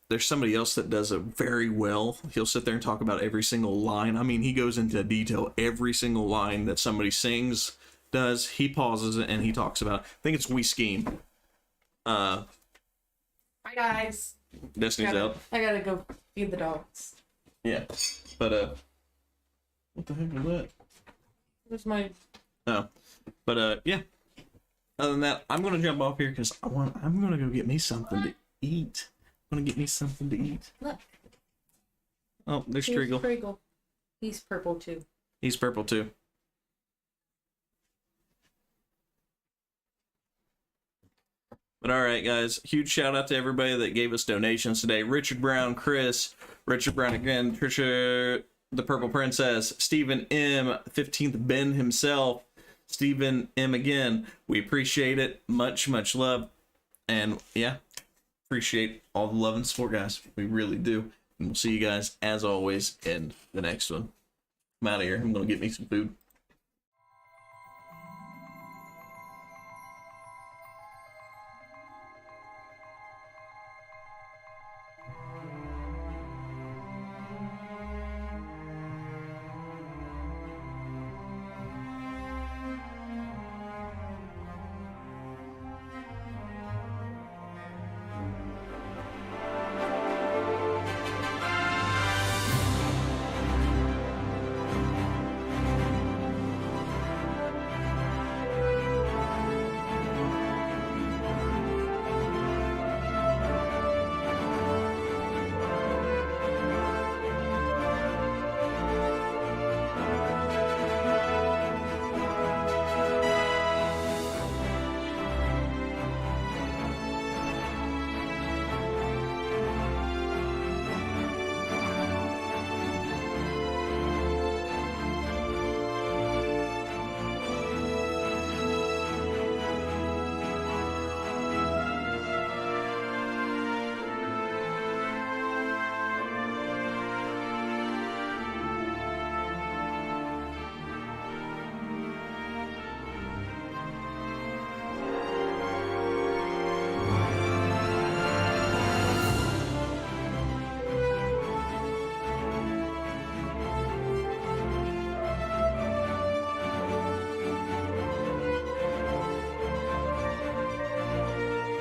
there's somebody else that does it very well. He'll sit there and talk about every single line. I mean, he goes into detail every single line that somebody sings, does. He pauses it and he talks about it. I think it's We Scheme. Bye, guys. Destiny's out. I gotta go feed the dogs. Yeah, but What the heck was that? Where's my? Oh, but yeah. Other than that, I'm gonna jump off here because I'm gonna go get me something to eat. I'm gonna get me something to eat. Look. Oh, there's Here's Treagle. Treagle. He's purple too. He's purple too. But all right, guys, huge shout out to everybody that gave us donations today. Richard Brown, Chris, Richard Brown again, Trisha, the Purple Princess, Stephen M, 15th Ben himself, Stephen M again. We appreciate it. Much, much love. And yeah, appreciate all the love and support, guys. We really do. And we'll see you guys, as always, in the next one. I'm out of here. I'm going to get me some food.